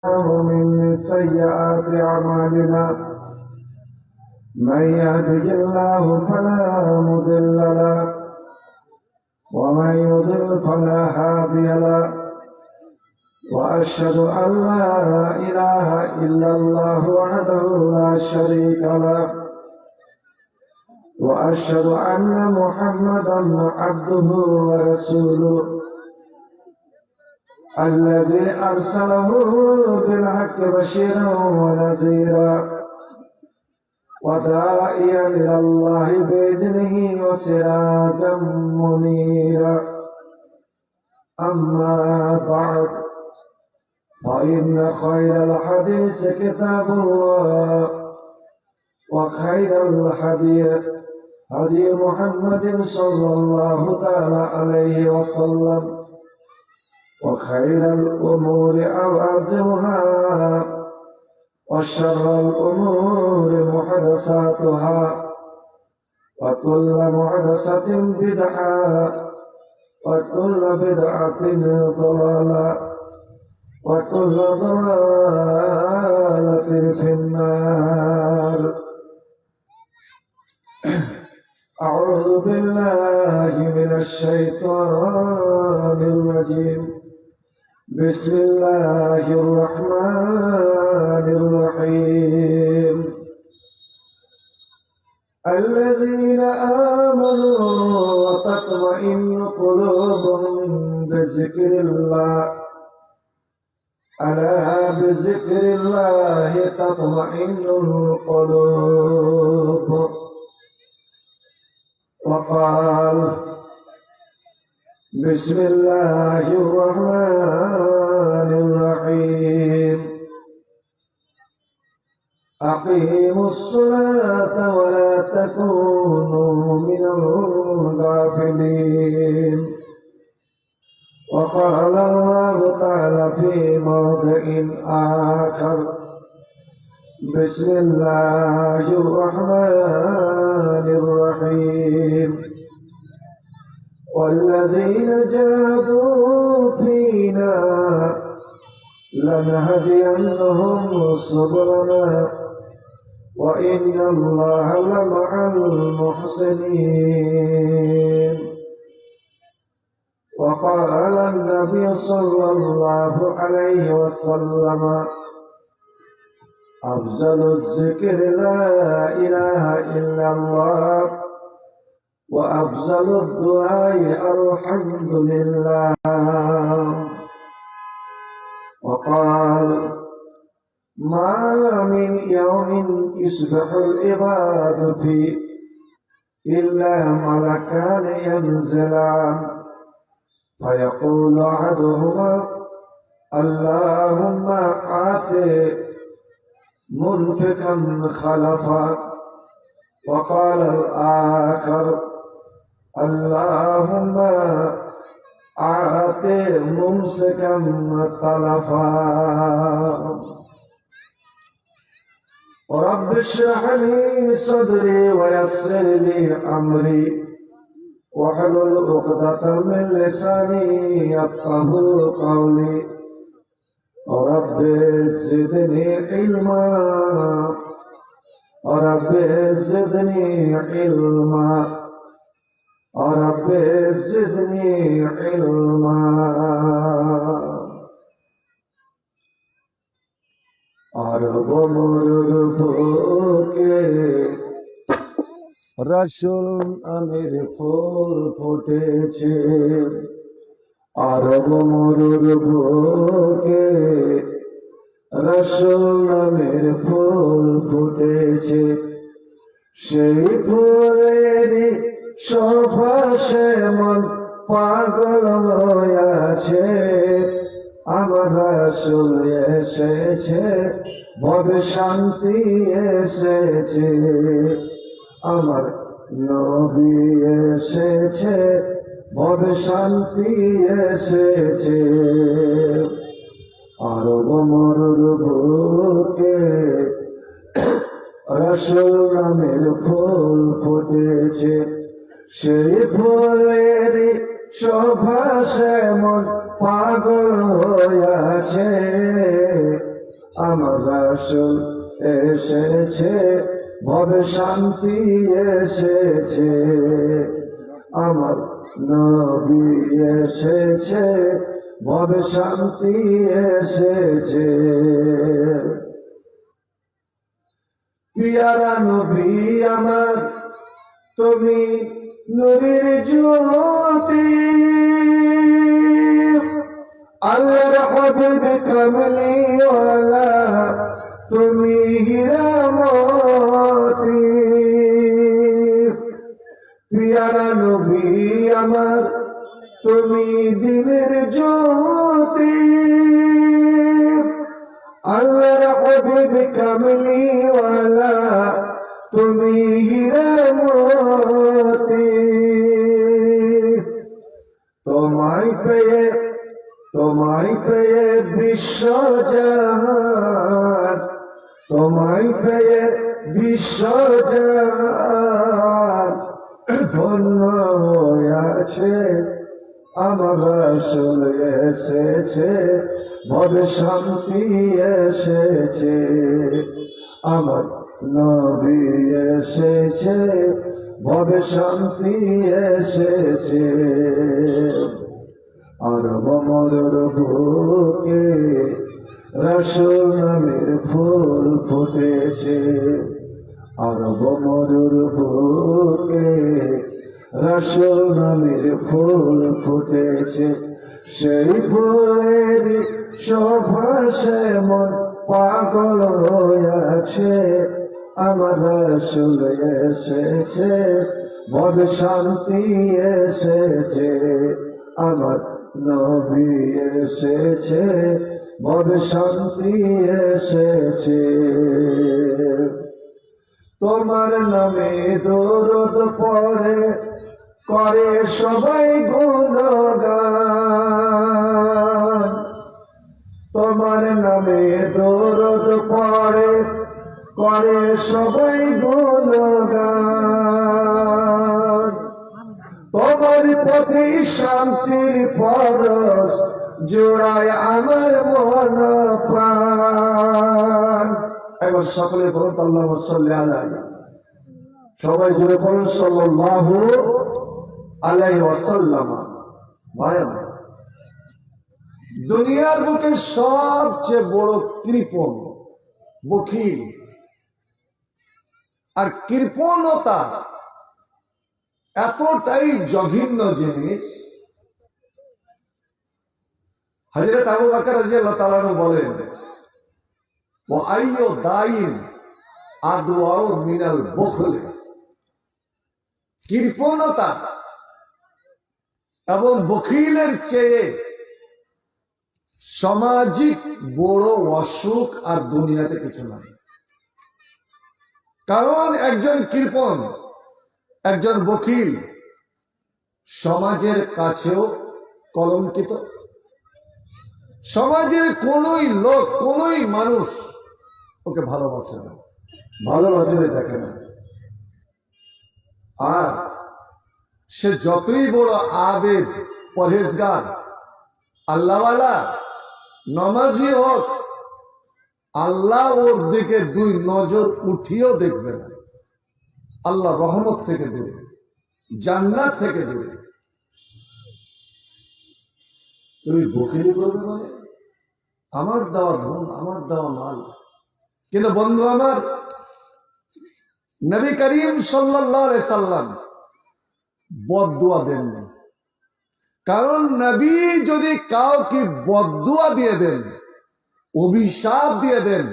ومن سيئات أعمالنا من يهده الله فلا مضل له ومن يضلل فلا هادي له وأشهد أن لا إله إلا الله وحده لا شريك له وأشهد أن محمدا عبده ورسوله الذي أرسله بالحق بشيرا ونذيرا وداعيا إلى الله بإذنه وسراجا منيرا أما بعد فإن خير الحديث كتاب الله وخير الهدي هدي محمد صلى الله تعالى عليه وسلم وخير الأمور أوازرها وشر الأمور محدثاتها وكل محدثة بدعة وكل بدعة ضلالة وكل ضلالة في النار. أعوذ بالله من الشيطان الرجيم. بسم الله الرحمن الرحيم. الذين آمنوا وتطمئن قلوبهم بذكر الله ألا بذكر الله تطمئن القلوب. وقال بسم الله الرحمن الرحيم. أقيموا الصلاة ولا تكونوا من الغافلين. وقال الله تعالى في موضع آخر بسم الله الرحمن الرحيم. والذين جاهدوا فينا لنهدينهم سبلنا وإن الله لمع المحسنين. وقال النبي صلى الله عليه وسلم أفضل الذكر لا إله إلا الله وأفضل الدعاء الحمد لله. وقال ما من يوم يصبح العباد فيه إلا ملكان ينزلان فيقول أحدهما اللهم آت منفقا خلفا. وقال الآخر اللهم آت ممسكا تلفا. رب اشرح لي صدري ويسر لي أمري واحلل عقدة من لساني يفقهوا قولي. رب زدني علما رب زدني علما رب زدني علما. আর গোমর বুকে রাসূল আমির ফুল ফুটেছে। আর গোমর বুকে রাসূল আমির ফুল ফুটেছে। সেই ফুলের সুবাসে মন পাগল হয়েছে। আমার রাসূল এসেছে ভবে শান্তি এসেছে। আমার নবী এসেছে ভবে শান্তি এসেছে। আর গোমর বুকে রাসূল নামের ফুল ফুটেছে। সেই ফুলের সুবাসে মন পাগল হয়েছে। আমার রাসূল এসেছে, ভবে শান্তি এসেছে। আমার নবী এসেছে, ভবে শান্তি এসেছে। পিয়ারা নবী আমার, তুমি নূরের জ্যোতি, আল্লাহর হাবিব কামলিওয়ালা, তুমি হীরা মোতি। পিয়ারা নবী আমার, তুমি দিনের জ্যোতি, আল্লাহর হাবিব কামলিওয়ালা, তুমি হীরা মোতি। তোমায় পেয়ে বিশ্বজাহান, তোমায় পেয়ে বিশ্বজাহান ধন্য হয়েছে। আমার রাসূল এসেছে, ভবে শান্তি এসেছে। আমার নবী এসেছে, ভবে শান্তি এসেছে। আরব মরুর বুকে রাসূল নামের ফুল ফুটেছে। আরব মরুর বুকে রাসূল নামের ফুল ফুটেছে। সেই ফুলের সুবাসে মন পাগল হয়েছে। আমার রাসূল এসেছে, ভবে শান্তি এসেছে। আমার নবী এসেছে, ভবে শান্তি এসেছে। তোমার নামে দরুদ পড়ে, করে সবাই গুণগান। তোমার নামে দরুদ পড়ে, করে সবাই গুণগান। তোমার পথে শান্তির পরশ জোড়ায় আমার মন প্রাণ। একবার সকলে বলুন আল্লাহুম্মা সাল্লি আলাইহি, সবাই জোরে বলুন সাল্লাল্লাহু আলাইহি ওয়াসাল্লাম। ভাই আমার, দুনিয়ার বুকে সবচেয়ে বড় কৃপণ বখিল, আর কৃপণতা এতটাই জঘন্য জিনিস। হযরত আবু বকর রাদিয়াল্লাহু তাআলা বলেন, ওয়া আইয়ু দাইন আদওয়াউ মিনাল বুখল। কৃপণতা এবং বখিলের চেয়ে সামাজিক বড় অসুখ আর দুনিয়াতে কিছু নাই। কারণ একজন কৃপণ, একজন বখিল সমাজের কাছেও কলঙ্কিত। সমাজের কোনই লোক, কোনই মানুষ ওকে ভালোবাসে না, ভালো নজরে দেখে না। আর সে যতই বড় আবেদ, পরহেজগার, আল্লাহওয়ালা, নামাজি হোক, আল্লাহ ওর দিকে দুই নজর উঠিয়েও দেখবে না। আল্লাহ রহমত থেকে দূরে, জান্নাত থেকে দূরে। তুমি বখিলি করবে মানে আমার দেওয়া ধন, আমার দেওয়া মাল। কিন্তু বন্ধু আমার, নবী করিম সাল্লাল্লাহু আলাইহি সাল্লাম বদদুয়া দেননি। কারণ নবী যদি কাউকে বদদুয়া দিয়ে দেন, অভিশাপ দিয়ে দেন,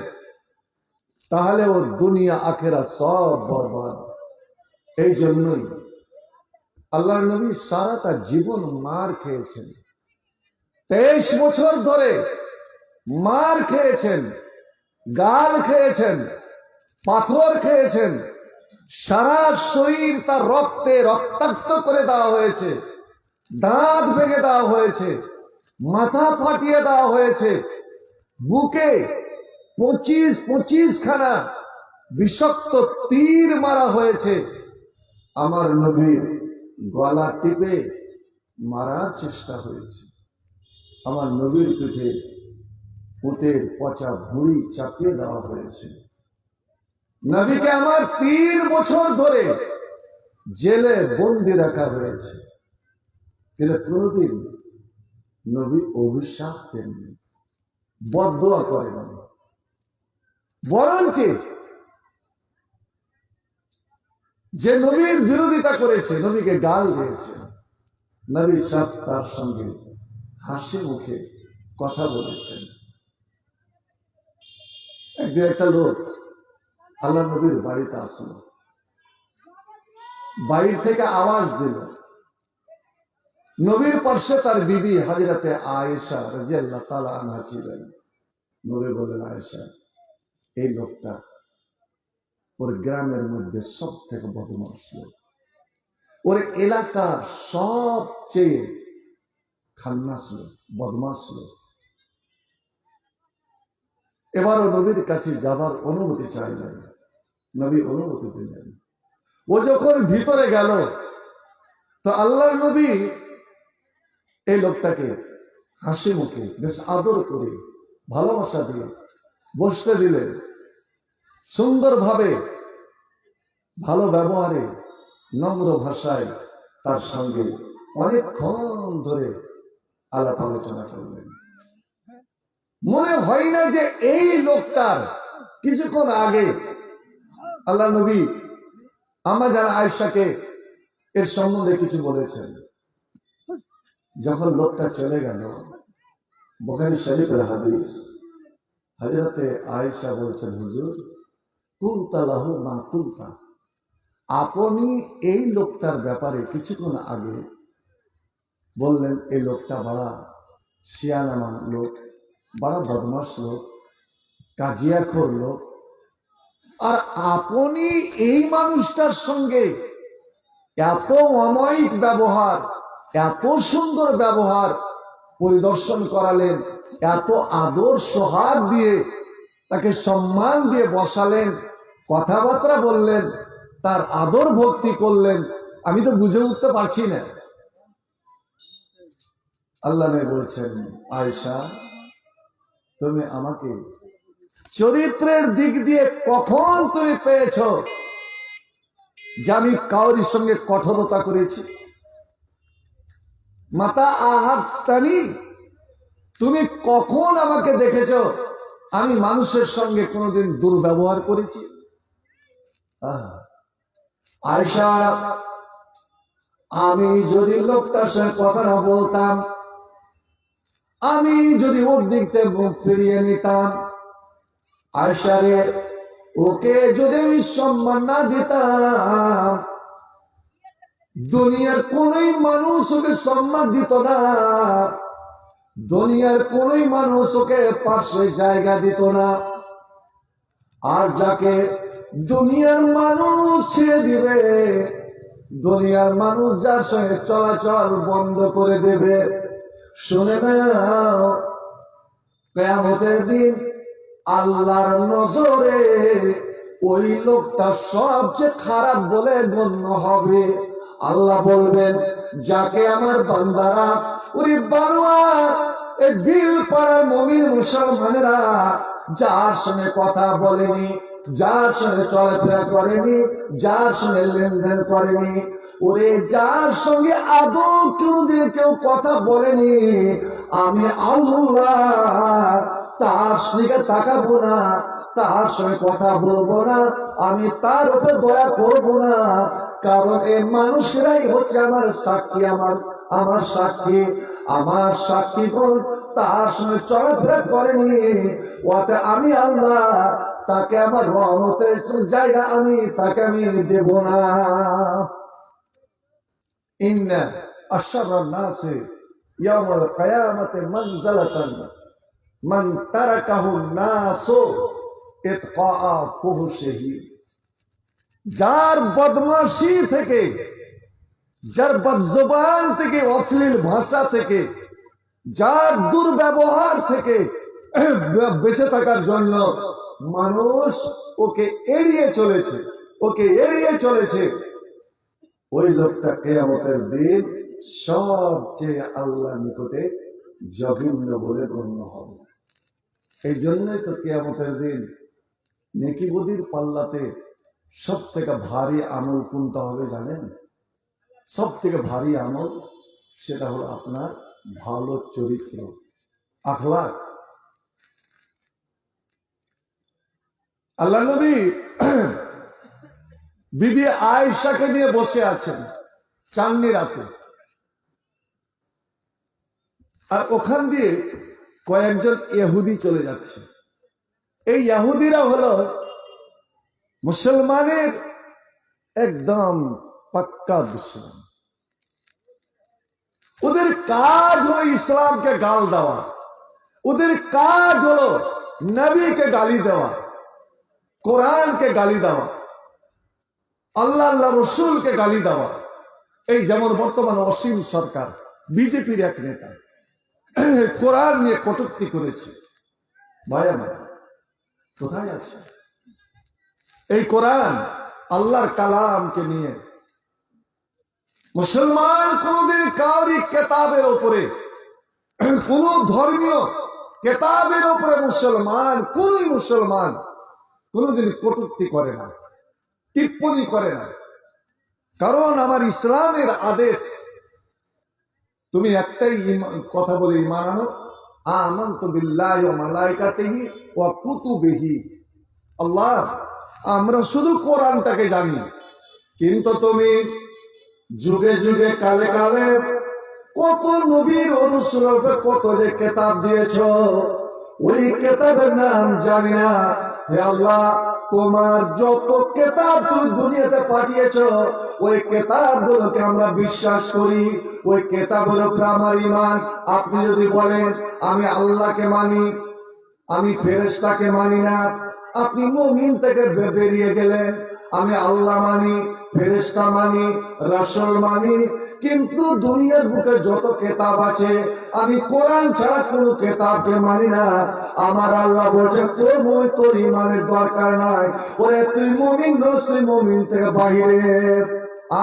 তাহলে ও দুনিয়া আখেরা সব বরবাদ। এই জন্যই আল্লাহর নবী সারাটা জীবন মার খেয়েছেন। 23 বছর ধরে মার খেয়েছেন, গাল খেয়েছেন, পাথর খেয়েছেন। সারা শরীর তার রক্তে রক্তাক্ত করে দেওয়া হয়েছে, দাঁত ভেঙে দেওয়া হয়েছে, মাথা ফাটিয়ে দেওয়া হয়েছে, বুকে 25 খানা বিষাক্ত তীর মারা হয়েছে। আমার নবীর গলা টিপে মারার চেষ্টা হয়েছে। আমার নবীর পিঠে উটের পচা ভুঁড়ি চাপিয়ে দেওয়া হয়েছে। নবীকে আমার 3 বছর ধরে জেলে বন্দি রাখা হয়েছে, কিন্তু কোনদিন নবী অভিশাপ দেননি, বদদোয়া করেননি, বরঞ্চ যে নবীর বিরোধিতা করেছে, নবীকে গাল দিয়েছে, নবী সাহেব তার সঙ্গে হাসি মুখে কথা বলেছেন। একদিন একটা লোক আল্লাহ নবীর বাড়িতে আসলো, বাইরে থেকে আওয়াজ দিল। নবীর পাশে তার বিবি হযরতে আয়েশা রাদিয়াল্লাহু তাআলা আনহা ছিলেন। নবী বললেন, আয়েশা, এই লোকটা ওর গ্রামের মধ্যে সব থেকে বদমাশ লোক, ওর এলাকার সবচেয়ে খান্নাস লোক, বদমাশ লোক। এবারও নবীর কাছে যাবার অনুমতি চাইলেন, নবী অনুমতি দিলেন। ও যখন ভিতরে গেল তো আল্লাহর নবী এই লোকটাকে হাসি মুখে বেশ আদর করে ভালোবাসা দিয়ে বসতে দিলেন। সুন্দরভাবে ভালো ব্যবহারে নম্র ভাষায় তার সঙ্গে অনেকক্ষণ ধরে আলাপ আলোচনা করলেন। মনে হয় না যে এই লোকটার কিছুক্ষণ আগে আল্লাহ নবী আম্মা জান আয়েশাকে এর সম্বন্ধে কিছু বলেছেন। যখন লোকটা চলে গেল, বুখারী শরীফের হাদিস, হযরতে আয়েশা বলছেন, হুজুর কুলতা লাহু মা কুলতা, আপনি এই লোকটার ব্যাপারে কিছুক্ষণ আগে বললেন এই লোকটা বড় শিয়ানা লোক, বড় বদমাশ লোক, কাজিয়াখোর লোক, আর আপনি এই মানুষটার সঙ্গে এত অমায়িক ব্যবহার, এত সুন্দর ব্যবহার পরিদর্শন করালেন, এত আদর সোহাগ দিয়ে তাকে সম্মান দিয়ে বসালেন, কথাবার্তা বললেন, তার আদর ভক্তি করলেন, আমি তো বুঝে উঠতে পারছি না। আল্লাহ নবী বলছেন, আয়েশা, তুমি আমাকে চরিত্রের দিক দিয়ে কখন তুমি পেয়েছ যে আমি কাউরির সঙ্গে কঠোরতা করেছি? মাতা আহাত্তানি, তুমি কখন আমাকে দেখেছ আমি মানুষের সঙ্গে কোনোদিন দুর্ব্যবহার করেছি? আয়েশা, আমি যদি লোকটার সঙ্গে কথা না বলতাম, আমি যদি ওর দিক থেকে মুখ ফিরিয়ে নিতাম, আয়েশা রে, ওকে যদি আমি সম্মান না দিতাম, দুনিয়ার কোনই মানুষ ওকে সম্মান দিত না, দুনিয়ার কোনই মানুষ ওকে পাশে জায়গা দিত না। আর যাকে দুনিয়ার মানুষ ছেড়ে দিবে, দুনিয়ার মানুষ যার সঙ্গে চলাচল বন্ধ করে দেবে, শুনে নাও, কিয়ামতের দিন আল্লাহর নজরে ওই লোকটা সবচেয়ে খারাপ বলে গণ্য হবে। আল্লাহ বলবেন, যাকে আমার বান্দারা, ওরে বারবার এই বিল পাড়ার মুমিন মুসলমানেরা যার সঙ্গে কথা বলেনি, যার সঙ্গে চলাফেরা করেনি, যার সঙ্গে লেনদেন করেনি, ওরে যার সঙ্গে আদৌ কোনদিন কেউ কথা বলেনি, আমি আল্লাহ তার সঙ্গে তাকাবো না, তার সঙ্গে কথা বলবো না, আমি তার উপর দয়া করবো না। কারণ এই মানুষরাই হচ্ছে আমার সাক্ষী, আমার সাক্ষী, আমার সাক্ষীগণ তার সঙ্গে চলাফেরা করেনি, ওতে আমি আল্লাহ তাকে আমার রহমতের জায়গা তাকে আমি দেব না। ইন্না আশরান নাসি ইয়াউমাল কিয়ামাতি মানজালাতান মান তারাকাহু নাসু ইতকা ফুহশিহি, যার বদমাশি থেকে, যার বদজবান থেকে, অশ্লীল ভাষা থেকে, যার দুর্ব্যবহার থেকে বেঁচে থাকার জন্য মানুষ ওকে এড়িয়ে চলেছে, ওকে এড়িয়ে চলেছে, ওই লোকটা কিয়ামতের দিন সবচেয়ে আল্লাহর নিকটে জঘন্য বলে গণ্য হবে। এই জন্যই তো কিয়ামতের দিন নেকি বদির পাল্লাতে সব থেকে ভারী আমল কোনটা হবে জানেন? সব থেকে ভারী আমল সেটা হলো আপনার ভালো চরিত্র, আখলাক। আল্লাহ নবী বিবি আয়েশাকে নিয়ে বসে আছেন চাঁদনি রাতে, আর ওখান দিয়ে কয়েকজন ইহুদি চলে যাচ্ছে। এই ইহুদিরা হলো মুসলমানের একদম পাক্কা দুশমন। ওদের কাজ হলো ইসলামকে গাল দেওয়া, ওদের কাজ হলো নবীকে গালি দেওয়া, কোরআনকে গালি দেওয়া, আল্লাহ রসুলকে গালি দেওয়া। এই যেমন বর্তমান অসীম সরকার বিজেপির এক নেতা কোরআন নিয়ে কটূক্তি করেছে। ভাই আমার কোথায় আছে এই কোরআন? আল্লাহর কালামকে নিয়ে মুসলমান কোনদিন কারি কেতাবের উপরে, কোন ধর্মীয় কেতাবের উপরে মুসলমান কোনদিন কটূক্তি করে না, টিপ্পণী করে না। কারণ আমার ইসলামের আদেশ, তুমি একটাই কথা বলে ঈমান আনো, আমানতু বিল্লাহি ওয়া মালাইকাতিহি ওয়া কুতুবিহি। আল্লাহ, আমরা শুধু কোরআনটাকে জানি, কিন্তু তুমি যুগে যুগে কালে কালে কত নবীর রাসূলকে কত যে কিতাব দিয়েছো, ওই কিতাবের নাম জানি না। হে আল্লাহ, তোমার যত কিতাব তুমি দুনিয়াতে পাঠিয়েছো, ওই কিতাবগুলোকে আমরা বিশ্বাস করি, ওই কিতাবের উপর আমার ঈমান। আপনি যদি বলেন আমি আল্লাহকে মানি, আমি ফেরেশতাকে মানি না, আপনি মুমিন থেকে বেরিয়ে গেলেন। আমি আল্লাহ মানি, ফেরেশতা মানি, রাসূল মানি, কিন্তু দুনিয়ার বুকে যত কিতাব আছে আমি কোরআন ছাড়া কোনো কিতাবকে মানি না। আমার আল্লাহ বলছে তোর ঈমানের দরকার নাই, ওরে তুই মুমিন নস, তুই মুমিন থেকে বাইরে।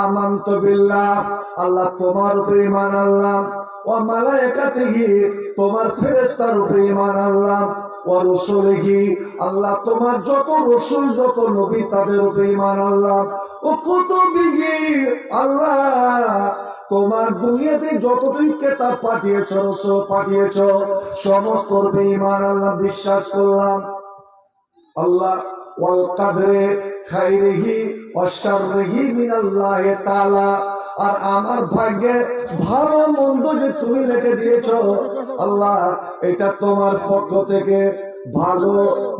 আমানতু বিল্লাহ, আল্লাহ তোমার উপরে ঈমান আনলাম, ওয়া মালাইকাতিহি, তোমার ফেরেশতার উপরে ঈমান আনলাম, ওয়া রাসূলিহি, আল্লাহ তোমার যত রাসূল যত নবী তাদের উপরে ঈমান আনলাম, ও কুতুবিহি, আল্লাহ তোমার দুনিয়াতে যত তুমি কিতাব পাঠিয়েছো, রাসূল পাঠিয়েছো, সমস্ত উপরে ঈমান আল্লাহ বিশ্বাস করলাম। আল্লাহ ওয়াল কাদরে খাইরিহি ওয়া শাররিহি মিনাল্লাহি তাআলা, আর আমার ভাগ্যে ভালো মন্দ যে তুমি লিখে দিয়েছো আল্লাহ, এটা তোমার পক্ষ থেকে, ভালো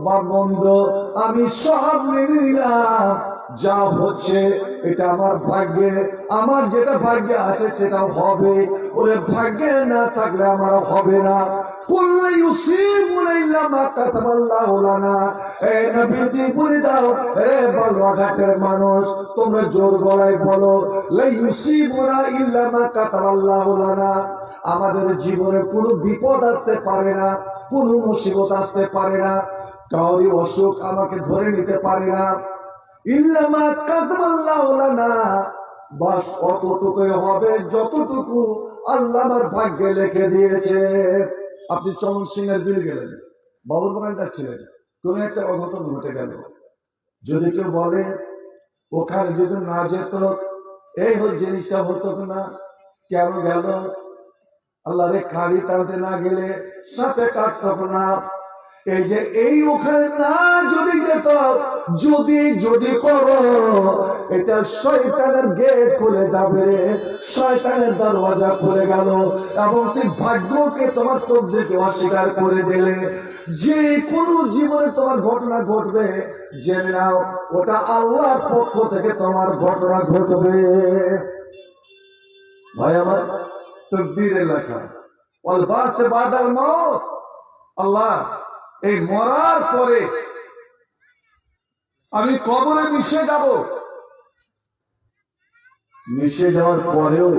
বা মন্দ আমি সব মেনে নিলাম। যা হচ্ছে এটা আমার ভাগ্যে, আমার যেটা ভাগ্যে আছে সেটা হবে, ওরে ভাগ্যে না থাকলে আমার হবে না। কুল্লু ইউসিবুনা ইল্লা মা কাতাবাল্লাহু লানা। এই নবীজি বলে দাও, হে বলওয়াঘাটের মানুষ, তোমরা জোর গলায় বলো, লা ইউসিবুনা ইল্লা মা কাতাবাল্লাহু লানা। আমাদের জীবনে কোনো বিপদ আসতে পারে না, কোনো মুসিবত আসতে পারে না, কাউরি অসুখ আমাকে ধরে নিতে পারে না, ইল্লা মা কাতাবাল্লাহু লানা, বাস অতটুকুই হবে যতটুকু আল্লাহ আমার ভাগ্যে লিখে দিয়েছে। আপনি চমন সিংহের বিল গেলেন, বাবুর বাগান যাচ্ছিলেন, কোন একটা অঘটন ঘটে গেল, যদি কেউ বলে ওখানে যদি না যেত এই জিনিসটা হতো না, কেন গেল? আল্লাহ রে, কাড়ি টানতে না গেলে সাথে কাটত না। এই যে এই ওখানে না যদি যেত, যদি করো, এটা শয়তানের গেট খুলে যাবে, শয়তানের দরওয়াজা খুলে গেল, এবং তুই ভাগ্যকে তোমার চোখ থেকে অস্বীকার করে দিলে। যে কোনো জীবনে তোমার ঘটনা ঘটবে, জেনে নাও ওটা আল্লাহর পক্ষ থেকে তোমার ঘটনা ঘটবে। ভাই আমার, তকদীরে লেখা, ওয়াল বাস বাদাল মউত। আল্লাহ, এই মরার পরে আমি কবরে মিশে যাব, মিশে যাওয়ার পরেও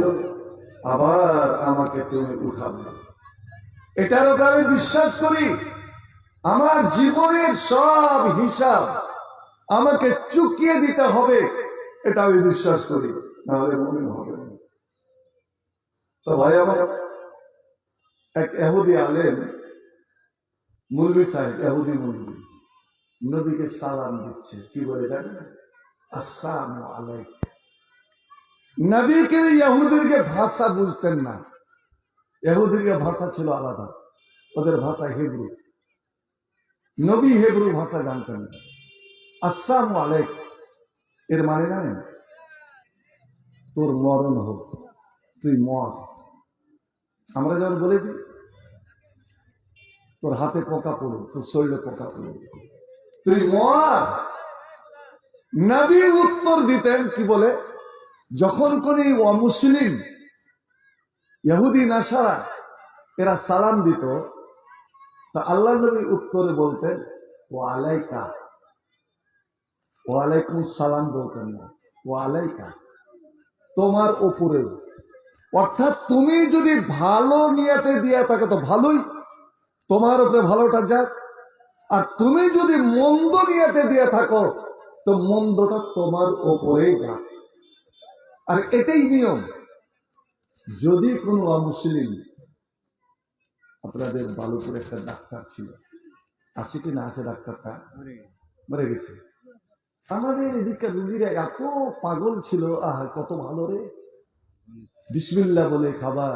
আবার আমাকে তুমি উঠাবে, এটার উপর আমি বিশ্বাস করি। আমার জীবনের সব হিসাব আমাকে চুকিয়ে দিতে হবে, এটা আমি বিশ্বাস করি, নাহলে মুমিন হবে না। তো ভাই আমার, এক ইহুদি আলেম মৌলভী সাহেব, ইহুদি মৌলভী, নবীকে সালাম দিচ্ছে, কি বলে জানেন? আসসালামু আলাইকুম। নবীকে ইহুদিরকে ভাষা বুঝতেন না, ইহুদিরকে ভাষা ছিল আলাদা, ওদের ভাষা হিব্রু, নবী হিব্রু ভাষা জানতেন না। আসসালামু আলাইকুম এর মানে জানেন? তোর মরণ হোক, তুই মর। আমরা যেমন বলে দিই তোর হাতে পোকা পড়ুক, তোর শরীরে পোকা পড়ুক, তুই মর। নবী উত্তর দিতেন কি বলে? যখন কোন অমুসলিম ইহুদি নাসারা এরা সালাম দিত, তা আল্লাহ নবী উত্তরে বলতেন ওয়ালাইকা, ওয়ালাইকুম সালাম বলতেন না, ওয়ালাইকা, তোমার ওপরে। অর্থাৎ তুমি যদি ভালো নিয়তে দিয়ে থাকে তো ভালোই, তোমার উপরে ভালোটা যাক, আর তুমি যদি মন্দ নিয়তে দিয়ে থাকো তো মন্দটা তোমার ওপরেই যাক। আর এটাই নিয়ম। যদি কোনো অমুসলিম, আপনাদের বালুপুরে একটা ডাক্তার ছিল, আছে কি না আছে? ডাক্তারটা মরে গেছে। আমাদের এদিককার রুগীরা এত পাগল ছিল, কত ভালো রে, বিসমিল্লাহ বলে খাবা,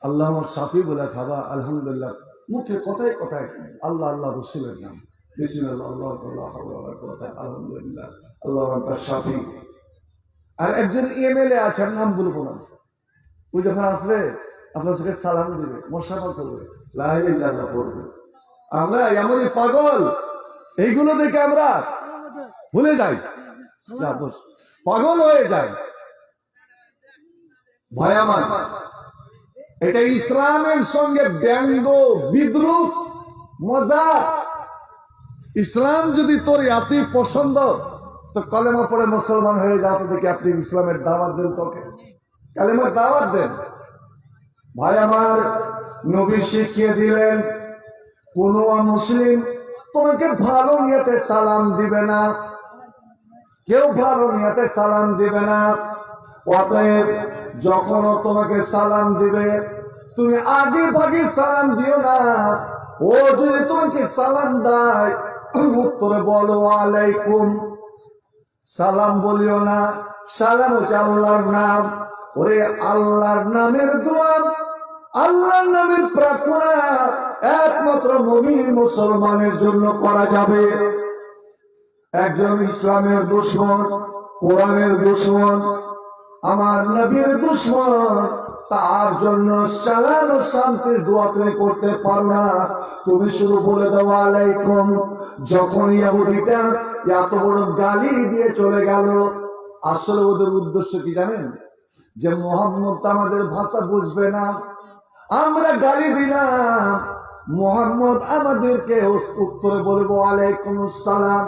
আল্লাহ শাফি বলে খাবা, আলহামদুলিল্লাহ, মুখে কথায় কথায় আল্লাহ আল্লাহ রসুলের নাম, বিসমিল্লাহ আল্লাহ আলহামদুলিল্লাহ আল্লাহ শাফি। আর একজন এমএলএ আছে, নাম বলবো না, ওই যখন আসবে আপনার চোখে সালাম দিবে, মোশাফা করবে, লা ইলাহা ইল্লাল্লাহ পড়বে। আমরা এমনই পাগল, এইগুলো দেখে আমরা ভুলে যাই, পাগল হয়ে যায়। ভাই আমার, এটা ইসলামের সঙ্গে ব্যঙ্গ, বিদ্রুপ, মজা। ইসলাম যদি তোর এতই পছন্দ তো কলেমা পড়ে মুসলমান হয়ে যাও, দেখি আপনি ইসলামের দাওয়াত দেন, তোকে কালেমার দাওয়াত দেন। ভাই আমার, নবী শিখিয়ে দিলেন কোন মুসলিম তোমাকে ভালো নিয়তে সালাম দিবে না, কেউ ভালো নিয়তে সালাম দিবে না। অতএব যখন তোমাকে সালাম দিবে তুমি আগে ভাগে সালাম দিও না। ও যদি তোমাকে সালাম দেয় উত্তরে বলো আলাইকুম, সালাম বলিও না। সালাম হচ্ছে আল্লাহর নাম, ওরে আল্লাহর নামের দোয়া, আল্লাহর নামের প্রার্থনা একমাত্র মুমিন মুসলমানের জন্য করা যাবে। একজন ইসলামের দুশমন, কোরআনের দুশমন, আমার নবীর দুশমন, তার জন্য সালাম ও শান্তির দোয়া তুমি করতে পারো না, তুমি শুধু বলে দাও আলাইকুম। যখন ইহুদিটা এত বড় গালি দিয়ে চলে গেল, আসলে ওদের উদ্দেশ্য কি জানেন? যে মুহাম্মদ আমাদের ভাষা বুঝবে না, আমরা গালি দিলাম, মুহাম্মদ আমাদেরকে উত্তরে বলবো আলাইকুম আসসালাম,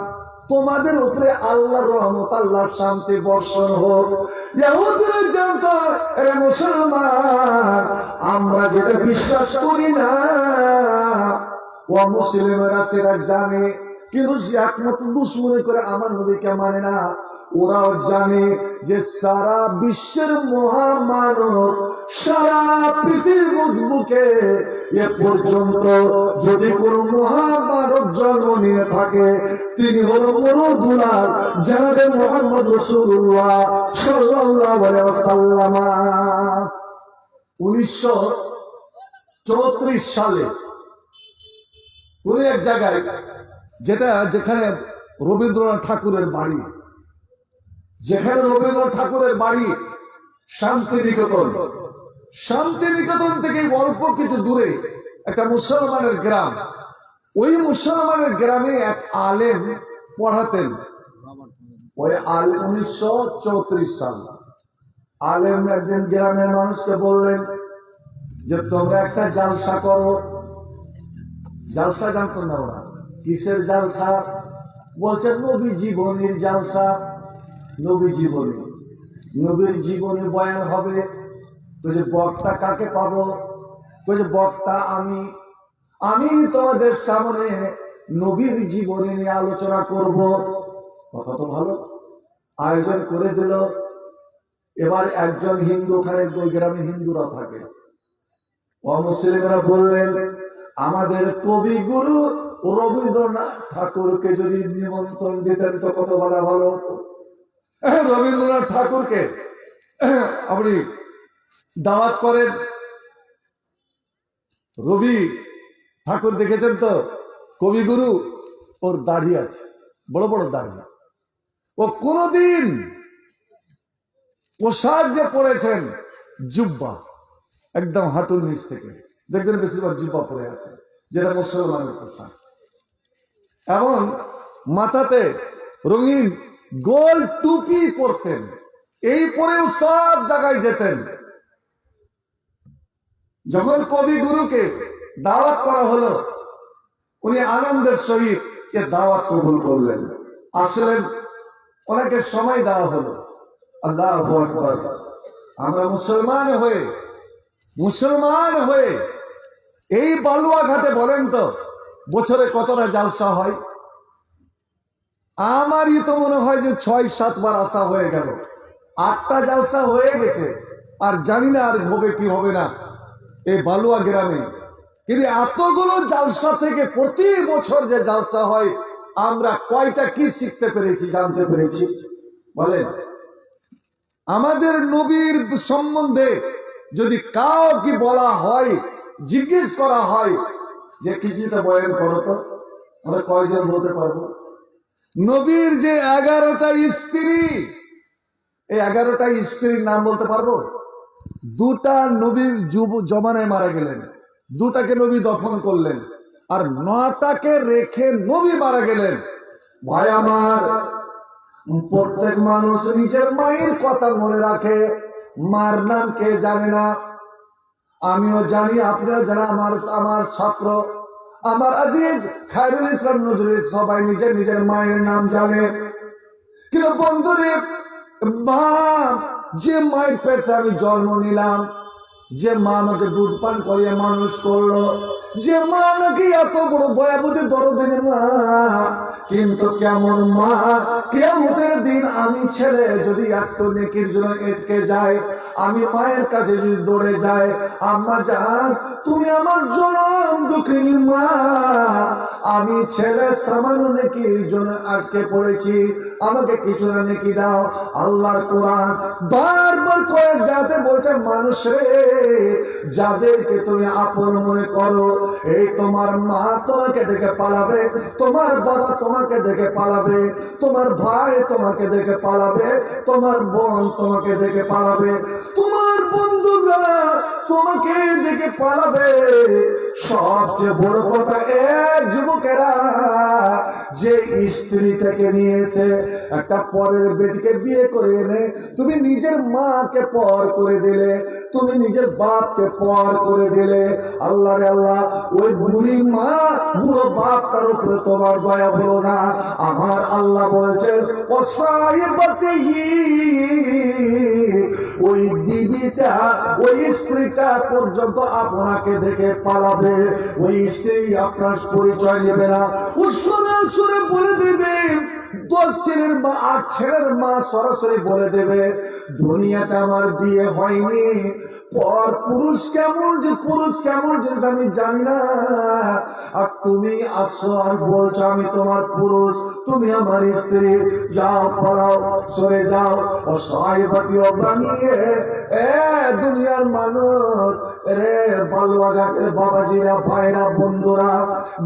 তোমাদের উপরে আল্লাহর রহমত, আল্লাহর শান্তি বর্ষণ হোক। ইহুদিরা জানতো এরা মুসলমান, আমরা যেটা বিশ্বাস করি না ও মুসলিমেরা সেটা জানে, কিন্তু একমাত্র দুশ্মনী করে আমার নবীকে মানে না। ওরাও জানে যে সারা বিশ্বের মহামানব, সারা পৃথিবীর বুকে এ পর্যন্ত যদি কোন মহামানব জন্ম নিয়ে থাকে তিনি হল মরুদুলাল জানাবে মুহাম্মদ রাসূলুল্লাহ সাল্লাল্লাহু আলাইহি ওয়াসাল্লাম। 1934 সালে কোন এক জায়গায়, যেখানে রবীন্দ্রনাথ ঠাকুরের বাড়ি, শান্তিনিকেতন, শান্তিনিকেতন থেকে অল্প কিছু দূরে একটা মুসলমানের গ্রাম। ওই মুসলমানের গ্রামে এক আলেম পড়াতেন। ওই আলেম 1934 সাল আলেম একদিন গ্রামের মানুষকে বললেন যে তোমরা একটা জালসা করো। জালসা জানতো না ওরা, কিসের জালসা? বলছে নবী জীবনীর জালসা। নবী জীবনী, নবীর জীবনী বয়ান হবে। বক্তা কাকে পাবো? বক্তা আমি তোমাদের সামনে নবীর জীবনী নিয়ে আলোচনা করব। কথা তো ভালো, আয়োজন করে দিল। এবার একজন হিন্দু, ওখানে ওই গ্রামে হিন্দুরা থাকে, অমুসলিমরা বললেন আমাদের কবিগুরু রবীন্দ্রনাথ ঠাকুরকে যদি নিমন্ত্রণ দিতেন তো কত বলা ভালো হতো। রবীন্দ্রনাথ ঠাকুরকে আপনি দাওয়াত করেন। রবি ঠাকুর দেখেছেন তো, কবিগুরু, ওর দাড়ি আছে, বড় বড় দাড়ি। ও কোনদিন পোশাক যে পরেছেন জুব্বা, একদম হাঁটুর নিচ থেকে দেখবেন বেশিরভাগ জুব্বা পরে আছে, যেটা মুসলমানের পোশাক। এবং মাথাতে রঙিন গোল টুপি পরতেন, এই পরেও সব জায়গায় যেতেন। যখন কবিগুরুকে দাওয়াত করা হলো, উনি আনন্দের সহিত এ দাওয়াত কবুল করলেন, আসলেন, ওনাকে সময় দেওয়া হলো। আল্লাহু আকবার। আমরা মুসলমান হয়ে এই বালুয়াঘাটে বলেন তো বছরে কতটা জালসা হয়? আমারই তো মনে হয় যে ৬-৭ বার আসা হয়ে গেল, ৮টা জালসা হয়ে গেছে, আর জানি না আর হবে কি হবে না এই বালুয়া গ্রামে। কিন্তু এতগুলো জালসা থেকে প্রতি বছর যে জালসা হয়, আমরা কয়টা কি শিখতে পেরেছি, জানতে পেরেছি বলেন? আমাদের নবীর সম্বন্ধে যদি কাউ কি বলা হয়, জিজ্ঞেস করা হয় যে কিছুটা বয়ান করো তো, আমরা কয়জন বলতে পারবো? নবীর যে 11টা স্ত্রী, এই 11টা স্ত্রীর নাম বলতে পারবো? 2টা নবীর জমানায় মারা গেলেন, 2টাকে নবী দফন করলেন, আর 9টাকে রেখে নবী মারা গেলেন। ভাই আমার, প্রত্যেক মানুষ নিজের মায়ের কথা মনে রাখে, মার নাম কে জানে না? আমিও জানি, আপনারা যারা আমার ছাত্র, আমার আজিজ খায়রুল ইসলাম নজরুল, সবাই নিজের নিজের মায়ের নাম জানে। কিন্তু বন্ধুরে, মা, যে মায়ের পেটে আমি জন্ম নিলাম, যে মা আমাকে দুধ পান করিয়ে মানুষ করলো, যে মা আমাকে এত বড় দয়াবতী দরদিনের মা, কিন্তু কেমন মা, কিয়ামতের দিন আমি ছেলে যদি একটু নেকির জন্য এটকে যায়, আমি মায়ের কাছে যদি দৌড়ে যাই, আম্মা জান তুমি আমার জনম দুঃখিনী মা, আমি ছেলে সামান্য নেকির জন্য আটকে পড়েছি, আমাকে কিছু না নেকি দাও। আল্লাহর কোরআন বারবার কয়েক জায়গাতে বলছে, মানুষ রে, যাদেরকে তুমি আপন মনে করো, এই তোমার মা তোমাকে দেখে পালাবে, তোমার বাবা তোমাকে দেখে পালাবে, তোমার ভাই তোমাকে দেখে পালাবে, তোমার বোন তোমাকে দেখে পালাবে, তোমার বন্ধুরা তোমাকে দেখে পালাবে। সবচেয়ে বড় কথা, এক যুবকেরা যে স্ত্রী থেকে নিয়েছে, একটা পরের বেটিকে বিয়ে করে এনে তুমি নিজের মাকে পর করে দিলে, তুমি নিজের বাপকে পর করে দিলে। আল্লাহ রে আল্লাহ, ওই বুড়ি মা, বুড়ো বাপ, তার উপরে তোমার দয়া হলো না। আমার আল্লাহ বলছেন, ও সাহিবতিহি, ওই বিবিটা, ওই স্ত্রীটা পর্যন্ত আপনাকে দেখে পালাবে, ওই স্ত্রী আপনার পরিচয় নেবে না, ও সরাসরি বলে দেবে, 10 ছেলের মা 8 ছেলের মা সরাসরি বলে দেবে, দুনিয়াতে আমার বিয়ে হয়নি, পর পুরুষ কেমন জিনিস আমি জানি না, আর তুমি আসো আর বলছো আমি তোমার পুরুষ, তুমি আমার স্ত্রী, যাও পালাও, সরে যাও। ও সাহিবাতীয় বানিয়ে দুনিয়ার মানুষ রে, বালুয়াঘাটের বাবাজিরা, ভাইরা, বন্ধুরা,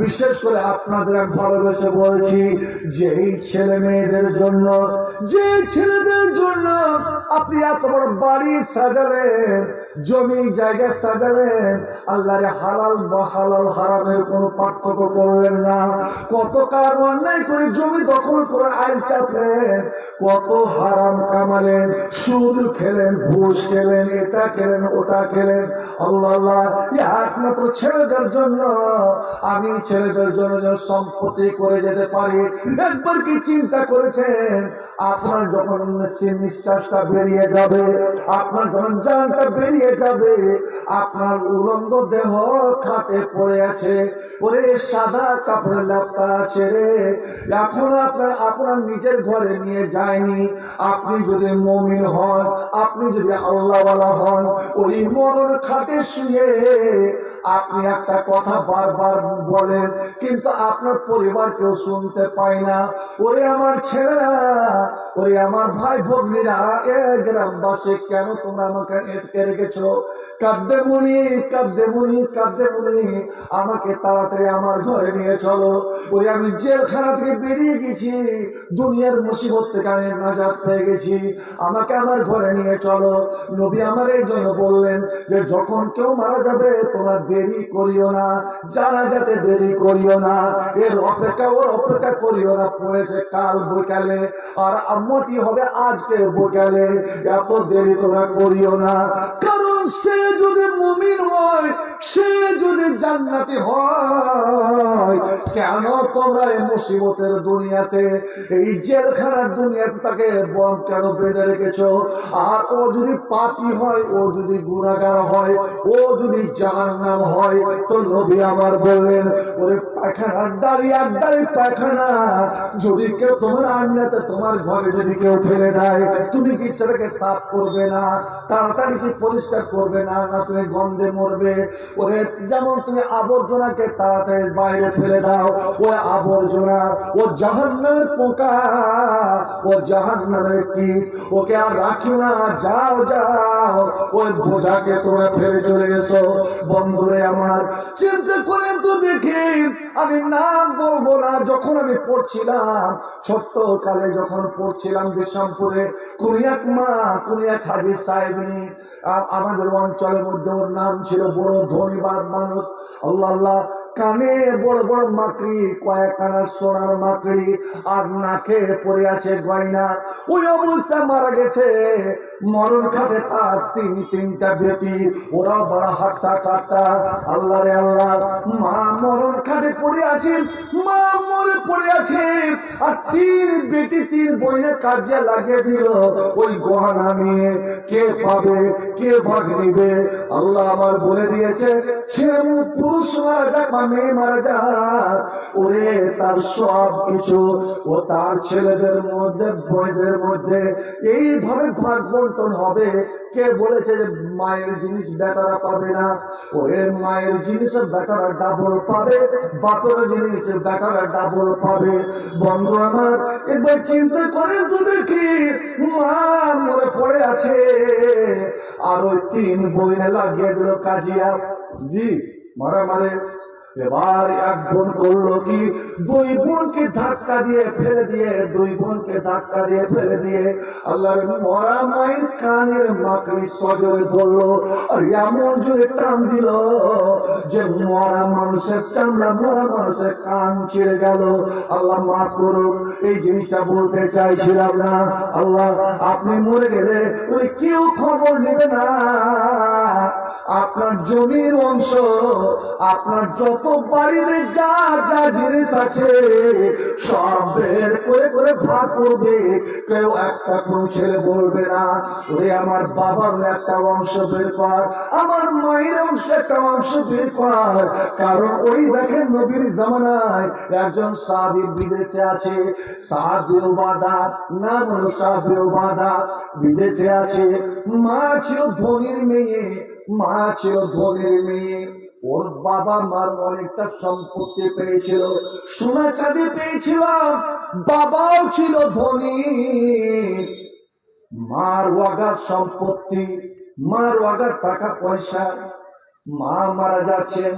বিশেষ করে আপনাদের ভালোবেসে বলছি, যে এই ছেলে মেয়েদের জন্য, যে ছেলেদের জন্য আপনি এত বড় বাড়ি সাজালেন, জমি জায়গা সাজালেন, আল্লাহরে হালাল বা হালাল হারামের কোনো পার্থক্য করলেন না, কত কার অন্যায় করে জমি দখল করে আইন চাপলেন, কত হারাম কামালেন, সুদ খেলেন, ঘুষ খেলেন, এটা খেলেন, ওটা খেলেন। আল্লাহ আল্লাহ, একমাত্র ছেলেদের জন্য, আমি ছেলেদের জন্য যেন সম্পত্তি করে যেতে পারি। একবার কি চিন্তা করেছেন, আপনার যখন নিঃশ্বাসটা বেরিয়ে যাবে, আপনার যখন জানটা বেরিয়ে যাবে, আপনার উলঙ্গ দেহ খাটে পড়ে আছে, ওরে সাদা কাপড়ের ল্যাপটা আছে রে, এখন আপনার নিজের ঘরে নিয়ে যায়নি। আপনি যদি মুমিন হন, আপনি যদি আল্লাহওয়ালা হন, ওই মরণ খাটে পাশে শুয়ে আপনি একটা কথা বারবার বলেন, কিন্তু আপনার পরিবার কেউ শুনতে পায় না। ওরে আমার ছেলেরা, ওরে আমার ভাই ভগ্নীরা, এ গ্রামবাসী, কেন তোমরা আমাকে আটকে রেখেছো? কাঁদতে মুনি, কাঁদতে মুনি, কাঁদতে মুনি, আমাকে তাড়াতাড়ি আমার ঘরে নিয়ে চলো। ওরে আমি জেলখানা থেকে বেরিয়ে গেছি, দুনিয়ার মুসিবত থেকে আমি নাজাত পেয়ে গেছি, আমাকে আমার ঘরে নিয়ে চলো। নবী আমার এই জন্য বললেন যে যখন কেউ মারা যাবে তোমরা দেরি করিও না, জানাজাতে দেরি করিও না, এর অপেক্ষা ওর অপেক্ষা করিও না। পড়েছে কাল বৈকালে আর আম্মতি হবে আজকে বৈকালে, এত দেরি তোমরা করিও না। কারণ সে যদি মুমিন হয়, সে যদি জান্নাতি হয়, কেন তোমরা এই মুসিবতের দুনিয়াতে, এই জেলখানার দুনিয়াতে তাকে বম কেন বেঁধে রেখেছো? আর ও যদি পাপী হয়, ও যদি গুনাহগার হয়, ও যদি জাহান্নাম হয়, তো নবী আমার বললেন ওরে পায়খানার দাঁড়িয়ে আর দাঁড়িয়ে পায়খানা যদি কেউ তোমার আন্নাতে তোমার ঘরে যদি কেউ ফেলে দেয়, তুমি কি সেটাকে সাফ করবে না? তাড়াতাড়ি কি পরিষ্কার করবে না? না তুমি গন্ধে মরবে? ওরে যেমন তুমি আবর্জনাকে তাড়াতাড়ি বাইরে ফেলে দাও, ও আবর্জনা, ও জাহান্নামের পোকা, ও জাহান্নামের কীট, ওকে আর রাখিও না, যাও যাও, ওই বোঝাকে তোমরা ফেলে চলে এসো। বন্ধুরে আমার, চিন্তা করে তো দেখি, আমি নাম বলবো না, যখন আমি পড়ছিলাম ছোট্ট কালে, যখন পড়ছিলাম বিশামপুরে, কোন এক হাদিস সাহেবনি, আমাদের অঞ্চলের মধ্যে ওর নাম ছিল, বড় ধনীবান মানুষ, আল্লাহ আল্লাহ, কানে বড় বড় মাকড়ি, কয়েকখানা সোনার মাকড়ি, আর নাকে পড়ে আছে গয়না। ওই অবস্থা মারা গেছে। মরণ খাটে তার তিনটা বেটি, ওরা বড় হাট্টা কাট্টা। আল্লাহ রে আল্লাহ, মা মরণ খাটে পড়ে আছে, মা মরে পড়ে আছে, আর তিন বেটি তিন বইনে কাজে লাগিয়ে দিল ওই গহনা নিয়ে। কে পাবে, কে ভাগ নিবে? আল্লাহ আমার বলে দিয়েছে, ছেলে পুরুষ মারা যাক বা মেয়ে মারা যাক, ওরে তার সব কিছু ও তার ছেলেদের মধ্যে বইদের মধ্যে এইভাবে ভাগ বন্টন হবে। কে বলেছে যে মায়ের জিনিস বেটারা পাবে না? ওরে মায়ের জিনিস বেটারা ডাবল পাবে, বাপের জিনিস বেটারা ডাবল পাবে। বন্ধু আমার, একবার চিন্তা করেন তো দেখি, মা মরে পড়ে আছে, আর ওই তিন বইনে লাগিয়ে দিল কাজিয়া। জি মারে। এবার এক বোন করলো কি, দুই বোনকে ধাক্কা দিয়ে ফেলে দিয়ে, দুই বোনকে ধাক্কা দিয়ে ফেলে দিয়ে আল্লাহর মরা মায়ের কানের মাকড়ি সজরে ধরলো, আর এমন জোরে টান দিল যে মরা মানুষের চামড়া, মরা মানুষের কান ছিঁড়ে গেল। আল্লাহ মাফ করুন, এই জিনিসটা বলতে চাইছিলাম না। আল্লাহ, আপনি মরে গেলে ওই কেউ খবর নেবে না। আপনার জমির অংশ, আপনার যত বাড়িতে যা যা জিনিস আছে সব বের করে করে ভাগ করবে, কেউ একটা কোন ছেলে বলবে না ওরে আমার বাবার একটা অংশ বের কর, আমার মায়ের অংশ একটা অংশ বের কর। কারণ ওই দেখেন নবীর জামানায় একজন সাহাবী বিদেশে আছে, সাহাবী উবাদা, নাম হলো সাহাবী উবাদা, বিদেশে আছে। মা ছিল ধনীর মেয়ে, মা ছিল ধনীর মেয়ে। ওর বাবা মার অনেকটা সম্পত্তি পেয়েছিল, সোনা চাঁদি পেয়েছিল, বাবাও ছিল ধনী। মার ওয়াগার সম্পত্তি, মার ওয়াগার টাকা পয়সা। মা মারা যাচ্ছেন,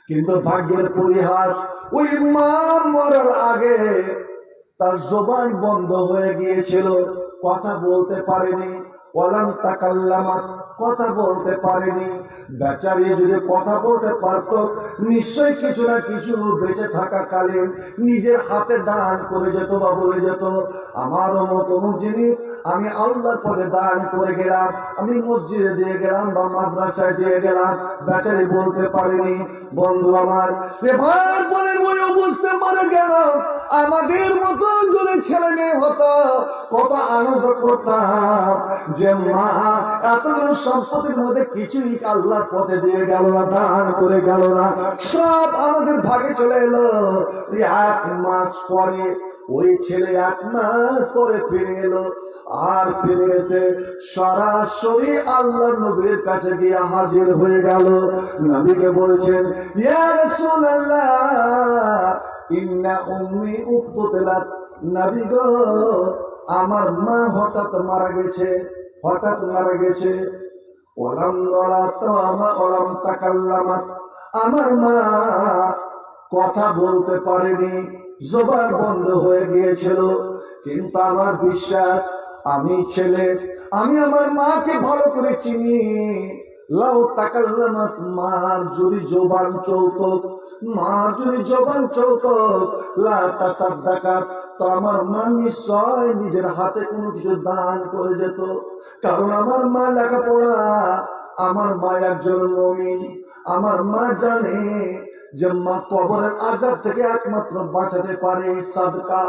কিন্তু ভাগ্যের পরিহাস, ওই মা মরার আগে তার জবান বন্ধ হয়ে গিয়েছিল, কথা বলতে পারেনি। ওয়ালাম তাকাল্লামাত, কথা বলতে পারেনি। বেচারি যদি কথা বলতে পারত, নিশ্চয় কিছু না কিছু বেঁচে থাকাকালীন নিজের হাতে দান করে যেত বা বলে যেত, আমার অমুক অমুক জিনিস আমি আল্লাহর পথে দান করে গেলাম, আমি মসজিদে দিয়ে গেলাম বা মাদ্রাসায় দিয়ে গেলাম। বেচারি বলতে পারেনি। বন্ধু আমার, এবার বলেন ওই অবস্থা মারা গেল, আমাদের মতো যদি ছেলে মেয়ে হতো কত আনন্দ করতাম যে মা এতগুলো সম্পত্তির মধ্যে কিছুই আল্লাহর পথে দিয়ে গেল না, দান করে গেল না, সব আমাদের ভাগে চলে এলো। 1 মাস পরে ওই ছেলে 1 মাস পরে ফিরে এলো, আর ফিরে এসে সরাসরি আল্লাহ নবীর কাছে গিয়ে হাজির হয়ে গেল। নবীকে বলছেন, ইয়া রাসূলুল্লাহ ইন্না উম্মি উফতিলাত। নবী গো, আমার মা হঠাৎ মারা গেছে, হঠাৎ মারা গেছে। ওলাম ওলাম তাকাল্লামাত, আমার মা কথা বলতে পারেনি, জবান বন্ধ হয়ে গিয়েছিল। কিন্তু আমার বিশ্বাস, আমি ছেলে, আমি আমার মাকে ভালো করে চিনি। লাউ তাকাল্লামাত, মার যদি জবান চলতো, মার যদি জবান চলতো, লা তাসাদ্দাকাত, তো আমার মা নিশ্চয় নিজের হাতে কোনো কিছু দান করে যেত। কারণ আমার মা লেখাপড়া, আমার মা একজন মুমিন। আমার মা জানে যে মা কবরের আযাব থেকে একমাত্র বাঁচাতে পারে সাদকা,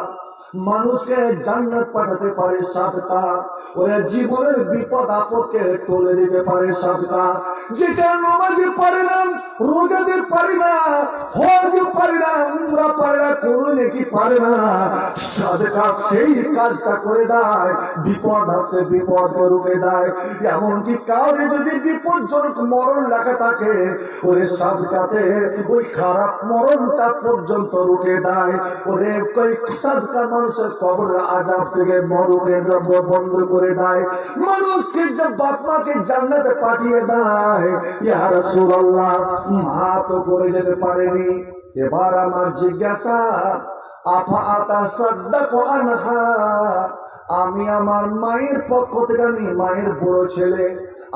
মানুষকে জান্নাত পাঠাতে পারে সাদকা, ওরা জীবনের বিপদ আপদকে টলে দিতে পারে সাদকা। যেটা নামাজে পারে না, রোজাতে পারে না, হজ পারে না, উমরা পারে না, কোনো নেকি পারে না, সাদকা সেই কাজটা করে দেয়। বিপদ আসে, বিপদ রুখে দেয়। এমনকি কাউরে যদি বিপজ্জনক মরণ লেখা থাকে, ওরে সাদকাতে ওই খারাপ মরণটা পর্যন্ত রুখে দেয়। ওরে কই সাদকা মানুষের কবরের আযাব থেকে মরণকে বন্ধ করে দেয়, মানুষকে যে বাপ মাকে জান্নাতে পাঠিয়ে দেয়। ইয়া রাসূলুল্লাহ, মা তো করে যেতে পারেনি। এবার আমার জিজ্ঞাসা, আফা আতাসাদ্দাকু আনহা, আমি আমার মায়ের পক্ষ থেকে, আমি মায়ের বড় ছেলে,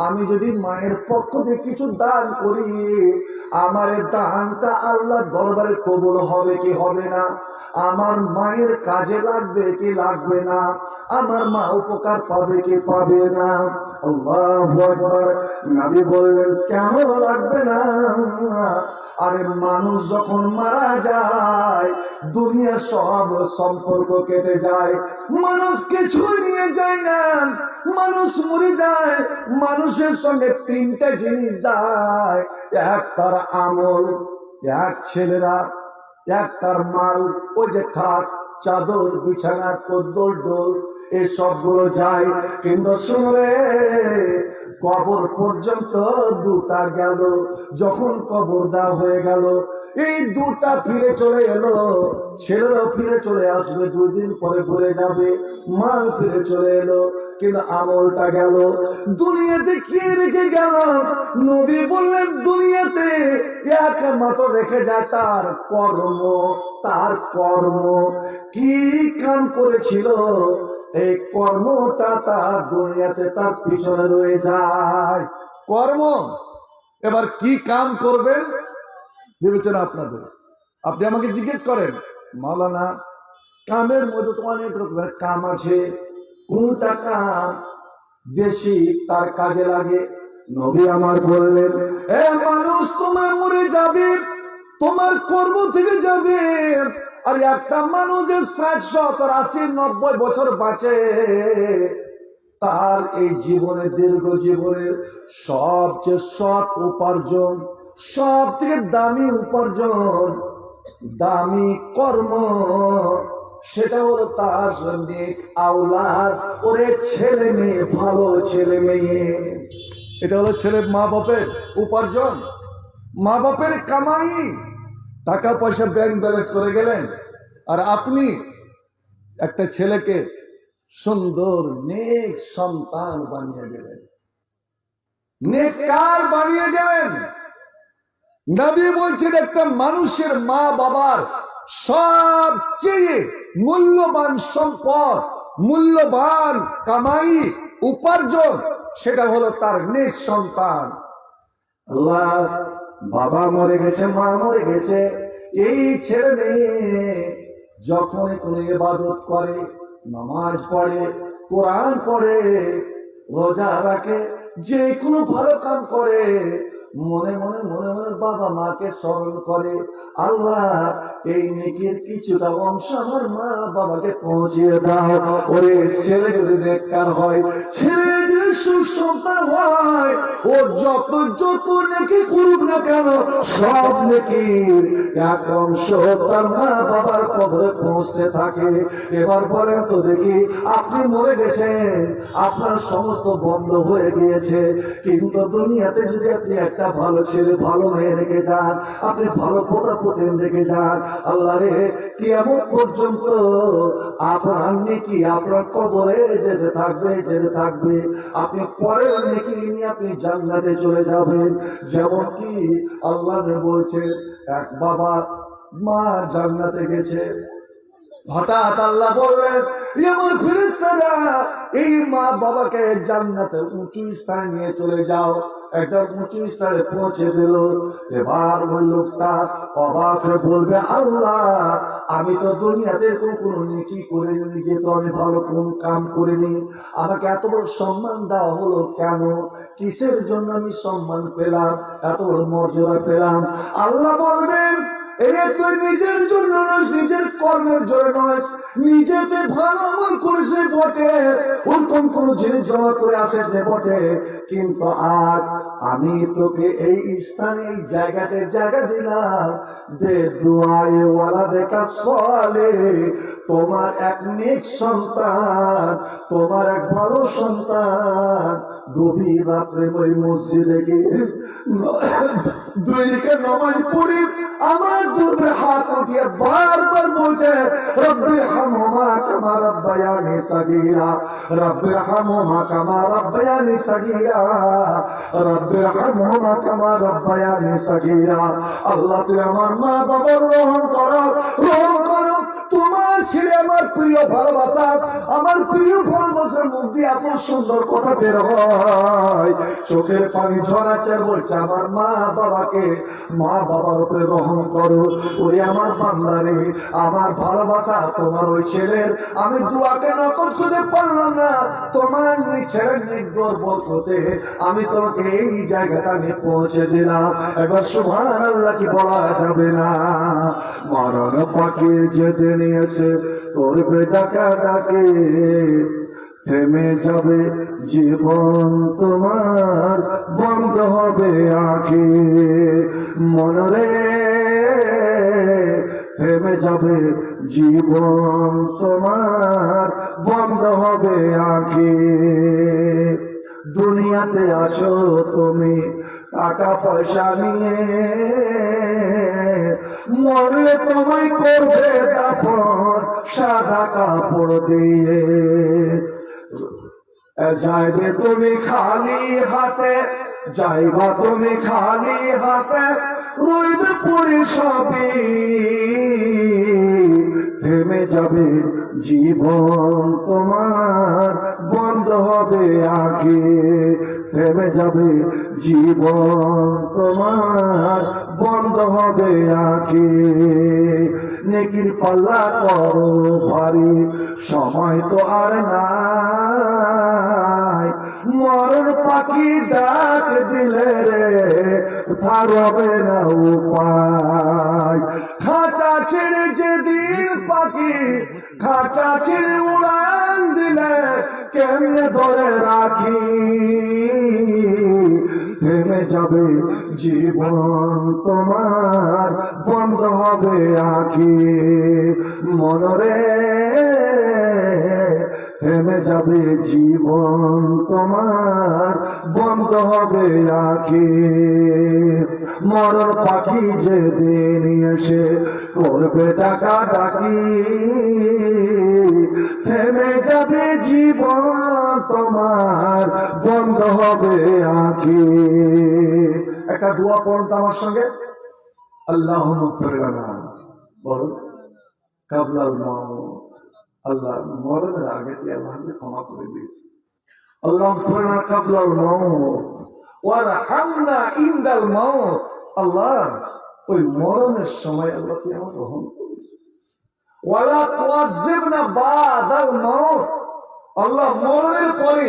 আমি যদি মায়ের পক্ষ থেকে কিছু দান করি, আমার দানটা আল্লাহর দরবারে কবুল হবে কি হবে না? আমার মায়ের কাজে লাগবে কি লাগবে না? আমার মা উপকার পাবে কি পাবে না? আল্লাহু আকবার। নবী বললেন, কেন লাগবে না? আরে মানুষ যখন মারা যায়, দুনিয়ার সব সম্পর্ক কেটে যায়, মানুষ কিছু নিয়ে যায় না, মানুষ মরে যায়, মানুষের সঙ্গে 3টা জিনিস যায়। এক তার আমল, এক ছেলেরা, এক তার মাল, ওই যে খাট চাদর বিছানা কদ্দর ডোল, এই সবগুলো যায়। কিন্তু শুনলে কবর পর্যন্ত 2টা গেল। যখন কবর দেওয়া হয়ে গেল, এই 2টা ফিরে চলে এলো। ছেলেরাও ফিরে চলে আসবে, 2 দিন পরে ভুলে যাবে। মাল ফিরে চলে এলো, কিন্তু আমলটা গেল। দুনিয়াতে কে রেখে গেল? নবী বললেন, দুনিয়াতে একমাত্র রেখে যায় তার কর্ম। তার কর্ম কি কাম করেছিল, এই কর্মটা তার দুনিয়াতে তার পিছনে রয়ে যায়। কর্ম। এবার কি কাম করবেন বিবেচনা আপনাদের। আপনি আমাকে জিজ্ঞেস করেন, মাওলানা কামের মধ্যে তো অনেক রকমের কাম আছে, কোনটা কাম বেশি তার কাজে লাগে? নবী আমার বললেন, এ মানুষ, তোমার মরে যাবে, তোমার কর্ম থেকে যাবে। আর একটা মানুষের 60, 70, 80, 90 বছর বাঁচে, তার এই জীবনে, দীর্ঘ জীবনের সবচেয়ে সৎ উপার্জন, সব থেকে দামি উপার্জন, দামি কর্ম, সেটা হলো তার নেক আওলাদ, ওরে ছেলে মেয়ে, ভালো ছেলে মেয়ে। এটা হলো ছেলে মা বাপের উপার্জন, মা বাপের কামাই। টাকা পয়সা ব্যাংক ব্যালেন্স করে গেলেন, আর আপনি একটা ছেলেকে সুন্দর নেক সন্তান বানিয়ে গেলেন, নেককার বানিয়ে গেলেন। নবী বলছেন, একটা মানুষের মা বাবার সবচেয়ে মূল্যবান সম্পদ, মূল্যবান কামাই, উপার্জন, সেটা হলো তার নেক সন্তান। আল্লাহ, বাবা মরে গেছে, মা মরে গেছে, এই ছেলে মেয়ে যখন কোনো ইবাদত করে, নামাজ পড়ে, কোরআন পড়ে, রোজা রাখে, যে কোনো ভালো কাম করে, মনে মনে মনে মনে বাবা মাকে স্মরণ করে, আল্লাহ এই নেকির কিছুটা অংশ আমার মা বাবাকে পৌঁছিয়ে দাও। ওরে ছেলে যদি নেককার হয়, ছেলে যদি সুসন্তান হয়, ও যত যত নেকি করুক না কেন, সব নেকির এক অংশ তার মা বাবার কবরে পৌঁছতে থাকে। এবার বলেন তো দেখি, আপনি মরে গেছেন, আপনার সমস্ত বন্ধ হয়ে গিয়েছে, কিন্তু দুনিয়াতে যদি আপনি একটা ভালো ছেলে ভালো মেয়ে রেখে যান, আপনি ভালো পোতা পোতেন রেখে যান, আল্লাহ রে কিয়ামত পর্যন্ত আপনার নেকি আপনার কবরে যেতে থাকবে যেতে থাকবে। আপনি পরের নেকি নিয়ে আপনি জান্নাতে চলে যাবেন। যেমন কি আল্লাহ বলছেন, এক বাবা মা জান্নাতে গেছে, হঠাৎ আল্লাহ বললেন, আমার ফেরেশতারা এই মা বাবাকে জান্নাতের উঁচু স্থানে নিয়ে চলে যাও। একটা উঁচু স্থানে পৌঁছে দিল। এবার ওই লোকটা অবাক হয়ে বলবে, আল্লাহ আমি তো দুনিয়াতে কোনো নেকি করিনি, নিজে তো আমি ভালো কোন কাম করিনি, আমাকে এত বড় সম্মান দেওয়া হলো কেন? কিসের জন্য আমি সম্মান পেলাম, এত বড় মর্যাদা পেলাম? আল্লাহ বলবেন, এরে তুই নিজের জন্য নয়, নিজের কর্মের জন্য নয়, নিজেতে ভালো আমল করিস বটে, ওরকম কোন জিনিস জমা করে আসিস বটে, কিন্তু আজ আমি তোকে এই স্থানে এই জায়গাতে জায়গা দিলাম, বেদুয়ায়ে ওয়ালা দেখা সলে, তোমার এক নেক সন্তান, তোমার এক ভালো সন্তান গভীর রাত্রে ওই মসজিদে গিয়ে দুই রেখে নামাজ পড়ি আমার দুধে হাত দিয়ে বারবার বলছে, রব্বি হামহুমা কামা রাব্বায়ানি সাগীরা, রব্বি হামহুমা কামা রাব্বায়ানি সাগীরা, রব্বি হামহুমা কামা রাব্বায়ানি সাগীরা। আল্লাহ তুমি আমার মা বাবার রহম করো, রহম করো। তোমার ছেলে আমার প্রিয় ভালোবাসা, আমার প্রিয় ভালোবাসার মুখ দিয়ে এত সুন্দর কথা বের হয়, চোখের পানি ঝরাচ্ছে, বলছে আমার মা বাবাকে, মা বাবার উপরে রহম করো। ওরে আমার বান্দারে, আমার ভালোবাসা তোমার ওই ছেলের, আমি দুয়াকে নকল করতে পারলাম না, তোমার ছেলের নির্দর বরকতে আমি তোমাকে এই জায়গাটা আমি পৌঁছে দিলাম। এবার সুবহানাল্লাহ কি বলা যাবে না? মরণ পাখি যেতে নিয়েছে করবে ডাকা ডাকে, থেমে যাবে জীবন তোমার, বন্ধ হবে আঁখি মনরে, থেমে যাবে জীবন তোমার, বন্ধ হবে আঁখি। দুনিয়াতে আসো তুমি টাকা পয়সা নিয়ে, মরলে তোমায় করবে দাফন সাদা কাপড় দিয়ে। যাইবে তুমি খালি হাতে, যাইবা তুমি খালি হাতে, রইবে পড়ে সবই, থেমে যাবে জীবন তোমার, বন্ধ হবে আঁখি, থেমে যাবে জীবন তোমার, বন্ধ হবে আঁখি। নেকির পাল্লা করো ভারী, সময় তো আর নাই, মরণ পাখি ডাক দিলে রে তার হবে না উপায়। খাঁচা ছেড়ে যেদিন পাখি, খাঁচা ছেড়ে উড়ান দিলে কেমনে ধরে রাখি, থেমে যাবে জীবন তোমার, বন্ধ হবে আঁখি মনরে, থেমে যাবে জীবন তোমার, বন্ধ হবে আঁখি। মরণ পাখি যেদিন এসে করবে ডাকা ডাকি, থেমে যাবে জীবন তোমার, বন্ধ হবে আঁখি। একটা দোয়া পড়ুন আমার সঙ্গে, আল্লাহুম্মা গফির লানা, বলুন কাবলাল মাউত, আল্লাহ মরণের আগে তুই আল্লাহকে ক্ষমা করে দিস, আল্লাহুম্মা গফির লানা কাবলাল মাউত ওয়ারহামনা ইনদাল মাউত। আল্লাহ ওই মরণের সময় আল্লাহ তুই আমার রহম করিস, ওয়ালা তুআযিবনা বাদাল মাউত। আল্লাহ মরণের পরে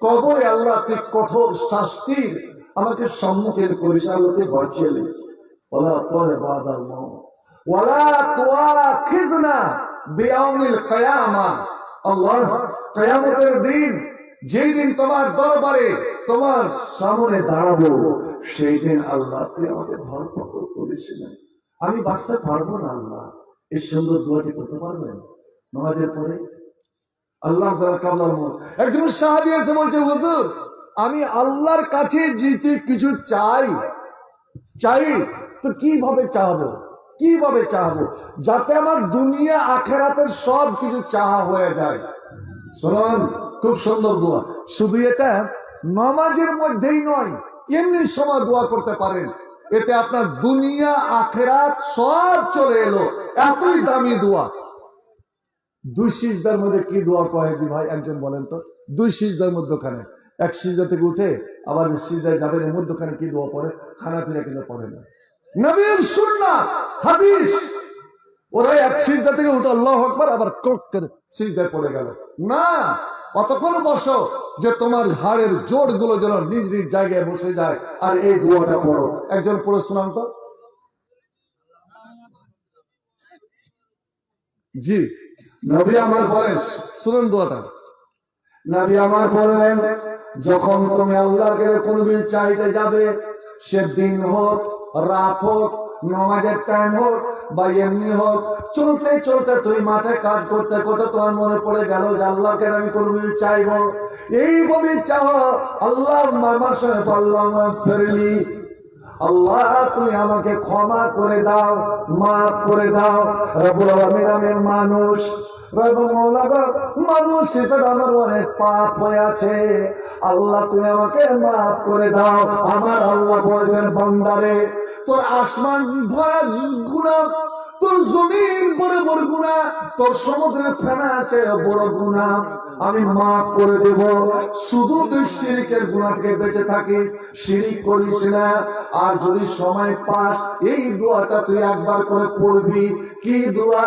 কবরে আল্লাহ তুই কঠোর শাস্তির আমাকে সম্মুখের পরিচালকে বাঁচিয়ে দিয়েছে। ওয়ালা তোরে বাদাল মাউত ওয়ালা তুআখিযনা বিয়াউমিল কিয়ামা। আল্লাহ, কিয়ামতের দিন, যেই দিন তোমার দরবারে তোমার সামনে দাঁড়াবো, সেই দিন আল্লাহ তুই আমাকে ধরপকড় করেছিলেন, আমি বাঁচতে পারবো না। আল্লাহ, এই সুন্দর দোয়াটি করতে পারবেন নামাজের পরে? আল্লাহ কাবলার মত একজন সাহাবী এসে বলছে, হুজুর, আমি আল্লাহর কাছে যেতে কিছু চাই তো কিভাবে চাহবো, কিভাবে চাহবো যাতে আমার দুনিয়া আখেরাতের সব কিছু চাহা হয়ে যায়? শুনুন, খুব সুন্দর দোয়া। শুধু এটা নামাজের মধ্যেই নয়, এমনি সময় দোয়া করতে পারেন, এতে আপনার দুনিয়া আখেরাত সব চলে এলো। এতই দামি দোয়া। দুই সিজদার মধ্যে কি দোয়া কয় জি ভাই, একজন বলেন তো? দুই সিজদার মধ্যখানে, এক সিজদা থেকে উঠে আবার সিজদায় যাবেন, এর মধ্যখানে কি দোয়া পড়ে? হানাফিরা কিন্তু পড়ে না। নবীর সুন্নাত হাদিস, ওরা এক সিজদা থেকে উঠে আল্লাহু আকবার, আবার কোক করে সিজদায় পড়ে গেল না। অতক্ষণ বসো যে তোমার হাড়ের জোড় গুলো যেন নিজ নিজ জায়গায় বসে যায়, আর এই দোয়াটা পড়ো। একজন পড়ে শোনান তো। জি, নবী আমার বলেন, শুনুন দোয়াটা। নবী আমার বললেন, যখন তুমি আল্লাহকে কোনো কিছু চাইতে যাবে, সে দিন হোক, রাত হোক, নামাজের টাইম হোক বা এমনি হোক, চলতে চলতে তুমি মাঠে কাজ করতে করতে তোমার মনে পড়ে গেল যে আল্লাহকে আমি কোনো কিছু চাইবো, এইভাবে চাও, আল্লাহ মামার সঙ্গে পারলাম ফেরলি, আল্লাহ তুমি আমাকে ক্ষমা করে দাও, মাফ করে দাও। রব্বুল আলামিন মানুষ মানুষ হিসেবে আমার অনেক পাপ হয়ে আছে, আল্লাহ তুমি আমাকে মাফ করে দাও। আমার আল্লাহ বলছেন, বান্দারে, তোর আসমান ভরা গুনাহ, তোর জমিন বড় বড় গুনাহ, তোর সমুদ্রের ফেনা আছে বড় গুনাহ, আমি মাফ করে দেব, শুধু তুই শিরিকের গুনাহ থেকে বেঁচে থাকিস, শিরিক করিস না। আর যদি সময় পাস, এই দোয়াটা তুই একবার করে পড়বি। কি দোয়া?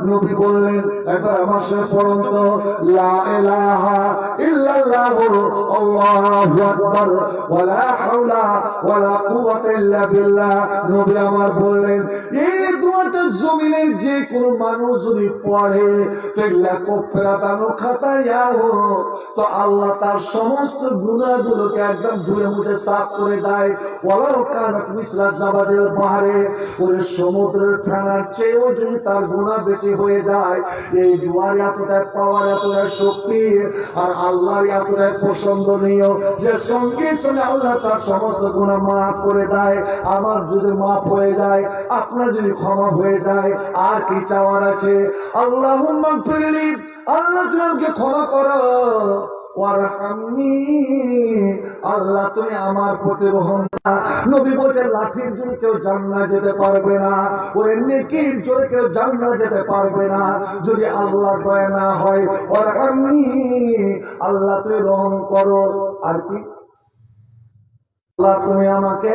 নবী বললেন, একবার আমার সাথে পড়ুন তো, লা ইলাহা ইল্লাল্লাহু আল্লাহু আকবার ওয়ালা হাওলা ওয়ালা কুওয়াতা ইল্লা বিল্লাহ। নবী আমার বললেন, এই দোয়াটা জমিনের যে কোনো মানুষ যদি পড়ে, তো লাখো ফেরাদানো খাতায় তো আল্লাহ তার সমস্ত গুনাহগুলোকে একদম ধুয়ে মুছে সাফ করে দেয়। ওয়ালাউ কানাত মিসলা জাবাদিল বাহরে, ওই সমুদ্রের ফেনার চেয়েও যদি তার গুনাহ বেশি হয়ে যায়, এই দুয়ার এতটাই পাওয়ার, এতটাই শক্তি, আর আল্লাহর এতটাই পছন্দনীয় যে সঙ্গে সঙ্গে আল্লাহ তার সমস্ত গুনাহ মাফ করে দেয়। আমার যদি মাফ হয়ে যায়, আপনার যদি ক্ষমা হয়ে যায়, আর কি চাওয়ার আছে? আল্লাহুম্মা গফিরলি, আল্লাহ তুমি আমাকে ক্ষমা করো, ওয়ারহামনি, আল্লাহ তুমি আমার প্রতি রহম করো। নবী বলেন, লাঠির জোরে কেউ জান্নাতে যেতে পারবে না, ওই নেকির জোরে কেউ জান্নাতে যেতে পারবে না যদি আল্লাহর দয়া না হয়। ওয়ারহামনি, আল্লাহ তুমি রহম করো। আর কি? আল্লাহ তুমি আমাকে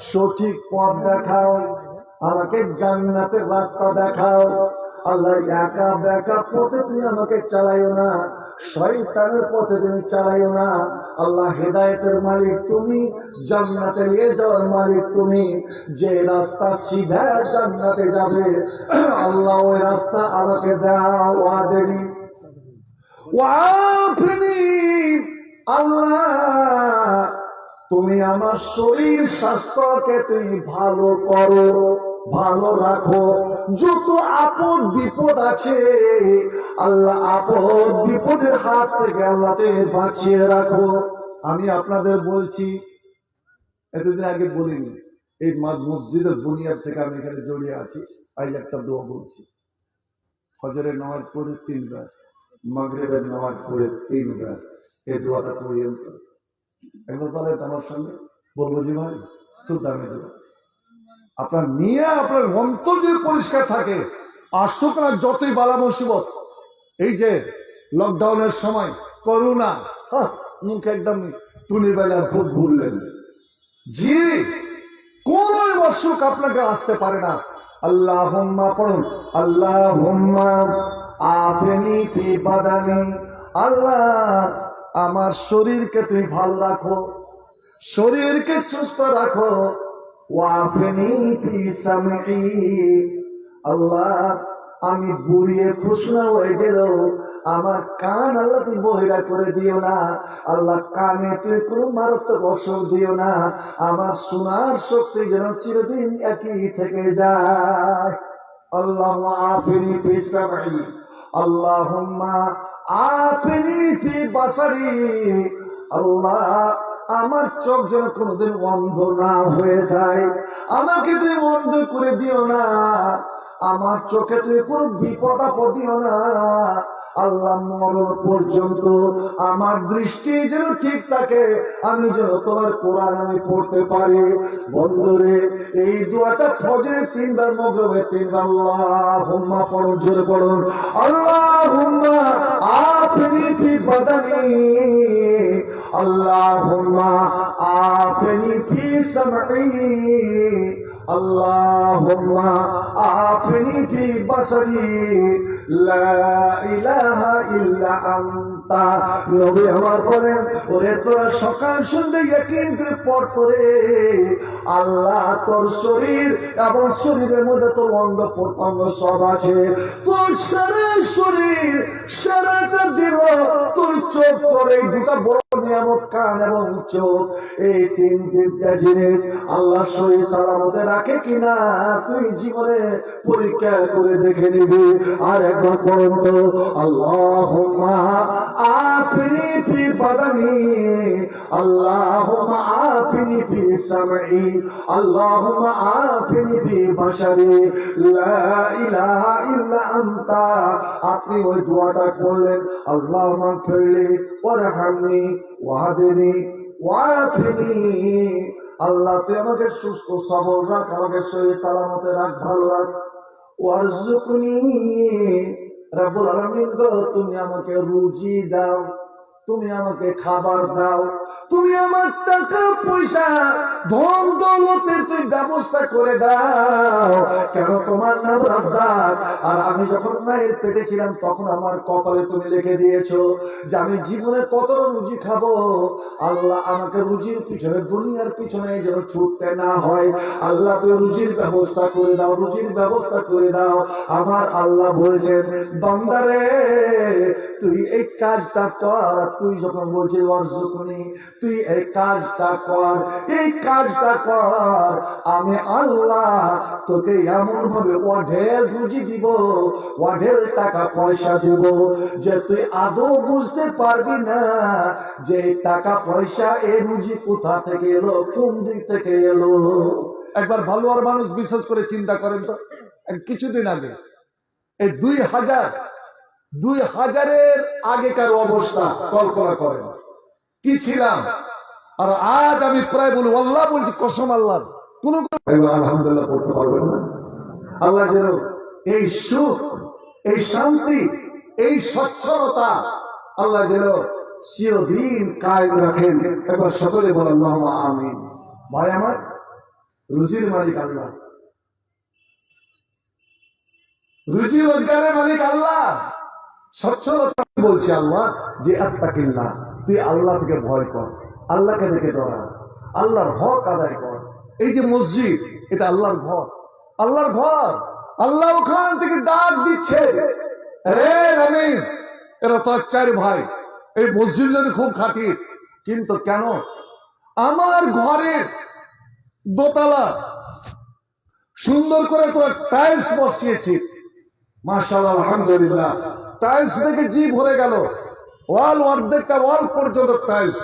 সঠিক পথ দেখাও, আমাকে জান্নাতের রাস্তা দেখাও। আল্লাহ একা বেকা পথে তুমি আমাকে চালাইও না, শয়তানের পথে তুমি চালাইও না। আল্লাহ হেদায়েতের মালিক তুমি, জান্নাতে নিয়ে যাওয়ার মালিক তুমি। যে রাস্তা সিধা জান্নাতে যাবে, আল্লাহ ওই রাস্তা আমাকে দাও। ওয়াদেরি ওয়াফিনি, আল্লাহ তুমি আমার শরীর স্বাস্থ্যকে তুমি ভালো করো, ভালো রাখো। যত আপদ বিপদ আছে, আল্লাহ আপদ বিপদের হাত থেকে আল্লাহ তুমি বাঁচিয়ে রাখো। আমি আপনাদের বলছি, এতদিন আগে বলিনি, এই মসজিদের বুনিয়াদ থেকে আমি এখানে জড়িয়ে আছি। আজ একটা দোয়া বলছি, ফজরের নামাজ পড়ে 3 বার, মাগরিবের নামাজ পড়ে 3 বার, এই দোয়াটা পড়িয়ে একবার বলেন আমার সঙ্গে। বলবো জি ভাই, খুব দামি দোয়া। আপনার নিয়ে আপনার অন্তর যদি পরিষ্কার থাকে, আসুক না যতই বালা মুসিবত। এই যে লকডাউনের সময় করোনা, মুখ একদম টুনি বেলা খুব ঘুরলেন, জি কোন অসুখ আপনাকে আসতে পারে না। আল্লাহুম্মা পড়ুন, আল্লাহুম্মা আফিনি ফি বাদানি, আল্লাহ আমার শরীরকে তুমি ভালো রাখো, শরীরকে সুস্থ রাখো। ওয়াফিনি ফি সামঈ, আল্লাহ আমি বুড়িয়ে ঘোষণা হয়ে গেল, আমার কান আল্লাহ তুই বহিরা করে দিও না। আল্লাহ কানে তুই কোন মারাত্মক অসুখ দিও না। আমার শোনার শক্তি যেন চিরদিন একই থেকে যায়। আল্লাহুম্মা আফিনি ফি সামঈ, আল্লাহুম্মা আফিনি ফি বাসারি। আল্লাহ আমার চোখ যেন কোনোদিন অন্ধ না হয়ে যায়, আমাকে তুই অন্ধ করে দিও না। আমার চোখে তুই কোন বিপদ আপদ দিও না। আল্লাহ মরণ পর্যন্ত আমার দৃষ্টি যেন ঠিক থাকে, আমি যেন তোমার কোরআন আমি পড়তে পারি। বন্ধুরে, এই দোয়াটা ফজরে 3 বার, মাগরিবে 3 বার আল্লাহুম্মা পড়ুন, জোরে পড়ুন। আল্লাহুম্মা আফিনি ফি বাদানি, আল্লাহুম্মা আফিনি ফি সামঈ, আল্লাহুম্মা আফিনি ফি বাসারি, লা ইলাহা ইল্লা আনতা। নবী আমার বলেন, ওরে তোরা সকাল সন্ধ্যা ইয়াকিন করে পড়তো রে, আল্লাহ তোর শরীর এবং শরীরের মধ্যে তোর অঙ্গ প্রত্যঙ্গ সব আছে। তোর সারা শরীর সারাটা দিল, তোর চোখ, তোর এই দুটা বড় নিয়ামত কান এবং চোখ, এই তিনটা জিনিস আল্লাহ সহি সালামতে রাখে কিনা তুই জীবনে পরীক্ষা করে দেখে নিবি। আর একবার পড়ুন তো, আল্লাহুম্মা আফিনি ফি বাদানি, আল্লাহুম্মা আফিনি ফি সামঈ, আল্লাহুম্মা আফিনি ফি বাসারি, লা ইলাহা ইল্লা আনতা। আপনি ওই দোয়াটা করলেন, আল্লাহুম্মা ফিরলি ওয়ারহামনি ওয়াহদিনি ওয়াফিনি। আল্লাহ তুই আমাকে সুস্থ সবল রাখ, আমাকে সহি সালামতে রাখ, ভালো রাখ। ওয়ারযুকনি, রব্বুল আলামিন গো তুমি আমাকে রুজি দাও, তুমি আমাকে খাবার দাও, তুমি আমার টাকা পয়সা ধন দৌলতের তুই ব্যবস্থা করে দাও। কেন তোমার নাম রাজ্জাক, আর আমি যখন মায়ের পেটে ছিলাম তখন আমার কপালে তুমি লিখে দিয়েছো যে আমি জীবনে কতটা রুজি খাবো। আল্লাহ আমাকে রুজির পিছনে, দুনিয়ার পিছনে যেন ছুটতে না হয়। আল্লাহ তুই রুজির ব্যবস্থা করে দাও, রুজির ব্যবস্থা করে দাও। আমার আল্লাহ বলছেন, বান্দারে তুই এই কাজটা কর। তুই যখন বলছিস ওয়ারযুকনি, তুই এই কাজটা কর, এই কাজটা কর, আমি আল্লাহ তোকে এমন ভাবে অঢেল রুজি দিব, অঢেল টাকা পয়সা দিব যে তুই আদৌ বুঝতে পারবি না যে টাকা পয়সা এই রুজি কোথা থেকে এলো, কোন দিক থেকে এলো। একবার ভালো আর মানুষ বিশেষ করে চিন্তা করেন তো, কিছুদিন আগে এই 2000-এর আগেকার অবস্থা কল্পনা করেন কি ছিলাম। আর আজ আমি প্রায় বলি, আল্লাহ বলছি কসম আল্লাহ, কোন আলহামদুলিল্লাহ পড়তে পারবেন না। আল্লাহ যেন এই সুখ, এই শান্তি, এই স্বচ্ছলতা আল্লাহ যেন চিরদিন কায়েম রাখেন। একবার সকলে বলেন আল্লাহুম্মা আমিন। ভাই আমার, রুজির মালিক আল্লাহ, রুজি রোজগারের মালিক আল্লাহ। সচ্ছলতা বলছি আল্লাহ যে আত্তাকিল্লাহ, তুই আল্লাহ থেকে ভয় কর, আল্লাহকে দেখে ডরা, আল্লাহর হক আদায় কর। এই যে মসজিদ, এটা আল্লাহর ঘর, আল্লাহর ঘর। আল্লাহ ওখান থেকে ডাক দিচ্ছে, রে রমেশ, এরা তোর 4 ভাই, এই মসজিদ যদি খুব খাটিস, কিন্তু কেন আমার ঘরের দোতলা সুন্দর করে তোর টাইলস বসিয়েছিস, মাশাআল্লাহ আলহামদুলিল্লাহ, টাইলস দেখে জি ভরে গেল। ওয়াল, অর্ধেকটা ওয়াল পর্যন্ত টাইলস,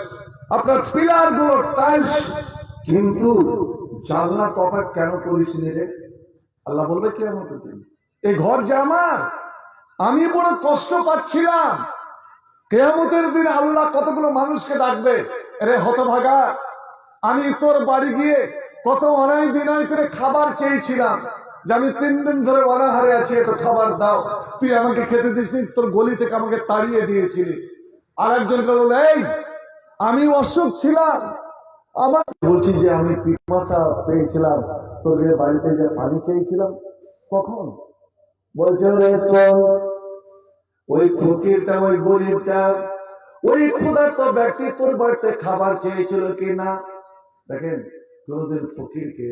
আপনার পিলার গুলো টাইলস, কিন্তু জানলা কপাট কেন করিস রে? আল্লাহ বলবে কিয়ামতের দিন, এই ঘর যে আমার, আমি বড় কষ্ট পাচ্ছিলাম। কিয়ামতের দিন আল্লাহ কতগুলো মানুষকে ডাকবে, রে হতভাগা, আমি তোর বাড়ি গিয়ে কত অনায় বিনয় করে খাবার চেয়েছিলাম, যে আমি 3 দিন ধরে অনাহারে আছি, একটু খাবার দাও, তুই আমাকে খেতে দিসনি, তোর গলি থেকে আমাকে তাড়িয়ে দিয়েছিলি। আর একজনকে বলল, এই আমি অসুখ ছিলাম, আমার বলছি যে আমি পিপাসা পেয়েছিলাম, তোদের বাড়িতে যে পানি চেয়েছিলাম, কখন বলছে রে শোন, ওই ফকিরটা, ওই গরিবটা, ওই ক্ষুধার্ত ব্যক্তি তোর বাড়িতে খাবার চেয়েছিল কিনা, দেখেন কোনদিন ফকিরকে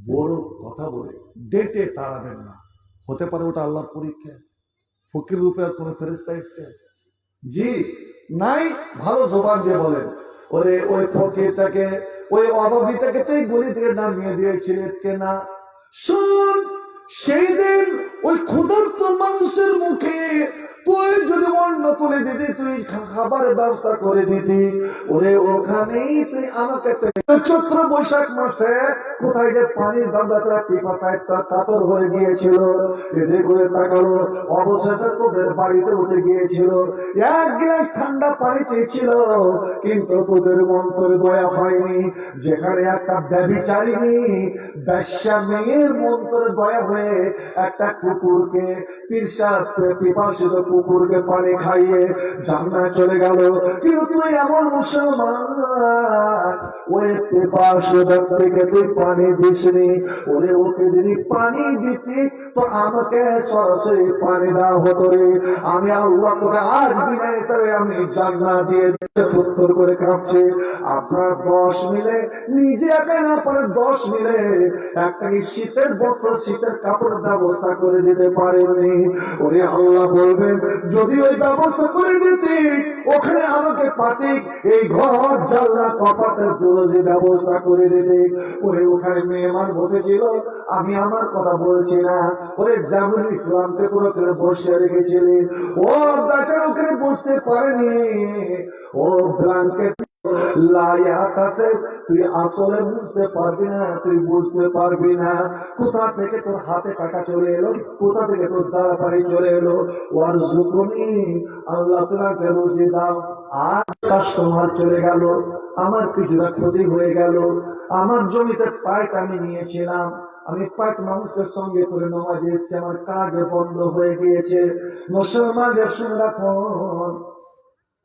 বড় কথা বলে ডেটে তাড়াবেন না, হতে পারে ওটা আল্লাহর পরীক্ষা। ফকির রূপে আর কোনো ফেরেশতা এসছে? জি নাই। ভালো জবান দিয়ে বলেন, ওরে ওই ফকিরটাকে, ওই অভাবীটাকে তুই গলি থেকে নামিয়ে দিয়েছিলেন কেনা? শুন, সেই দিন ওই ক্ষুধার্ত মানুষের মুখে তুই যদি অন্ন তুলে দিতি, তুই খাবারের ব্যবস্থা করে দিতি, ওরে ওখানেই তুই আমাকে চৈত্র বৈশাখ মাসে কোথায় যে পানির বাচ্চারা পিপাসায় কাতর হয়ে গিয়েছিল, এতে করে তাকালো, অবশেষে তোদের বাড়িতে উঠে গিয়েছিল, এক গ্লাস ঠান্ডা পানি চেয়েছিল, কিন্তু তোদের অন্তরে দয়া হয়নি। যেখানে একটা ব্যভিচারিণী বেশ্যা মেয়ের অন্তরে দয়া হয়ে একটা কুকুরকে, পিপাসিত কুকুরকে পানি খাইয়ে জান্নাতে চলে গেল, কিন্তু তুই এমন মুসলমান, ওই পিপাসিত থেকে তুই পানি দিসনি, ওরে ওকে যদি পানি দিতি তো আমাকে সরাসরি পানি দেওয়া হতো রে, আমি আল্লাহ তোকে আর বিনা হিসাবে আমি জান্নাত দিয়ে উত্তর করে কাঁদছে। আপনার 10 মিলে, নিজে একা না পারে 10 মিলে একটা শীতের বস্ত্র, শীতের কাপড় ব্যবস্থা করে দিতে পারেনি। ওরে আল্লাহ বলবেন, যদি ওই ব্যবস্থা করে দিতি, ওখানে আমাকে পাতি এই ঘর জানলা কপাটের জন্য যে ব্যবস্থা করে দিতে, ওরে ওখানে মেহমান বসেছিল, আমি আমার কথা বলছি না, ওরে জামিল ইসলামকে পুরো করে বসিয়ে রেখেছিলেন, ও বেচারা ওখানে বসতে পারেনি, ও ব্ল্যাঙ্কেট লাইয়াত আছে, তুই আসলে বুঝতে পারবি না, তুই বুঝতে পারবি না কোথা থেকে তোর হাতে টাকা চলে এলো, কোথা থেকে তোর তাড়াতাড়ি চলে এলো। ওর জুকুনি, আল্লাহ তোমাকে রুজি দাও। আর কাস্টমার চলে গেল, আমার কিছুটা ক্ষতি হয়ে গেল, আমার জমিতে পাইট আমি নিয়েছিলাম, আমি পাইট মানুষের সঙ্গে করে নামাজে এসেছি, আমার কাজ বন্ধ হয়ে গিয়েছে। মুসলমানদের শুনে রাখুন,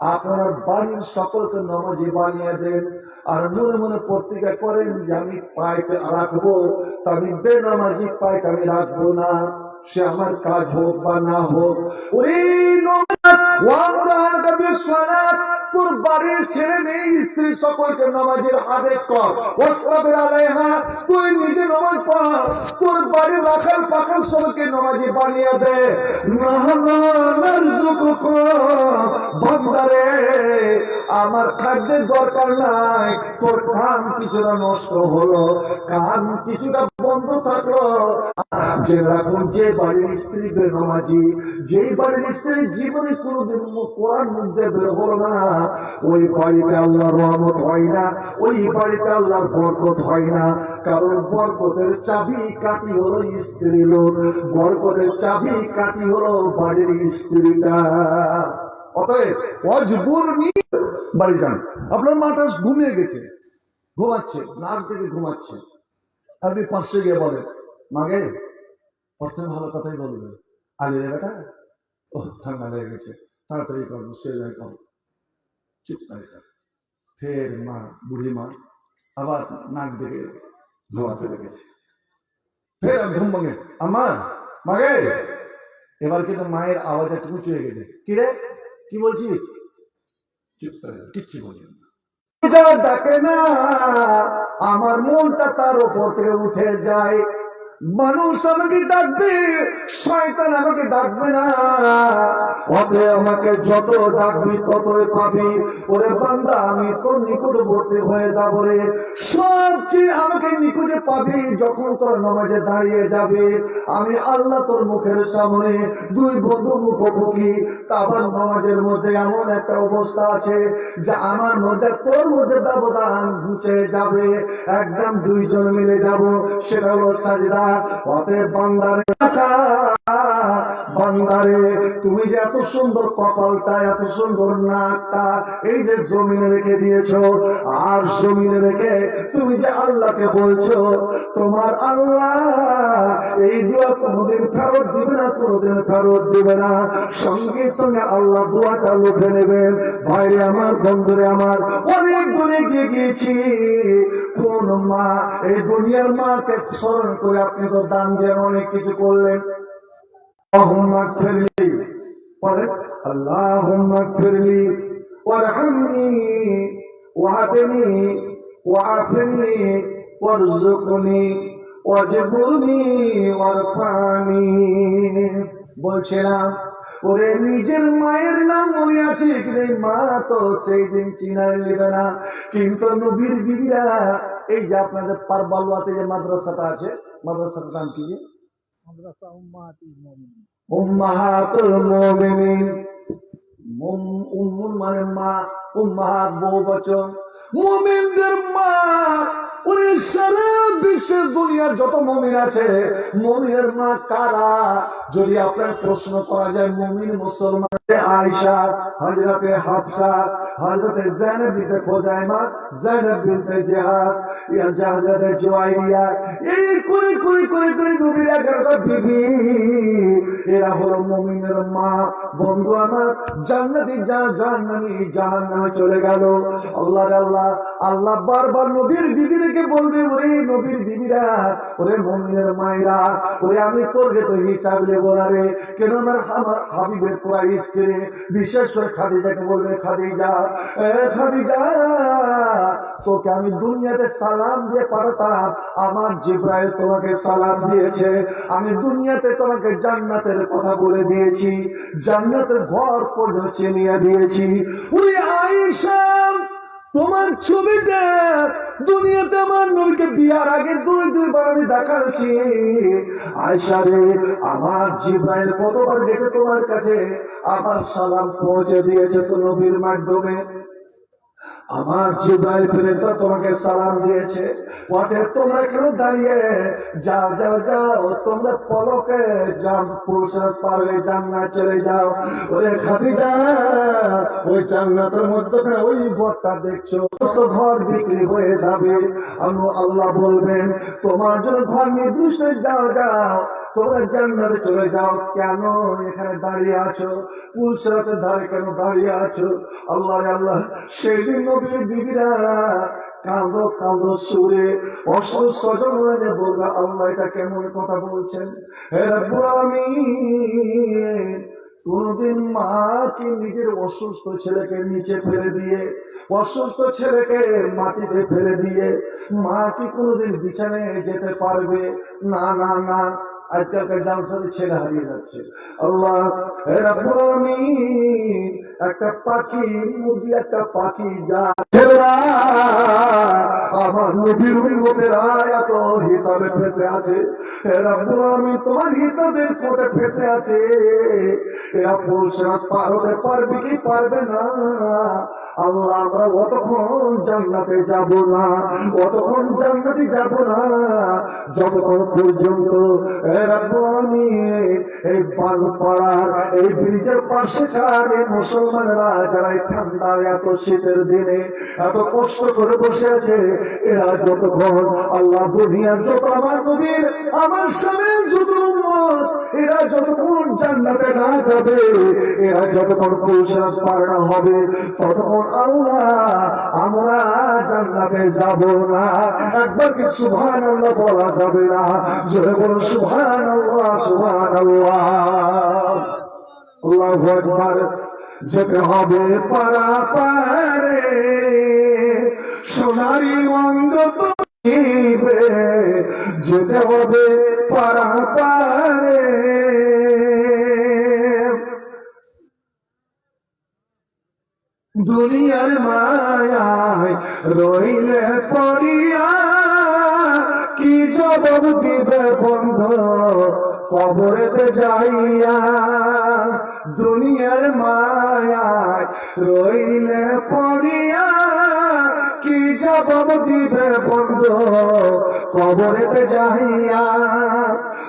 আপনার বাড়ির সকলকে নামাজি বানিয়ে দেন, আর মনে মনে প্রতিজ্ঞা করেন যে আমি পাইট রাখবো, তা আমি বেনামাজি পাইট আমি রাখবো না, সে আমার কাজ হোক বা না হোক। তোর বাড়ির ছেলে মেয়ে স্ত্রী সকলকে নামাজের আদেশ কর, তুই নিজে নামাজ পড়, তোর বাড়ির রাখাল পাখাল সবাইকে নামাজি বানিয়ে দে। বান্দারে, আমার খাদ্যের দরকার নাই, তোর কান কিছুটা নষ্ট হলো, কান কিছুটা বন্ধ থাকলো, যেরকম যে বাড়ির স্ত্রী বেনামাজি, যেই বাড়ির স্ত্রী জীবনে কোনোদিন কোরআন মধ্যে বের হলো না, ওই বাড়িতে আল্লাহর রহমত হয় না, ওই বাড়িতে আল্লাহর বরকত হয় না। কারণ বরকতের চাবি কাঠি হলো স্ত্রী লোক, বরকতের চাবি কাঠি হলো বাড়ির স্ত্রীটা। অতএব বাড়ি যান, আপনার মাটা ঘুমিয়ে গেছে, ঘুমাচ্ছে, নাক থেকে ঘুমাচ্ছে, আপনি পাশে গিয়ে বলেন, মাগে প্রথমে ভালো কথাই বলবে, আগে রে বেটা, ও ঠান্ডা হয়ে গেছে, তাড়াতাড়ি করবো, সে যাই করবো, চুপ করে যাবে। ফের মা, বুড়ি মা আবার নাক থেকে ঘুমাতে লেগেছে, ফের ঘুম ভাঙে, আমার মাগে, এবার কিন্তু মায়ের আওয়াজ একটু উঁচু হয়ে গেছে, কি রে কি বলছি, চুপ করে কিচ্ছু বলছেন না। যারা ডাকে না, আমার মনটা তার উপর থেকে উঠে যায়। মানুষ আমাকে ডাকবে, শয়তান আমাকে ডাকবে না, ওকে আমাকে যত ডাকবি ততই পাবি। ওরে বান্দা, আমি তোর নিকটবর্তী হয়ে যাব রে, সবচেয়ে আমাকে নিকটে পাবি যখন তোর নামাজে দাঁড়িয়ে যাবে। আমি আল্লাহ তোর মুখের সামনে দুই বন্ধু মুখোমুখি, তারপর নামাজের মধ্যে এমন একটা অবস্থা আছে যে আমার মধ্যে তোর মধ্যে ব্যবধান ঘুচে যাবে, একদম দুইজন মিলে যাব, সেটা হলো সাজদা। অতএব বান্দারে, বান্দারে, তুমি যে এত সুন্দর কপালটা, এত সুন্দর নাকটা এই যে জমিনে রেখে দিয়েছো, আর জমিনে রেখে তুমি যে আল্লাহকে বলছো, তোমার আল্লাহ এই দোয়া কোনোদিন ফেরত দিবে না, কোনোদিন ফেরত দিবে না। সঙ্গে সঙ্গে আল্লাহ দোয়াটা লুটে নেবেন। ভাইরে আমার, বন্ধুরে আমার, অনেক দূরে গিয়ে গিয়েছি, কোন মা, এই দুনিয়ার মাকে স্মরণ করে আপনি তো দান দিয়ে অনেক কিছু করলেন। আল্লাহুম্মা গফিরলি, বলেন আল্লাহুম্মা গফিরলি ওয়ারহামনি ওয়াহদিনি ওয়াফিনি ওয়ারযুকনি ওয়াজবুরনি ওয়ারফানি। বলছিলাম ওরে নিজের মায়ের নাম মনে আছে কিন্তু মা তো সেই দিন চিনার নেবে না, কিন্তু নবীর বিবিরা এই যে আপনাদের পারবালুয়াতে যে মাদ্রাসাটা আছে, মাদ্রাসাটার নাম কি? মাদ্রাসা উম্মাহাতুল মুমিনিন। উম্মুন মানে মা, উম্মাহাত বহু বচন, মুমিনদের মা। ওরে সারা বিশ্বের দুনিয়ার যত মুমিন আছে, মুমিনের মা কারা? যদি আপনার প্রশ্ন করা যায় মুমিন মুসলমান আয়েশা, হযরতে হাফসা, হযরতে যায়েনব বিনতে খুযাইমা, যায়েনব বিনতে জিহাদ, ইয়া হযরতে জুয়াইরিয়া, এই করে করে করে করে নবীর 11টা বিবি, এরা হলো মুমিনের মা। বন্ধু আমার, জান্নাতি জাহান্নামী জাহান্নামে চলে গেল। আল্লাহ আল্লাহ বারবার নবীর বিবিদেরকে বলবে, ওরে নবীর বিবিরা, ওরে মুমিনের মায়েরা, ওরে আমি তোরকে তো হিসাব নেবো না রে। কেন আমার হাবিবের তোরা স্ত্রী, বিশেষ করে খাদিজাকে বলবে, খাদিজা, খাদিজা, তোকে আমি দুনিয়াতে সালাম দিয়ে পাঠাতাম, আমার জিবরাইল তোমাকে সালাম দিয়েছে। আমি দুনিয়াতে তোমাকে জান্নাতের কথা বলে দিয়েছি, জান্নাতের ঘর পর্যন্ত চিনিয়ে দিয়েছি। ওরে আয়েশা, তোমার ছবিটা দুনিয়াতে আমার নবীকে বিয়ার আগে দুইবার আমি দেখাচ্ছি। আয়েশা রে, আমার জিবরাইল কতবার গেছে তোমার কাছে, আমার সালাম পৌঁছে দিয়েছে তো নবীর মাধ্যমে। আমার জিবরাইল ফেরেশতা তোমাকে সালাম দিয়েছে। ওতে তোমরা কেন দাঁড়িয়ে? যাও যাও যাও, তোমরা পলকে যাও, পুরুষরা পারবে জান্নাত চলে যাও। ওরে খাদিজা, ওই জান্নাতের মধ্যখানে ওই ঘরটা দেখছো, ঘর বিক্রি হয়ে যাবে। আল্লাহ বলবেন তোমার জন্য ঘর নির্দিষ্ট, যাও যাও, তোমরা জান্নাতে চলে যাও। কেন এখানে দাঁড়িয়ে আছো? পুরুষরাতের ধারে কেন দাঁড়িয়ে আছো? আল্লাহ আল্লাহ, সেদিন নবীর বিবিরা কাঁদো কাঁদো সুরে অসুস্থ জমানে বলবে, আল্লাহ এটা কেমন কথা বলছেন? হে রব্বুল আলামিন, কোনদিন মা কি নিজের অসুস্থ ছেলেকে নিচে ফেলে দিয়ে, অসুস্থ ছেলেকে মাটিতে ফেলে দিয়ে মা কি কোনদিন বিছানায় যেতে পারবে? না না না। আজকালকার জালসাতে ছেলে হারিয়ে যাচ্ছে। আল্লাহ রাব্বুল আলামিন, একটা পাখি, মুরগি একটা পাখি যা ছেলেরা আমার নবীর উম্মতেরা এত হিসাবে ফেসে আছে, রাব্বুল আলামিন তোমার হিসাবের কোটে ফেসে আছে। এরা পুরুষরা পার হতে পারবে কি পারবে না? আল্লাহ, আমরা অতক্ষণ জান্নাতে যাব না, অতক্ষণ জান্নাতে যাব না যতক্ষণ পর্যন্ত এই বালুপাড়ার এই ব্রিজের পাশেকার মুসলমানরা যারা ঠান্ডায় এত শীতের দিনে এত কষ্ট করে বসে আছে, এরা যতক্ষণ আল্লাহ দুনিয়ার যত আমার নবীর আমার সামনে যত উম্মত, এরা যতক্ষণ জান্নাতে না যাবে, এরা যতক্ষণ পুরুষরা পার না হবে, ততক্ষণ আল্লাহ আমরা জান্নাতে যাব না। একবার কি সুবহানাল্লাহ বলা যাবে না? জোরে বলুন সুবহানাল্লাহ, সুবহানাল্লাহ, আল্লাহু আকবার। যেতে হবে পারাপারে, সোনারি অঙ্গ তো যেতে হবে পারাপারে। দুনিয়ার মায়ায় রইলে পড়িয়া, কি জবাব দিবে বন্ধু কবরেতে যাইয়া? দুনিয়ার মায়ায় রইলে পড়িয়া, কি জবাব দিবে বন্ধু কবরেতে যাইয়া?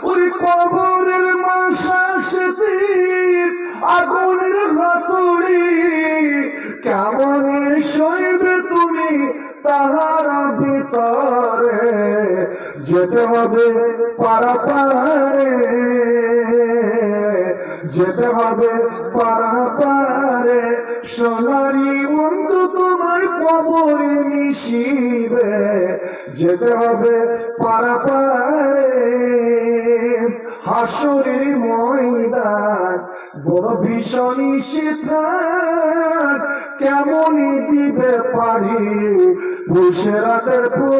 ওই কবরের মাসা শীতের আগুনের হাতুড়ি, কেমন সইবে তুমি তাহার ভিতরে? যেতে হবে পারাপারে, যেতে হবে পারাপারে, সোনারি বন্ধু তোমায় কবরে মিশিবে, যেতে হবে পারাপারে। হাসরের ময়দান বড় ভীষণই শীতান, কেমনই দিবে পারি পুষরাতের পর।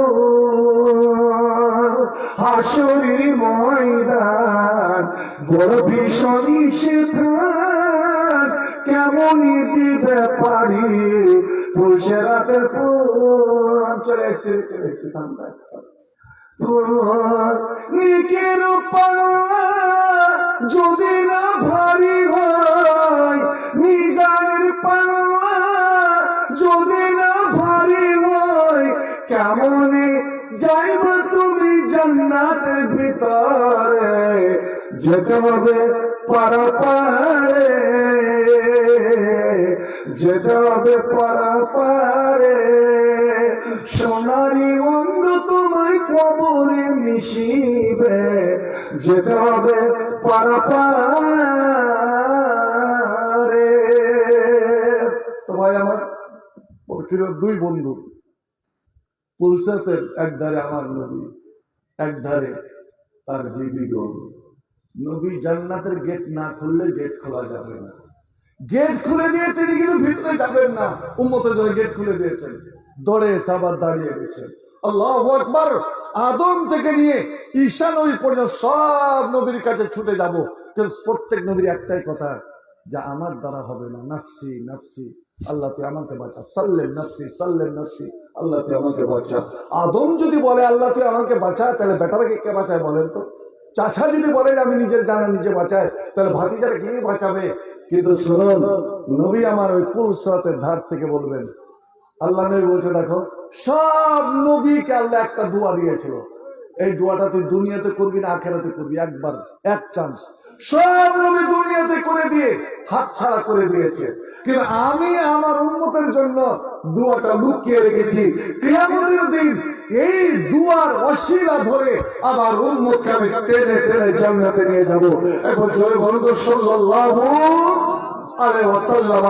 হাসরের ময়দান বড় ভীষণই শীতান, কেমনই দিবে পারি পুষরাতের পর। চলে এসেছি নিকের পাল্লা যদি না ভারী হয়, মিজানের পাল্লা যদি না ভারী হয়, কেমনে যাইব তুমি জান্নাতের ভিতরে? যেতে হবে পারাপারে, যেতে হবে পারাপারে। সোনারি অঙ্গ তোমায় কবরে মিশিবে, যেতে হবে পারাপারে। তো ভাই আমার দুই বন্ধু, পুলসাতের একধারে আমার নবী, একধারে তার বিবিগণ। নবী জান্নাতের গেট না খুললে গেট খোলা যাবে না। গেট খুলে দিয়ে তিনি কিন্তু ভিতরে যাবেন না, উম্মতের জন্য গেট খুলে দিয়েছেন। দৌড়ে সাহাবা দাঁড়িয়ে গেছেন। আল্লাহু আকবার। আদম থেকে নিয়ে ঈসা নবী পর্যন্ত সব নবীর কাছে ছুটে যাব, কিন্তু প্রত্যেক নবীর একটাই কথা, যে আমার দ্বারা হবে না, নাফসি নাফসি, আল্লাহ তুই আমাকে বাঁচা, সাল্লেম নাফসি সাল্লেম নাফসি, আল্লাহ তুই আমাকে বাঁচা। আদম যদি বলে আল্লাহ তুই আমাকে বাঁচা, তাহলে বেটারাকে কে বাঁচায় বলেন তো? চাচা যদি বলে আমি নিজের জানা নিজে বাঁচায়, তাহলে ভাতিজারা কে বাঁচাবে? কিন্তু শুনুন, নবী আমার ওই পুরুষের ধার থেকে বলবেন, আল্লাহ নবী বলছে, দেখো সব নবীকে আল্লাহ একটা দোয়া দিয়েছিল, এই দোয়াটা তুই দুনিয়াতে করবি না আখেরাতে করবি, একবার এক চান্স। সব নবী দুনিয়াতে করে দিয়ে হাত ছাড়া করে দিয়েছে, কিন্তু আমি আমার উম্মতের জন্য দোয়াটা লুকিয়ে রেখেছি। কিয়ামতের দিন এই দুয়ার ওসিলা ধরে আমার উম্মতকে আমি টেনে টেনে জান্নাতে নিয়ে যাব। এখন জোরে বলুন তো সাল্লাল্লাহু আলাইহি ওয়াসাল্লাম।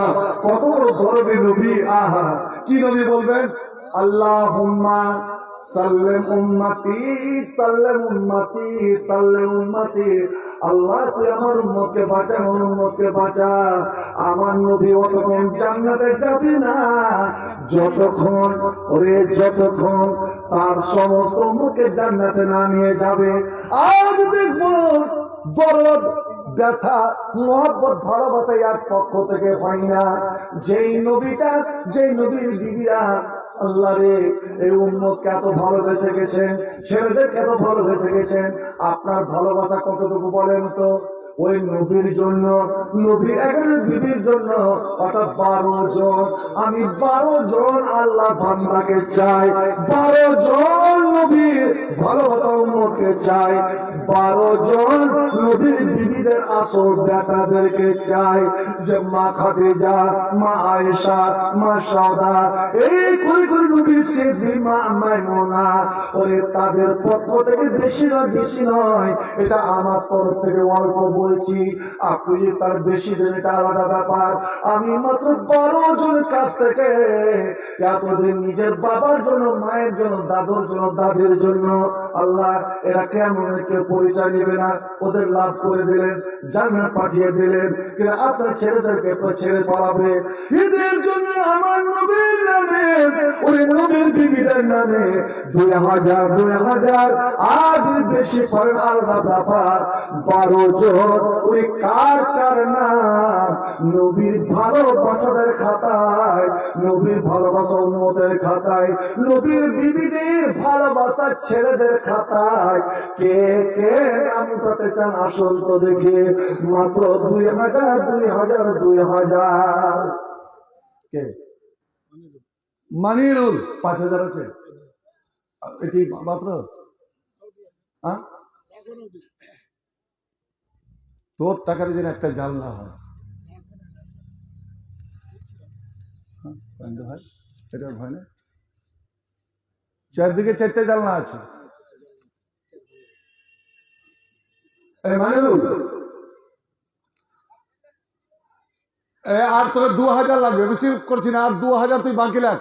কত বড় দরদি নবী! আহা, কি নবী বলবেন? আল্লাহুম্মা সাল্লেম উম্মতি সাল্লেম উম্মতি সাল্লেম উম্মতি। আল্লাহ তুই আমার উম্মতকে বাঁচা, আমার উম্মতকে বাঁচা। আমার নবী অতক্ষণ জান্নাতে যাবে না যতক্ষণ তার সমস্ত উম্মতকে জান্নাতে না নিয়ে যাবে। আজ দেখবো দরদ, ব্যথা, মহব্বত, ভালোবাসা ইয়ার পক্ষ থেকে হয় না। যেই নবীর বিবিরা আল্লাহ রে এই উম্মতকে এত ভালোবেসে গেছেন, ছেলেদেরকে এত ভালোবেসে গেছেন, আপনার ভালোবাসা কতটুকু বলেন তো? ওই নবীর জন্য, নবীর একজন বিবির জন্য, অর্থাৎ 12 জন, আমি 12 জন আল্লাহ বান্দাকে চাই, 12 জন নবীর ভালোবাসা উম্মতকে চাই, 12 জন নবীর বিবিদের আসল বেটাদেরকে চাই, যে মা খাদিজা, মা আয়েশা, মা সাউদা, এই কোন নবীর শেষ মা মাইমুনা, ওরে তাদের পক্ষ থেকে বেশি নয়, এটা আমার তরফ থেকে অল্প বলছি। আপনি তার বেশি দেন এটা আলাদা ব্যাপার। আমি মাত্র 12 জনের কাছ থেকে এতদিন নিজের বাবার জন্য, মায়ের জন্য, দাদুর জন্য, দাদির জন্য, আল্লাহ এরা কেমন কেউ পরিচয় নেবে না, ওদের লাভ করে দিলেন, জান্নাত পাঠিয়ে দিলেন। কিন্তু আপনার ছেলেদেরকে তো ছেড়ে পালাবে। এদের জন্য আমার নবীর নামে, ওই নবীর বিবিদের নামে 2000 আজ বেশি পড়ে আলাদা ব্যাপার। 12 জন ওই কার নাম? নবীর ভালোবাসাদের খাতায়, নবীর ভালোবাসা উম্মতের খাতায়, নবীর বিবিদের ভালোবাসা ছেলেদের খাতায়। কে কে নাম উঠাতে চান আসল তো দেখে? মাত্র 2000 কে? মানিরুল 5000 আছে, এটি মাত্র। তোর টাকার যেন একটা জাল না হয়, ভাই এটা ভয় না। চারদিকে 4টে জানলা আছে। আর তোর 2000 লাগবে, বেশি করছি না, আর 2000 তুই বাকি লাগ।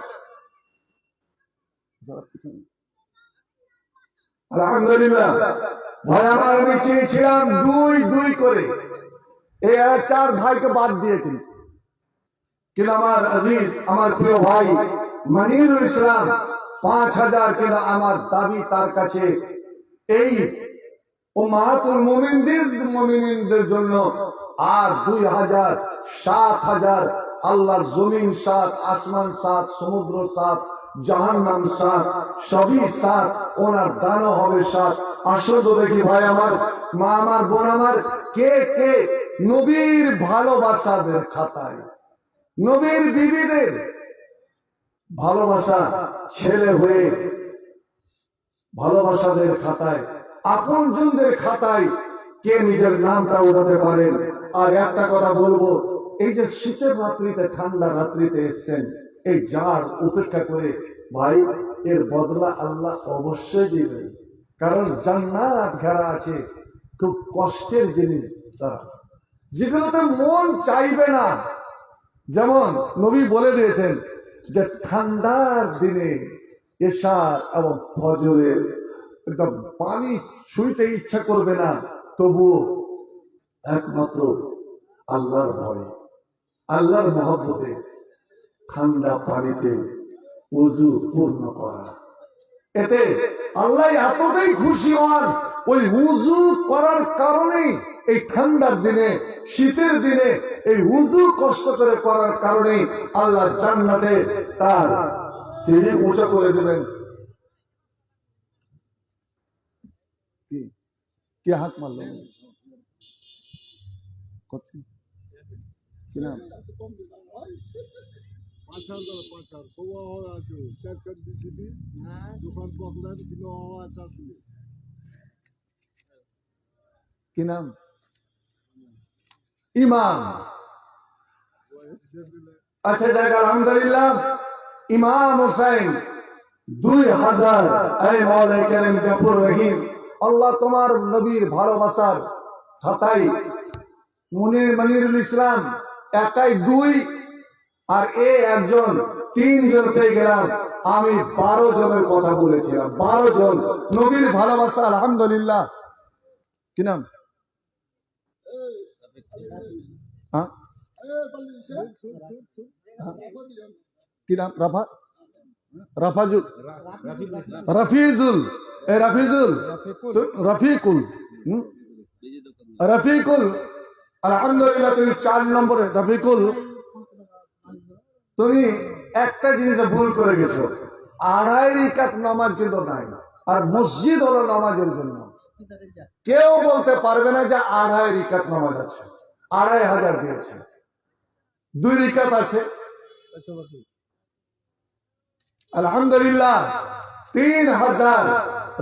আলহামদুলিল্লাহ। ভাই আমার, আমি চেয়েছিলাম দুই দুই করে এই 4 ভাইকে বাদ দিয়ে, কিন্তু আমার আজিজ, আমার প্রিয় ভাই মনিরুল ইসলাম 5000, কিন্তু আমার দাবি তার কাছে এই উম্মাহাতুল মুমিনদের জন্য আর 2000, 7000, আল্লাহর জমিন 7, আসমান 7, সমুদ্র 7, জাহান্নাম 7, সবই 7, ওনার দানও হবে 7। আসো তো দেখি ভাই আমার, মা আমার, বোন আমার, কে কে নবীর ভালোবাসাদের খাতায়, নবীর বিবিদের ভালোবাসা ছেলে হয়ে ভালোবাসাদের খাতায়, আপনজনদের খাতায় কে নিজের নামটা ওঠাতে পারেন? আর একটা কথা বলবো, এই যে শীতের রাত্রিতে, ঠান্ডা রাত্রিতে এসছেন, এই জাড় উপেক্ষা করে ভাই, এর বদলা আল্লাহ অবশ্যই দিবেন। কারণ জান্নাত ঘেরা আছে খুব কষ্টের জিনিস দ্বারা, যেগুলোতে মন চাইবে না। যেমন নবী বলে দিয়েছেন যে ঠান্ডার দিনে এশার এবং ফজরের একদম পানি ছুঁইতে ইচ্ছা করবে না, তবু একমাত্র আল্লাহর ভয়, আল্লাহর মহব্বতে ঠান্ডা পানিতে উযু পূর্ণ করা, এতে আল্লাহ এতটাই খুশি হন, ওই উযু করার কারণেই এই ঠান্ডার দিনে, শীতের দিনে এই উযু কষ্ট করে করার কারণেই আল্লাহ জান্নাতে তার সিঁড়ি উঁচা করে দেবেন। কি হাত মারলেন? কি নাম? কি নাম? ইমাম। আচ্ছা যাক, আলহামদুলিল্লাহ, ইমাম হোসেন 2000। এই মওলাই কারীম গফুর রহিম, আল্লাহ তোমার নবীর ভালোবাসার খাতায় মনিরুল ইসলাম একাই 2, আর এ একজন, 3 জন পেয়ে গেলাম। আমি 12 জনের কথা বলেছিলাম, 12 জন নবীর ভালোবাসা। আলহামদুলিল্লাহ। কি নাম? কি নাম? রাফাজুল, রফিজুল, রফিকুল, রফিকুল। আলহামদুলিল্লাহ, তুমি 4 নম্বরে রফিকুল। তুমি একটা জিনিসে ভুল করে গেছো, 2.5 রাকাত নামাজ কিন্তু নাই। আর মসজিদ হলো নামাজের জন্য। কেউ বলতে পারবে না যে 2.5 রাকাত নামাজ আছে, 2500 দিয়েছে। 2 রাকাত আছে। আলহামদুলিল্লাহ, 3000,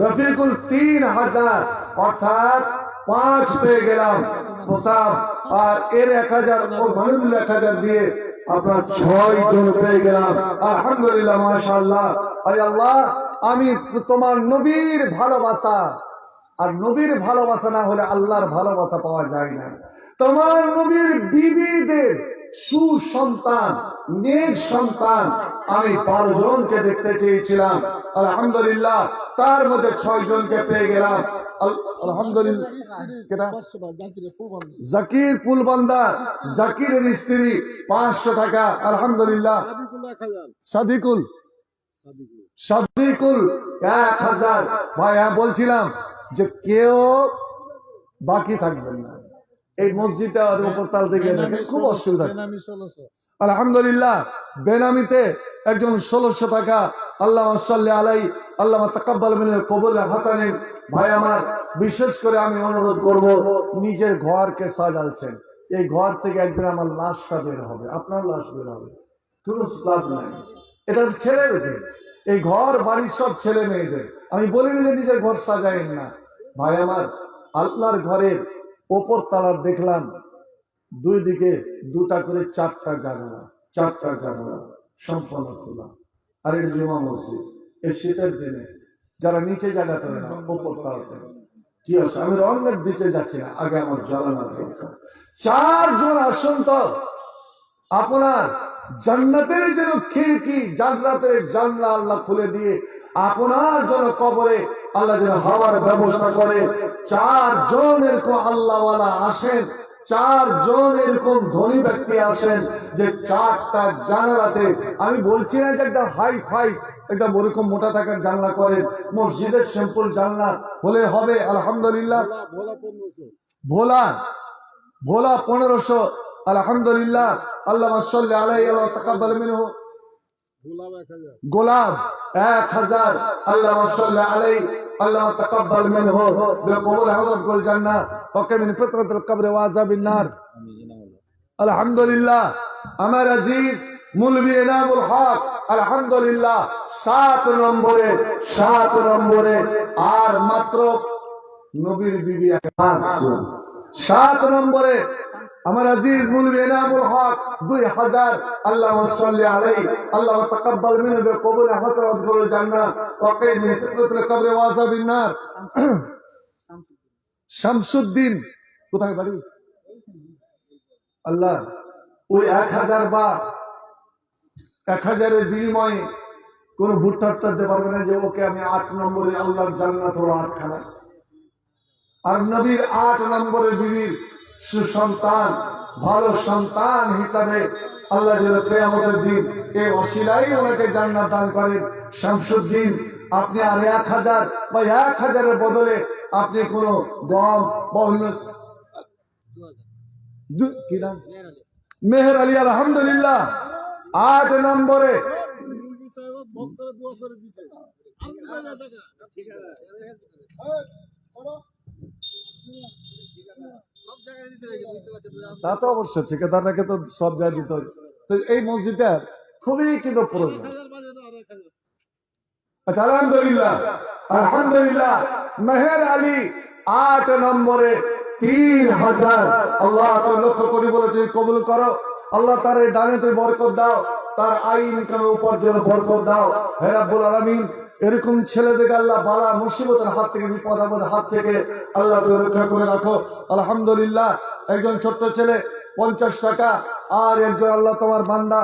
রফিকুল 3000, অর্থাৎ 5 পেয়ে গেলাম প্রসাব। আর এর 1000, ও মনিরুল 1000 দিয়ে আপনার 6 জন পেয়ে গেলাম। আলহামদুলিল্লাহ, মাশাআল্লাহ। আয় আল্লাহ, আমি তোমার নবীর ভালোবাসা, আর নবীর ভালোবাসা না হলে আল্লাহর ভালোবাসা পাওয়া যায় না। তোমার নবীর বিবিদের সুসন্তান, নেক সন্তান আমি 12 জনকে দেখতে চেয়েছিলাম। আলহামদুলিল্লাহ, তার মধ্যে 6 জনকে পেয়ে গেলাম। আলহামদুলিল্লাহ। জাকির পুলবান্দার, জাকিরের স্ত্রী 500 টাকা। আলহামদুলিল্লাহ। সাদিকুল 1000। ভাইয়া বলছিলাম যে কেউ বাকি থাকবেন না, এই মসজিদটা উপর তাল থেকে দেখেন, খুব অসুবিধা। আলহামদুলিল্লাহ, বেনামিতে একজন 1600 টাকা। আল্লাহ সাল্লি আলাইহি, আল্লাহ তাকাব্বাল মিনাল কবুল হাসানিন। ভাই আমার, বিশেষ করে আমি অনুরোধ করব, নিজের ঘরকে সাজাচ্ছেন, এই ঘর থেকে একদিন আমার লাশটা বের হবে, আপনার লাশ বের হবে, কোনো লাভ নাই। এটা ছেলেদের, এই ঘর বাড়ির সব ছেলে মেয়েদের। আমি বলিনি যে নিজের ঘর সাজাইন না। ভাই আমার, আল্লাহর ঘরের ওপর তালার দেখলাম 2 দিকে 2টা করে 4টা জানালা সম্পূর্ণ খোলা। আর এটা জুমা মসজিদ। এই শীতের দিনে যারা নিচে জায়গা করে না, ওপর তালাতে কি আছে? আমি রঙের দিকে যাচ্ছি না, আগে আমার জ্বালানোর দরকার। 4 জন আসুন তো, আপনার জান্নাতের যেন খিড়কি, জান্নাতের জানলা আল্লাহ খুলে দিয়ে আপনার জন্য কবরে আল্লাহ যেন হওয়ার ব্যবস্থা করে। 4 জন এরকম আল্লাহওয়ালা আসেন, 4 জন এরকম ধনী ব্যক্তি আসেন যে 4টা জানালাতে, আমি বলছি না যে একটা হাই ফাই একটা ওরকম মোটা টাকার জানলা করেন, মসজিদের সিম্পল জানলা হলে হবে। আলহামদুলিল্লাহ। ভোলা ভোলা 1500, আলহামদুলিল্লাহ। আল্লাহুম্মা সাল্লি আলাইহি ওয়া তাকাব্বাল মিনহু। গোলাপ 1000, আল্লাহুম্মা সাল্লি আলাইহি আল্লাহ তাকাব্বাল মিনহু বিকবুল হাদাতুল জান্নাহ ওয়া মিন ফিতরাতিল কবর ওয়া আযাবিন নার। আলহামদুলিল্লাহ। আমার আজিজ মুলবি ইনামুল হক, আলহামদুলিল্লাহ 7 নম্বরে আর মাত্র নবীর বিবি 7 নম্বরে আমার আজিজ মুলবি ইনামুল হক 2000, আল্লাহুম্মা সাল্লি আলাইহি আল্লাহ তাকাব্বাল মিনহু বিকবুল হাদাতুল জান্নাহ ওয়া মিন ফিতরাতিল কবর ওয়া আযাবিন নার। শামসুদ্দিন কোথায় বাড়ি? আল্লাহ ওই 1000 বা 1000 এর বিনিময়ে কোন ভুট্টা দিতে পারবে না যে ওকে আমি 8 নম্বরে আল্লাহর জান্নাত হলো 8 খানা। আর নবীর 8 নম্বরের বিবির সুসন্তান, ভালো সন্তান হিসাবে আল্লাহ যেন কিয়ামতের দিন এই ওসিলাই ওনাকে জান্নাত দান করেন। শামসুদ্দিন, আপনি আর 1000 বা 1000 এর বদলে আপনি কোন গম বা অন্য কি নাম মেহের আলী, আলহামদুলিল্লাহ 8 নম্বরে। তা তো অবশ্যই ঠিকাদারকে তো সব জায়গায় দিতে হয়। তো এই মসজিদটা খুবই কিন্তু প্রয়োজন। আচ্ছা, আলহামদুলিল্লাহ আলহামদুলিল্লাহ। মেহের আলী 8 নম্বরে 3000। আল্লাহ তুমি লক্ষ্য করি বলে তুমি কবুল করো। আল্লাহ তার এই দানে তুমি বরকত দাও, তার আয় ইনকামের উপার্জনে বরকত দাও। হে রাব্বুল আলামিন, এরকম ছেলেদেরকে আল্লাহ বালা মুসিবতের হাত থেকে, বিপদ আপদের হাত থেকে আল্লাহ তুমি রক্ষা করে রাখো। আলহামদুলিল্লাহ। একজন ছোট্ট ছেলে 50 টাকা, আর একজন আল্লাহ তোমার বান্দা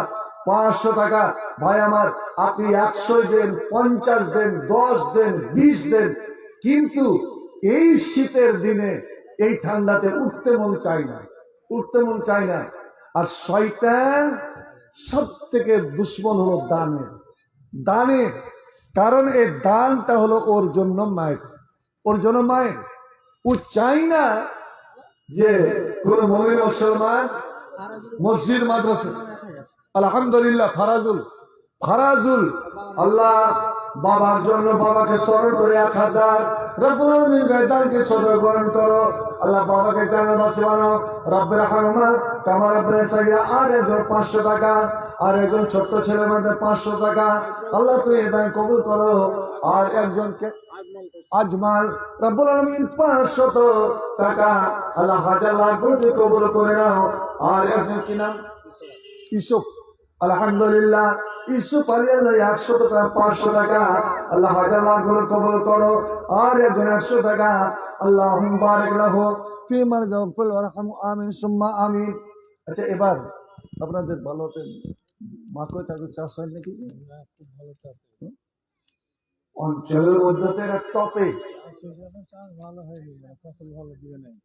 500 টাকা। ভাই আমার, আপনি 100 দেন, 50 দেন, 10 দেন, 20 দেন, কিন্তু এই শীতের দিনে এই ঠান্ডাতে উঠতে মন চায় না, উঠতে মন চায় না। আর শয়তান সব থেকে দুশ্মন হলো দানের। কারণ এই দানটা হলো ওর জন্য মায়ের। ও চাই না যে কোন মুমিন মুসলমান মসজিদ মাদ্রাসা। আলহামদুলিল্লাহ। ফারাজুল আল্লাহ বাবার জন্য বাবাকে স্মরণ করে 1000। রব্বুল আলামিন গায়দানকে সদর গ্রহণ করো। আল্লাহ বাবাকে জান্নাতবাসী বানাও। রব্বির হামহুমা কামা রাব্বায়ানি সাগীরা। আর একজন 500 টাকা, আর একজন ছোট্ট ছেলের মধ্যে 500 টাকা। আল্লাহ তুমি এই দান কবুল করো। আর একজনকে আজমাল, রব্বুল আলামিন 500 টাকা। আল্লাহ হাজার লাখ বরকত কবুল করে নাও। আর একজন কি নাম? ইউসুফ, আলহামদুলিল্লাহ। ইউসুফ আলী আল্লাহ 100 টাকা, 500 টাকা। আল্লাহ হাজার লাখ বরকত কবুল করো। আর একজন 100 টাকা। আল্লাহুম্মা বারিক লাহু ফি মারজাকুল ওয়ারহামহু আমিন সুম্মা আমিন। আচ্ছা, এবার আপনাদের ভালো হতে মাকড় টাকুর চাষ হয় নাকি? খুব ভালো চাষ অঞ্চলের মধ্যে তো একটা টপে ভালো হয়নি, ফসল ভালো দিবে নাই।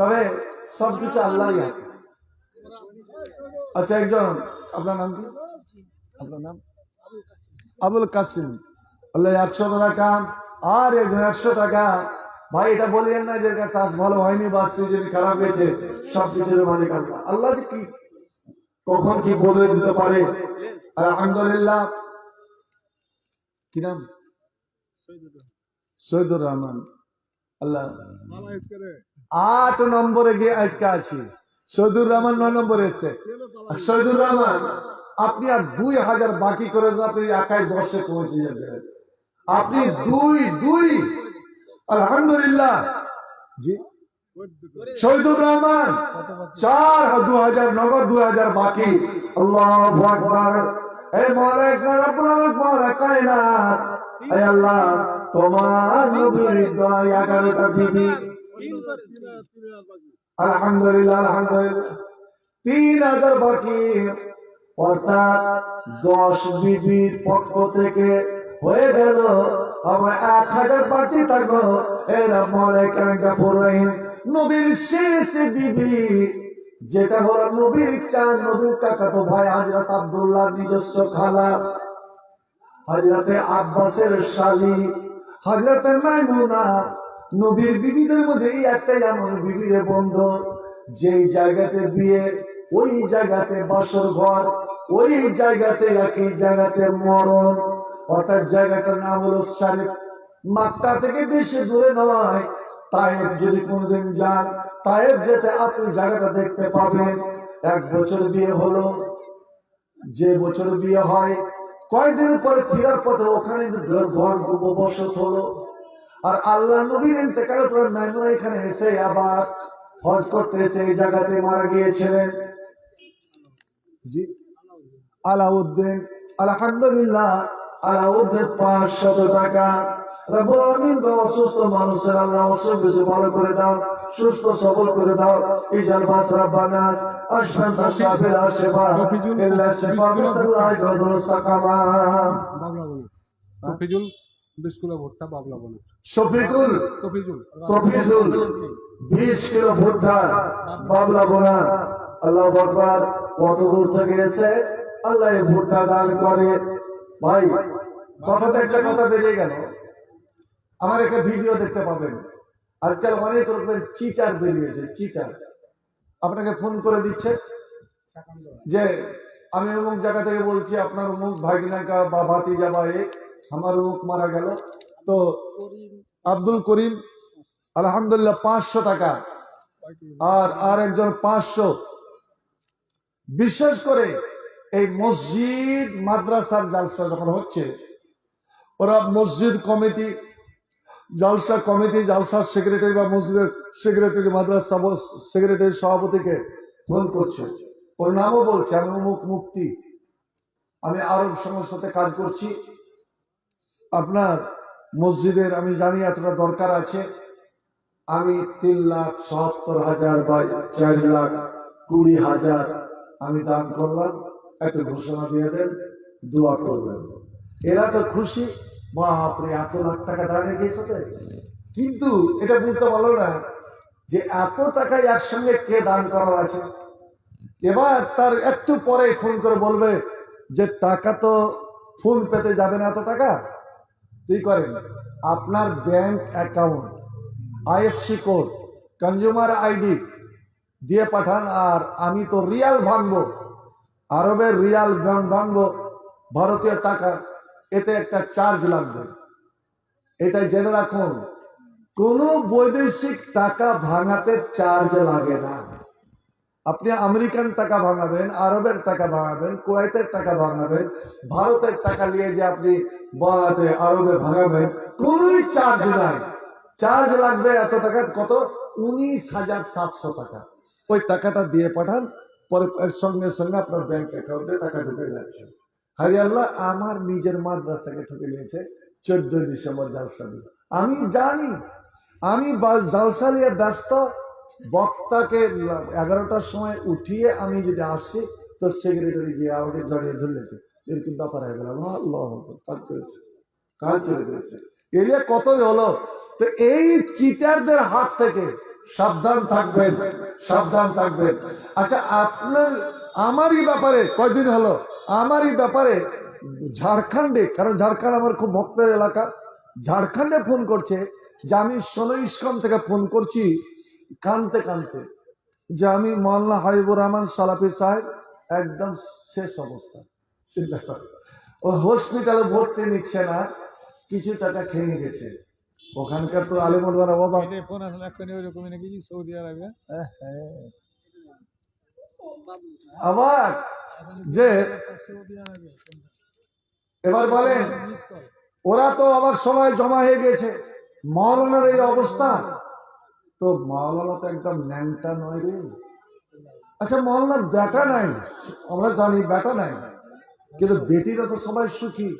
তবে সবকিছু আল্লাহই হাতে। আচ্ছা, একজন, আপনার নাম কি? আপনার নাম? আবুল কাসিম। আল্লাহ 100 টাকা। আর একজন 100 টাকা। ভাই, এটা বলিয়েন না যে চাষ ভালো হয়নি বা সিজন খারাপ হয়েছে। সবকিছুর মালিক আল্লাহ। আল্লাহ যে কি কখন কি বলে দিতে পারে। আলহামদুলিল্লাহ। কি নাম? শহীদুর রহমান। আল্লাহ 8 নম্বরে গিয়ে আটকা আছি। শহীদুর রহমান 9 নম্বরে এসছে। শহীদুর রহমান, আপনি আর 2000 বাকি করে আপনি একাই 10-এ পৌঁছে যাবেন। আপনি 2 আলহামদুলিল্লাহ। জি, শহীদুর রহমান 2000 নগদ, 2000 বাকি। আল্লাহু আকবার। এই মালিক রব্বুল কায়নাত, হে আল্লাহ তোমার নবীর দয়া 11টা বিবি। আলহামদুলিল্লাহ আলহামদুলিল্লাহ। 3000 বাকি, অর্থাৎ 10 বিবির পক্ষ থেকে হয়ে গেল আমার 1000 প্রার্থী থাকলো। এরা মালায়েকা গাফুর রহিম নবীর শেষ বিবি, যেটা হলো নবীর চার নবীর কাকাতো ভাই হযরত আব্দুল্লাহ নিজস্ব খালা, হযরতে আব্বাসের শালী হযরতে মাইমুনা, নবীর বিবিদের মধ্যে এই একটাই এমন বিবির বন্ধু যেই জায়গাতে বিয়ে, ওই জায়গাতে বাসর ঘর, ওই জায়গাতে একই জায়গাতে মরণ। অর্থাৎ জায়গাটার নাম হলো শরীফ। মক্কা থেকে বেশি দূরে নয়। তায়েব যদি কোনোদিন যান, তায়েব যেতে আপনি জায়গাটা দেখতে পাবেন। 1 বছর বিয়ে হলো, যে বছর বিয়ে হয় কয়েকদিন পরে ফেরার পথে ওখানে ঘর বসত হলো। আর আল্লাহ নবীর ইন্তেকালের পর মাইমুনা এখানে এসে আবার হজ করতে এসে এই জায়গাতে মারা গিয়েছিলেন। জি আলাউদ্দিন, আলহামদুলিল্লাহ আলাউদ্দিন 500 টাকা। রব্বুল আমিন গো অসুস্থ মানুষের আল্লাহ অসুখ কিছু ভালো করে দাও, সুস্থ সবল করে দাও। ইজাল বাস রাব্বানাস আশফান তাশাফিল আশফা ইল্লা শিফা বিসাল্লাহি গদরু সাকামা। তফিজুল বিস্কুলা ভুট্টা বাবলা বনে শফিকুল তফিজুল 20 কিলো ভুট্টা বাবলা বোনা। আল্লাহু আকবার। কত দূর থেকে এসে আল্লাহ এই ভুট্টা দান করে। ভাই কথাতে একটা কথা বেরিয়ে গেল, আমার একটা ভিডিও দেখতে পাবেন। আজকাল অনেক রকমের চিটার বেরিয়েছে, চিটার আপনাকে ফোন করে দিচ্ছে যে আমি অমুক জায়গা থেকে বলছি, আপনার অমুক ভাগিনাকা বা ভাতিজা বা আমার অমুক মারা গেল, তো আব্দুল করিম আলহামদুলিল্লাহ 500 টাকা, আর একজন 500। বিশেষ করে এই মসজিদ মাদ্রাসার জালসা যখন হচ্ছে, ওরা মসজিদ কমিটি, জালসা কমিটি, জালসার সেক্রেটারি বা মসজিদের সেক্রেটারি, মাদ্রাসা সেক্রেটারি সভাপতিকে ফোন করছে, ওর নামও বলছে আমি অমুক মুক্তি, আমি আরব সমাজের সাথে কাজ করছি, আপনার মসজিদের আমি জানি এতটা দরকার আছে, আমি 3,77,000 বা 4,20,000 আমি দান করলাম, একটা ঘোষণা দিয়ে দেন, দোয়া করবেন। এরা তো খুশি, বাপরে এত লাখ টাকা দাঁড়িয়ে গিয়েছে। কিন্তু এটা বুঝতে পারলো না যে এত টাকা একসঙ্গে কে দান করার আছে। এবার তার একটু পরে ফোন করে বলবে যে টাকা তো ফোন পেতে যাবে না, এত টাকা কি করেন, আপনার bank account, IFC code, consumer ID দিয়ে পাঠান, আর আমি তো রিয়াল ভাঙবো, আরবের রিয়াল ভাঙবো, ভারতীয় টাকা, এতে একটা চার্জ লাগবে। এটা জেনে রাখুন, কোন বৈদেশিক টাকা ভাঙাতে চার্জ লাগে না। আপনি আমেরিকান টাকা ভাঙাবেন, আরবের টাকা ভাঙাবেন, কুয়েতের টাকা ভাঙাবেন, ভারতের টাকা নিয়ে যে আপনি বাংলাতে আরবে ভাঙাবেন, কোনই চার্জ নাই। চার্জ লাগবে এত টাকা, কত, 19,700 টাকা। ওই টাকাটা দিয়ে পাঠান, পরে সঙ্গে সঙ্গে আপনার ব্যাংক অ্যাকাউন্টে টাকা ঢুকে যাচ্ছে। হারি আল্লাহ, আমার নিজের মাদ্রাসাকে ঠকে নিয়েছে 14 ডিসেম্বর জালসা দিয়ে। আমি জানি, আমি জালসা নিয়ে ব্যস্ত, বক্তাকে 11টার সময় উঠিয়ে আমি যদি আসছি, তো সেক্রেটারি গিয়ে আমাকে জড়িয়ে ধরেছে, এরকম ব্যাপার হয়ে গেল। আল্লাহ কাজ করেছে, কাজ করে দিয়েছে। এরিয়া কত হলো। তো এই চিটারদের হাত থেকে সাবধান থাকবেন, সাবধান থাকবেন। আচ্ছা, আপনার আমারই ব্যাপারে কয়দিন হলো, আমারই ব্যাপারে ঝাড়খণ্ডে, কারণ ঝাড়খণ্ড আমার খুব ভক্তের এলাকা, ঝাড়খণ্ডে ফোন করছে যে আমি সোনো ইস্কন থেকে ফোন করছি কানতে কানতে, যে আমি মাওলানা হাবিবুর রহমান সালাফি সাহেব একদম শেষ অবস্থা, চিন্তা করে ও হসপিটালে ভর্তি নিচ্ছে না, কিছু টাকা খেয়ে গেছে। ওখানকার তো আলিমুলবারা বাবা ফোন আসলে এখনই ওই রকমই নাকি সৌদি আরবে। আবার যে এবার বলেন, ওরা তো আবার সময় জমা হয়ে গেছে, মাওলানার এই অবস্থা, তো মাওলানা তো একদম ন্যাংটা নয় রে। আচ্ছা, মাওলানার বেটা নাই, আমরা জানি বেটা নাই, কিন্তু বেটিরা তো সবাই সুখী,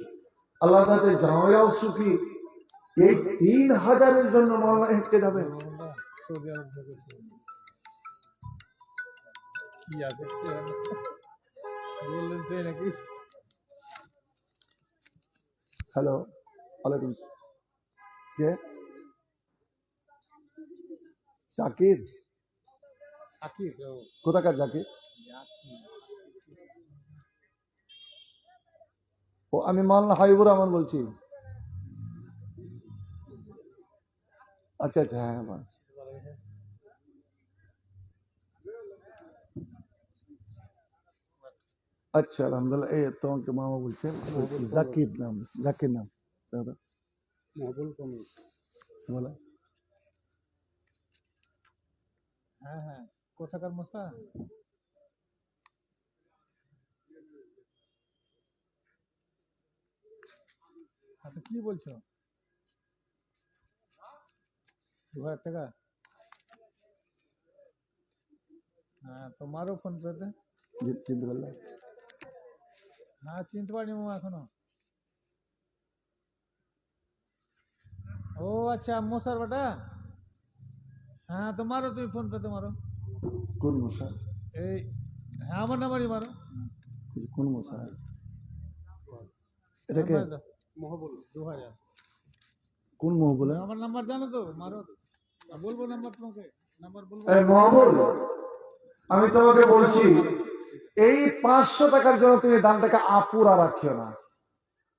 আল্লাহ তাদের জামাইরাও সুখী। এই 3,000-এর জন্য মাওলানা হেঁটকে যাবে। সৌদি আরব থেকে কি আছে বললেন সে নাকি হ্যালো, ওয়ালাইকুম আসসালাম। কে? জাকির? সাকিব কোথাকার জাকির? ও, আমি মাওলানা হাবিবুর রহমান বলছি। আচ্ছা আচ্ছা, হ্যাঁ হ্যাঁ। আচ্ছা, আলহামদুলিল্লাহ। এই তোমাকে মামা বলছেন, জাকির নাম, জাকির নাম দাদা মহবুল কমির। বলো। হ্যাঁ হ্যাঁ, কোথাকার মশা? আচ্ছা, কি বলছো? 2000 টাকা? হ্যাঁ, তোমারও ফোন পেতে। চিনতে পারলে? হ্যাঁ, চিনতে পারিনি মামা এখনো। ও আচ্ছা, মশার বেটা। হ্যাঁ, তো মারো, তুমি ফোন পেতে মারো। কোন মশা? এই, হ্যাঁ, আমার নাম্বারই মারো। কোন মশা? এটাকে নাম্বার দাও। মহবুল 2000। কোন মহবুলা? আমার নাম্বার জানো তো, মারো। বলবো নাম্বার তোমাকে, নাম্বার বলবো। এই মহবুল, আমি তোমাকে বলছি, এই 500 টাকার জন্য তুমি দানটাকে আপুরা রাখিও না।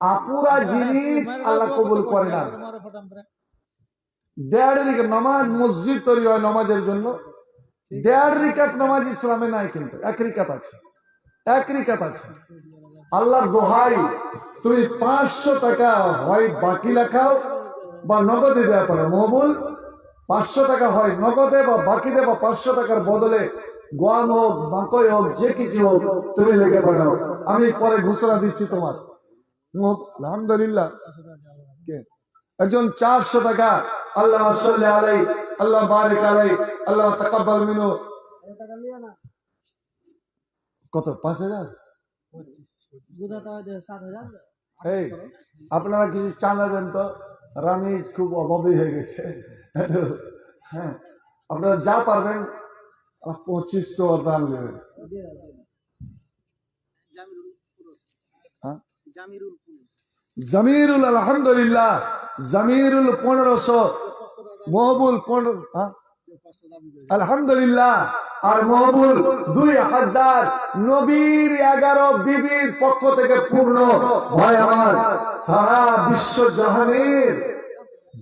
আপুরা জিনিস আল্লাহ কবুল করে না। মারো ফটাম করে। দেড় রিকাত নামাজ, মসজিদ তৈরি হয় নামাজের জন্য। দেড় রিকাত নামাজ ইসলামে নাই, কিন্তু এক রিকাত আছে, এক রিকাত আছে। আল্লাহর দোহাই, তুমি 500 টাকা হয় বাকি লেখাও বা নগদে দেওয়া পারো। মহবুল, 500 টাকা হয় নগদে বা বাকিতে, বা 500 টাকার বদলে গোয়াম হোক, বাকই হোক, যে কিছু হোক, তুমি লিখে পাঠাও। আমি পরে ঘোষণা দিচ্ছি তোমার। আলহামদুলিল্লাহ। কে? একজন 400 টাকা, আল্লাহ সাল্লি আলাই, আল্লাহ বারিক আলাই, আল্লাহ তাকাব্বাল মিনহু। কত? 5000? এই, আপনারা কিছু চাঁদা দেন তো, রামিজ খুব অভাবী হয়ে গেছে। হ্যাঁ, আপনারা যা পারবেন 2500 দান দেবেন। জামিরুল, আলহামদুলিল্লাহ, জামিরুল 1500, মহবুল 15, আলহামদুলিল্লাহ। আর মহবুল 2000, নবীর 11 বিবির পক্ষ থেকে পূর্ণ। ভাই আমার, সারা বিশ্ব জাহানের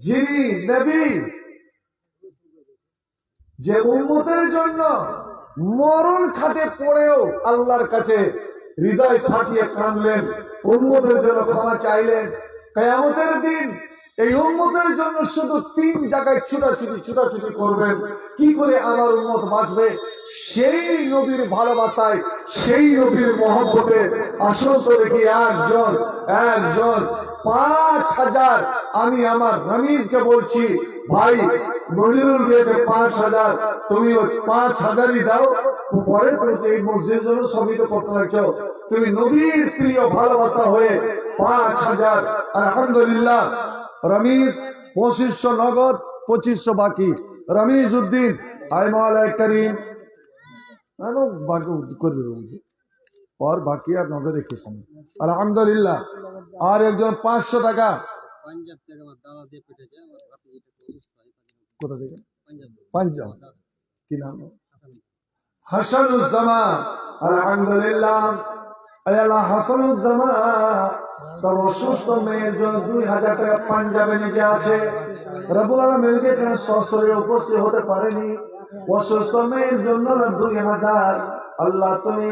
যিনি নবী, যে উম্মতের জন্য মরণ খাটে পড়েও আল্লাহর কাছে হৃদয় ফাটিয়ে কাঁদলেন, উম্মতের জন্য ক্ষমা চাইলেন। কিয়ামতের দিন এই উম্মতের জন্য শুধু 3 জায়গায় ছুটাছুটি করবেন, কি করে আমার উম্মত বাঁচবে। সেই নবীর ভালোবাসায়, সেই নবীর মহব্বতে আসল তো দেখি একজন 5000। আমি আমার রমিজকে বলছি, ভাই মনিরুল দিয়েছে 5000, তুমি ওই 5000ই দাও। পরে তো এই মসজিদের জন্য সবই তো করতে লাগছো, তুমি নবীর প্রিয় ভালোবাসা হয়ে 5000। আলহামদুলিল্লাহ। রমিজ 2500 নগদ, 2500 বাকি। রমিজ উদ্দিন, আই মাওলানা করিম, বাকি করে দেবো और बाकी आप नगद देखिए सामने। अल्हम्दुलिल्लाह। और একজন 500 টাকা পাঞ্জাব থেকে আমার দাদা দিয়ে পেটেছে, আমার হাতে এটা অবস্থা। কোথা থেকে? পাঞ্জাব। কি নাম? হাসানুজ্জামান। আলহামদুলিল্লাহ। আল্লাহ হাসানুজ্জামান তার অসুস্থ মেয়ের জন্য 2000 টাকা পাঞ্জাবে নিজে আছে। রব্বুল আলামিন এখানে সশরীরে উপস্থিত হতে পারেনি, অসুস্থ মেয়ের জন্য 2000। আল্লাহ তুমি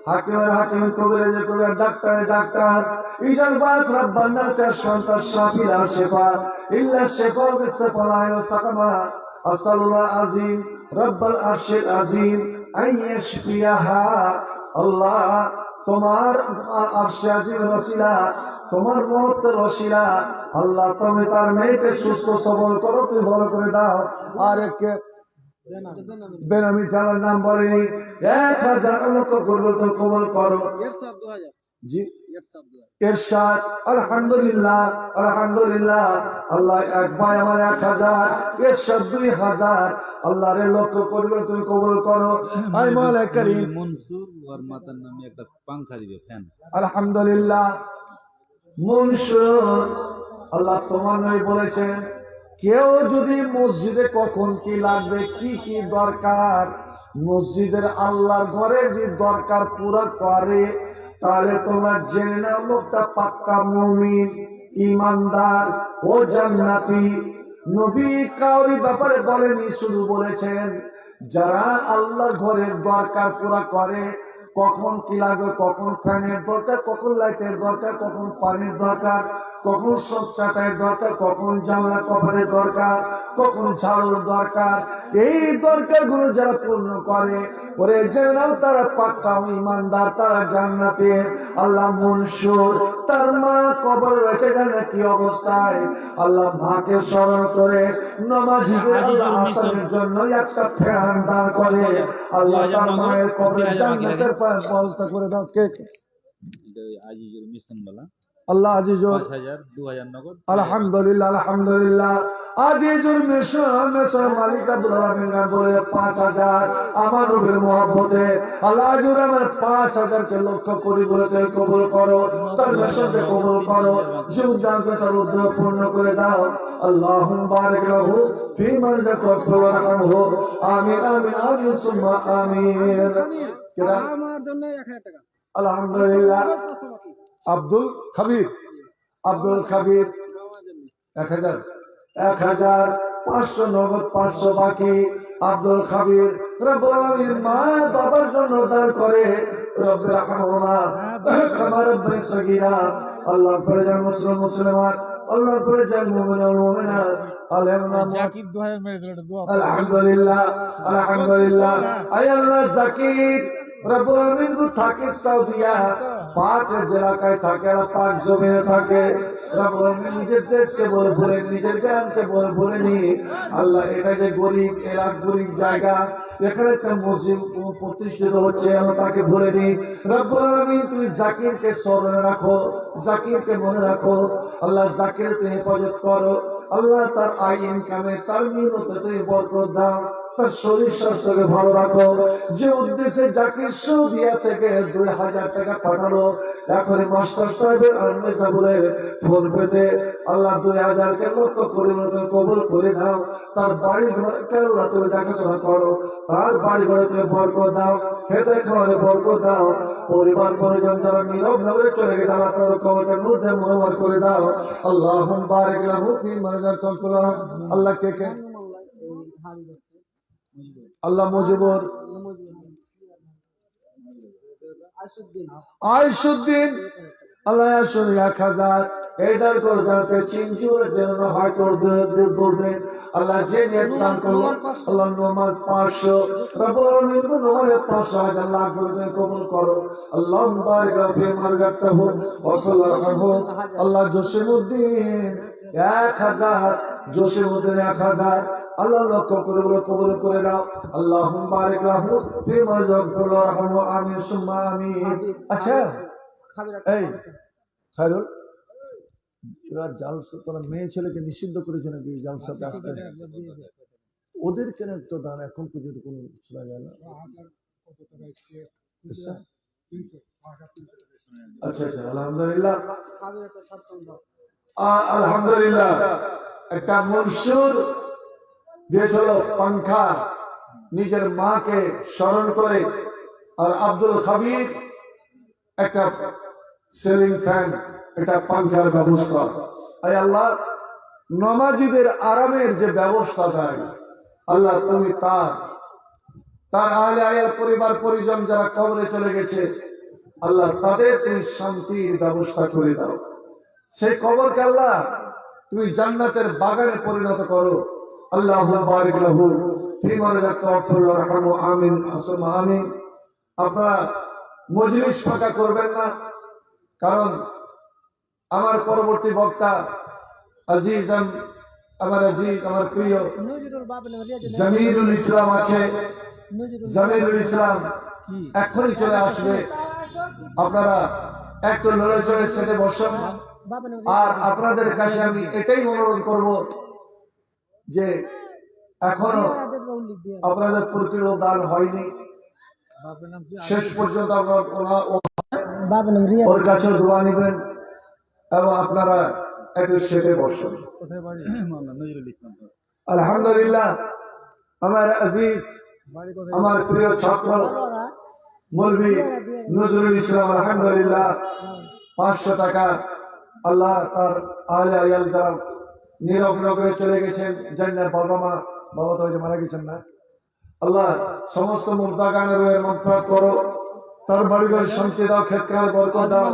হাকিমের হাকিম, কবিরাজের কবির, ডাক্তারের ডাক্তার, ইজাল বাস রব্বানা চাশফান্তা শাফিলা শিফা ইল্লা শিফা বিসফালাই ওয়া সাকামা। আসসালুল্লাহ আযীম রব্বুল আরশিল আযীম আইয়াশফিয়াহা। আল্লাহ তোমার আরশে আযীমের ওসিলা, তোমার মহত্বের ওসিলা, আল্লাহ তুমি তার মেয়েকে সুস্থ সবল করো, তুমি ভালো করে দাও। আর একে বেনামি তালার নাম বলেনি, 1000 লক্ষ পরিবর্তন কবল করো। জি, এরশাদ। আলহামদুলিল্লাহ, আলহামদুলিল্লাহ। আল্লাহ এক ভাই আমার 1000, এরশাদ 2000। আল্লাহর লক্ষ পরিবর্তন কবল করো। আই মাওলা করিম। মনসুর ওর মাতার নামে একটা পাংখা দিবে, ফ্যান। আলহামদুলিল্লাহ। মনসুর আল্লাহ তোমার নবী বলেছেন, কেউ যদি মসজিদে কখন কি লাগবে, কি কি দরকার, মসজিদের আল্লাহর ঘরের যে দরকার পুরো করে, তাহলে তোমরা জেনে নাও লোকটা পাক্কা মুমিন, ইমানদার ও জান্নাতি। নবী কাউরি ব্যাপারে বলেনি, শুধু বলেছেন যারা আল্লাহর ঘরের দরকার পুরা করে, কখন কি লাগবে, কখন ফ্যানের দরকার, কখন লাইটের দরকার, কখন পানির দরকার, কখন সব চাটাইয়ের দরকার, কখন জানলা কভারের দরকার, কখন ঝাড়ুর দরকার, এই দরকারগুলো যারা পূর্ণ করে, ওরে জেনে নাও তারা পাক্কা ইমানদার, তারা জান্নাতে। আল্লাহ মনসুর, তার মা কবর রয়েছে জানে কি অবস্থায়, আল্লাহ মাকে স্মরণ করে নামাজীদের আল্লাহ আসামের জন্য একটা ফ্যান দান করে। আল্লাহ তার মায়ের কবরে জান্নাতের ব্যবস্থা করে দাও। কে আজিজুর মিশন वाला আল্লাহ আজিজুর 5000 2000 নগদ। আলহামদুলিল্লাহ আলহামদুলিল্লাহ। আজিজুর মিশন মালিক আব্দুল আলামিন বলে 5000 আমার নবীর মহব্বতে আল্লাহ আজিজুর আমার 5000 কে লক্ষ্য করি বলে কবুল করো, তার মিশনকে কবুল করো, জীবনদানকে তার উদ্যোগ পূর্ণ করে দাও। আল্লাহুম্মা বারিক লাহু ফি মারজাতিহি ওয়া রাহমহু। আমিন আমিন আমিন সুম্মা আমিন। আমার জন্য 1000 টাকা। আলহামদুলিল্লাহ। আব্দুল খাবির, আব্দুল খাবির 1000 1500 নগদ, 500 বাকি। আব্দুল খাবির রব্বুল আলামিন মা বাবার জন্য দান করে, রব্বির রাহমহুমা কামা রাব্বায়ানি সগীরা। আল্লাহ করে যান মুসলিম মুসলিমাত, আল্লাহ করে যান মুমিন ও মুমিনাত। জাকির 2000 মেরে দিল, দোয়া আলহামদুলিল্লাহ আলহামদুলিল্লাহ। আয় আল্লাহ জাকির রব্বুল আলামিন কো থাকে সৌদিয়া, পাক এলাকায় থাকে, পাক জমিনে থাকে। রব্বুল আলামিন নিজের দেশকে বলে ভুলেন, নিজের জ্ঞানকে বলে ভুলেনি। আল্লাহ এটা যে গরিব এলাকা, গরিব জায়গা, এখানে একটা মসজিদ প্রতিষ্ঠিত হচ্ছে, আল্লাহ তাকে ভুলেনি। রব্বুল আলামিন তুমি জাকিরকে স্মরণে রাখো, জাকিরকে মনে রাখো। আল্লাহ জাকিরকে হেফাজত করো। আল্লাহ তার আয় ইনকামে, তার নিয়মতে তুমি বরকত দাও, তার শরীর স্বাস্থ্যকে ভালো রাখো। যে উদ্দেশ্যে জাকির সৌদিয়া থেকে 2000 টাকা পাঠালো, এখন মাস্টার সাহেবের আলমে সাহেবের ফোন পেতে আল্লাহ 2000 কে লক্ষ্য করে কবুল করে দাও। তার বাড়ি ঘরকে আল্লাহ তুমি দেখাশোনা করো, তার বাড়ি ঘরে তুমি বরকত দাও, খেতে খাওয়ারে বরকত দাও। পরিবার পরিজন যারা নীরব নগরে চলে গেছে, আল্লাহ তার কবরকে নূর দিয়ে মোহর করে দাও। আল্লাহুম্মা বারিক লাহু ফি মারজাতিহি। আল্লাহ কে কে? আল্লাহ মুজিবুর, আইসুদ্দিন আল্লাহ আসুন 1000 এইদার করে যাতে চিনচুরে যেন হয় করবে। আল্লাহ যে নিয়ত দান করলো, আল্লাহ নমাজ 500 রব্বুল আলামিন কো নমাজে 500,000 লাখ করে কবুল করো। আল্লাহুম্মা বারিক লাহু ফি মারজাতিহি ওয়া রাহমহু। আল্লাহ জসিমউদ্দিন 1000, জসিমউদ্দিন 1000 আল্লাহ লক্ষ্য করে বলে কবুল করে দাও। আল্লাহুম্মা বারিক লাহু ফি মারজাতিহি ওয়া রাহমহু। আমিন সুম্মা আমিন। আচ্ছা এই খায়রুল, এবার জালসা তোরা মেয়ে ছেলেকে নিষিদ্ধ করেছে নাকি জালসাতে আসতে? ওদের কেন তো দান এখন পর্যন্ত কোনো শোনা যায় না। আচ্ছা আচ্ছা, আলহামদুলিল্লাহ আলহামদুলিল্লাহ। একটা মনসুর দিয়েছিল পাংখা, নিজের মাকে স্মরণ করে। আর আব্দুল খাবির একটা সিলিং ফ্যান, এটা পাংখার ব্যবস্থা। আয় আল্লাহ নমাজীদের আরামের যে ব্যবস্থা দেয়, আল্লাহ তুমি তার আহলে আয়াল পরিবার পরিজন যারা কবরে চলে গেছে, আল্লাহ তাদের তুমি শান্তির ব্যবস্থা করে দাও। সেই কবরকে আল্লাহ তুমি জান্নাতের বাগানে পরিণত করো। আল্লাহুম্মা বারিক লাহু ফি মারজাতিহি ওয়া রাহমহু। আমিন সুম্মা আমিন। আপনারা মজলিস ফাঁকা করবেন না, কারণ আমার পরবর্তী বক্তা আজিজ, আমার প্রিয় জামিরুল ইসলাম আছে। জামিরুল ইসলাম এখনই চলে আসবে। আপনারা একটু লড়ে চড়ে সেটে বসুন। আর আপনাদের কাছে আমি এটাই অনুরোধ করব যে এখনো আপনাদের প্রকৃত দান হয়নি, শেষ পর্যন্ত আপনারা ওর কাছে দোয়া নেবেন। এবং আপনারা একটু সেটে বসুন। কোথায় বাড়ি? মাওলানা নজরুল ইসলাম। আলহামদুলিল্লাহ, আমার আজিজ, বাড়ি কোথায়? আমার প্রিয় ছাত্র মৌলভী নজরুল ইসলাম আলহামদুলিল্লাহ 500 টাকা আল্লাহ তার আহলে আয়াল যারা নীরব নগরে চলে গেছেন, জান্নাত বাবা তো ওই যে মারা গেছেন না, আল্লাহ সমস্ত মুর্দাগানের রুহের মাগফিরাত করো, তার বাড়িঘর শান্তি দাও, খেতকার বরকত দাও,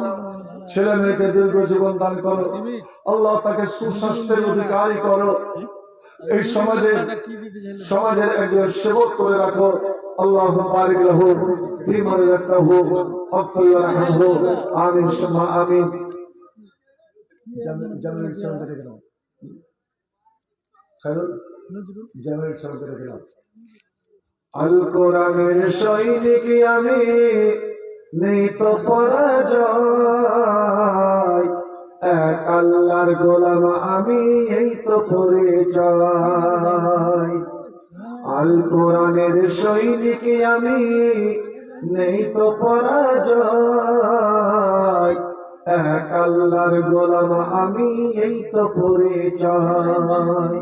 ছেলে মেয়েকে দীর্ঘ জীবন দান করো, আল্লাহ তাকে সুস্বাস্থ্যের অধিকারী করো, এই সমাজের একজন সেবক করে রাখো। আল্লাহুম্মা বারিক লাহু ফীমা রাযাকতাহু ওয়াগফির লাহু, আমিন সুম্মা আমিন। জামিল সাহেব থেকে গেলাম, খায়রুল জামিল সাহেব থেকে গেলাম। আল কোরআনের সৈনিক আমি, নেই তো পরাজয়, এক আল্লাহর গোলাম আমি, এই তো পরিচয়। আল কোরআনের সৈনিক আমি, নেই তো পরাজয়, এক আল্লাহর গোলাম আমি, এই তো পরিচয়।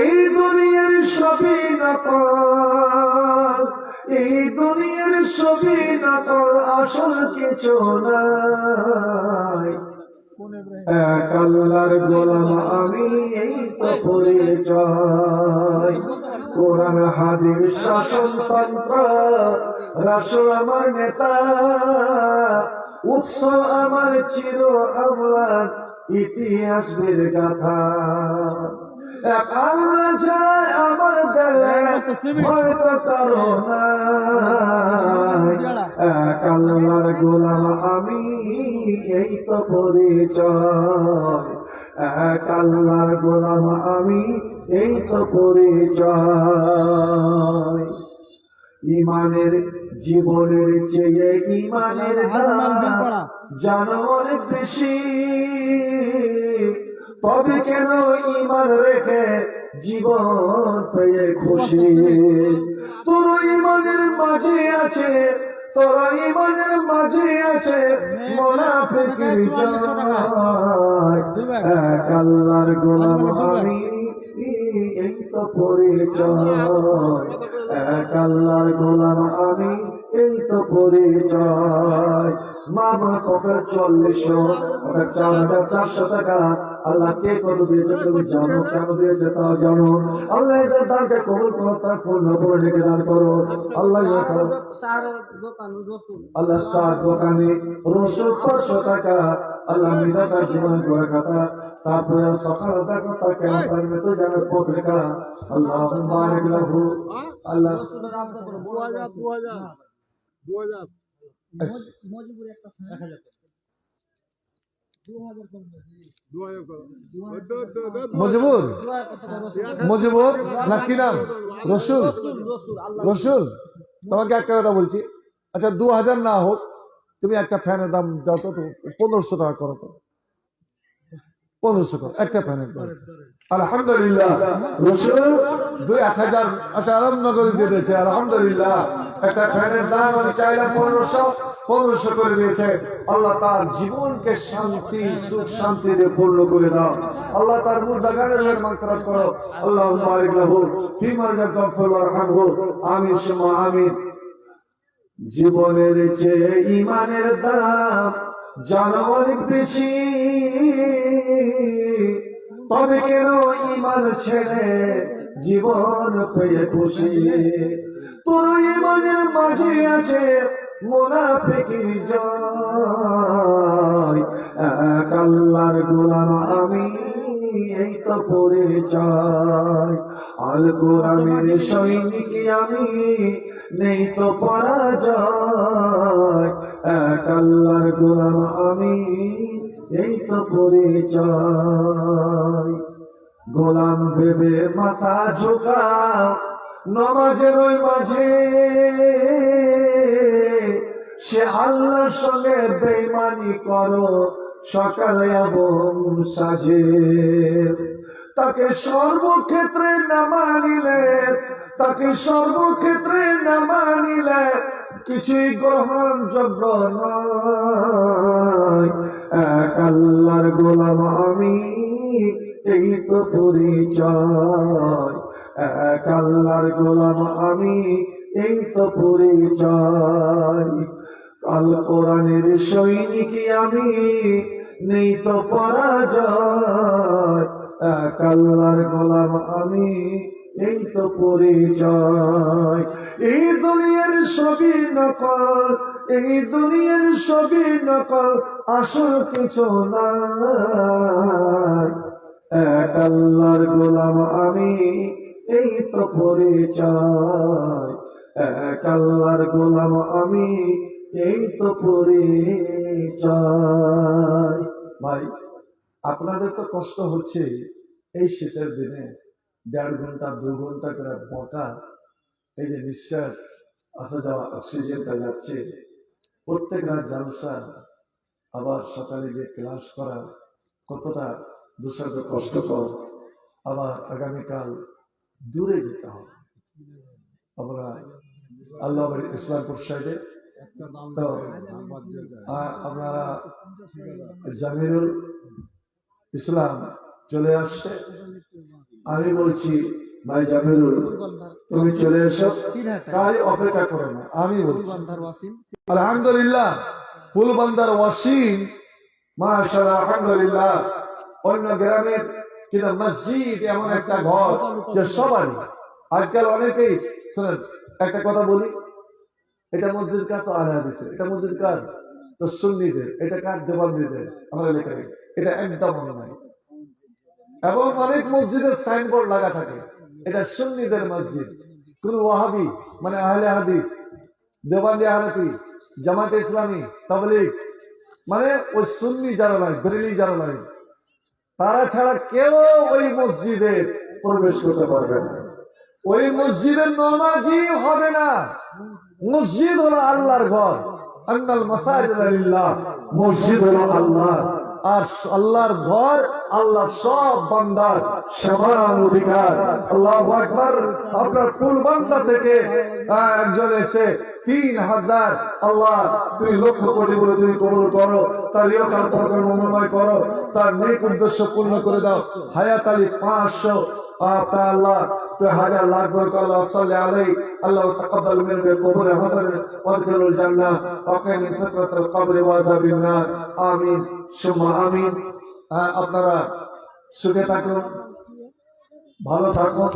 এই দুনিয়ার সবই নকল, এই দুনিয়ার সবই নকল, আসল কিছু নাই, এক আল্লাহর গোলাম আমি, এই তো পরিচয়। কোরআন হাদিস শাসনতন্ত্র, রাসূল আমার নেতা, উৎস আমার চির আমার, ইতিহাস বীর গাথা। এক আল্লাহ চায় আমার দেলে, হয়তো কারো নাই, এক আল্লাহর গোলাম আমি, এই তো পরিচয়, এক আল্লাহর গোলাম আমি, এই তো পরিচয়। ইমানের জীবনের চেয়ে ইমানের দাম জানো অনেক বেশি, তবে কেন ইমান রেখে জীবন পেয়ে খুশি। তোর ইমানের মাঝে আছে, তোর ইমানের মাঝে আছে মুনাফিকের জয়, এক আল্লাহর গোলাম আমি, এই তো পরিচয়, এক আল্লাহর গোলাম আমি, এই তো পরিচয়। মামার পকেট 4000, 4400 টাকা আল্লাহ কে কত দিয়েছে তুমি জানো, কেন দিয়েছে তা জানো। আল্লাহ এদের দানকে কবুল করো, তার পূর্ণ করে রেখে দান করো। আল্লাহ আল্লাহ সার দোকানে রসুল 500 টাকা আল্লাহ মিটা তার জীবন করে কথা, তারপরে সকাল দেখো তা কেন তার মৃত্যু জানার পত্রিকা। আল্লাহ বারিক লাহু, আল্লাহ 2000 মজিবুর, মজিবুর না কি নাম, রসুল, রসুল তোমাকে একটা কথা বলছি, আচ্ছা 2000 না হোক, তুমি একটা ফ্যানের দাম দাও তো, 1500 টাকা করো তো, 1500 করো একটা ফ্যানের দাম। আলহামদুলিল্লাহ, রসুল 1000, আচ্ছা আলমনগরে দিয়ে দিয়েছে, আলহামদুলিল্লাহ। একটা ফ্যানের দাম আমি চাইলাম 1500 করে দিয়েছে। আল্লাহ তার জীবনকে শান্তি, সুখ শান্তি দিয়ে পূর্ণ করে দাও। আল্লাহ তার মুর্দাগানের মাগফিরাত করো। আল্লাহুম্মা বারিক লাহু ফীমা রাযাকতাহু ওয়ারহামহু, আমিন সুম্মা আমিন। জীবনের চেয়ে ইমানের দাম জানো অনেক বেশি, তবে কেন ইমান ছেড়ে জীবন পেয়ে খুশি। তোর ইমানের মাঝে আছে মুনাফিকের জয়, এক আল্লাহর গোলাম আমি, এই তো পরিচয়। আল কোরআনের সৈনিক আমি, নেই তো পরাজয়, এক আল্লাহর গোলাম আমি, এই তো পরিচয়। গোলাম ভেবে মাথা ঝুঁকাও নমাজের ওই মাঝে, সে আল্লাহর সঙ্গে বেঈমানি করো সকালে এবং সাঁঝে। তাকে সর্বক্ষেত্রে না মানিলে, তাকে সর্বক্ষেত্রে না মানিলে কিছুই গ্রহণযোগ্য নয়, এক আল্লাহর গোলাম আমি, এই তো পরিচয়। এক আল্লাহর গোলাম আমি, এই তো পরিচয়। আল কোরআনের সৈনিক আমি, নেই তো পরাজয়। এক আল্লাহর গোলাম আমি, এই তো পরিচয়। এই দুনিয়ার সবই নকল, এই দুনিয়ার সবই নকল, আসল কিছু নাই। এক আল্লাহর গোলাম আমি, এই তো পরিচয়। এক আল্লাহর গোলাম আমি, এই তো পরিচয়। ভাই, আপনাদের তো কষ্ট হচ্ছে এই শীতের দিনে 1.5 ঘন্টা 2 ঘন্টা করে বকা, এই যে নিঃশ্বাস আসা যাওয়া অক্সিজেনটা যাচ্ছে, প্রত্যেক রাত জালসা, আবার সকালে গিয়ে ক্লাস করা কতটা দুঃসাধ্য কষ্টকর। আবার আগামীকাল দূরে যেতে হবে। আমরা আল্লাহ ইসলামপুর সাইডে তো আপনারা জামিরুল ইসলাম চলে আসছে। আমি বলছি ভাই জামিরুল, তুমি চলে এসো, কারি অপেক্ষা করো না। আমি বলছি আলহামদুলিল্লাহ, ফুলবান্দার ওয়াসিম, মাশাআল্লাহ, আলহামদুলিল্লাহ। অন্য গ্রামের কিন্তু মসজিদ এমন একটা ঘর যে সবারই। আজকাল অনেকেই শোনেন, একটা কথা বলি, এটা মসজিদ কার? তো আহলে হাদিসের। এটা মসজিদ কার? তো সুন্নিদের। এটা কার? দেওবন্দিদের। আমরা লেখা, এটা একদম অন্যায়। এবং অনেক মসজিদের সাইনবোর্ড লাগা থাকে, এটা সুন্নিদের মসজিদ। কোন ওয়াহাবি মানে আহলে হাদিস, দেওবন্দি, আহনাফি, জামাতে ইসলামী, তাবলীগ মানে ওই সুন্নি যারা নয়, বেরেলি যারা নয়, তারা ছাড়া কেউ ওই মসজিদে প্রবেশ করতে পারবে না। ওই মসজিদের নামাজি হবে না। মসজিদ হলো আল্লাহর ঘর। আন্নাল মাসাজিদ লিল্লাহ, মসজিদ হলো আল্লাহ। আর আল্লাহর ঘর, আল্লাহ সব বান্দার সমান অধিকার। আল্লাহু আকবার। আপনার ফুলবান্দা থেকে একজন এসে 3000, আল্লাহ তুমি লক্ষ কোটি বলে তুমি কবুল করো, তার ইহকাল পরকাল মঙ্গলময় করো, তার নেক উদ্দেশ্য পূর্ণ করে দাও। হায়াত আলী 500, আপনার আল্লাহ তো 1000 লাখ বরকত। আল্লাহ সাল্লি আলাইহি, আল্লাহ তাকাব্বাল মিনহু কবুল হাসান ওয়াদখিলুল জান্নাহ ওয়া কিনা মিন ফিতনাতিল কবর ওয়া আযাবিন নার। আমিন সুম্মা আমিন। আপনারা সুখে থাকুন, ভালো থাকুন।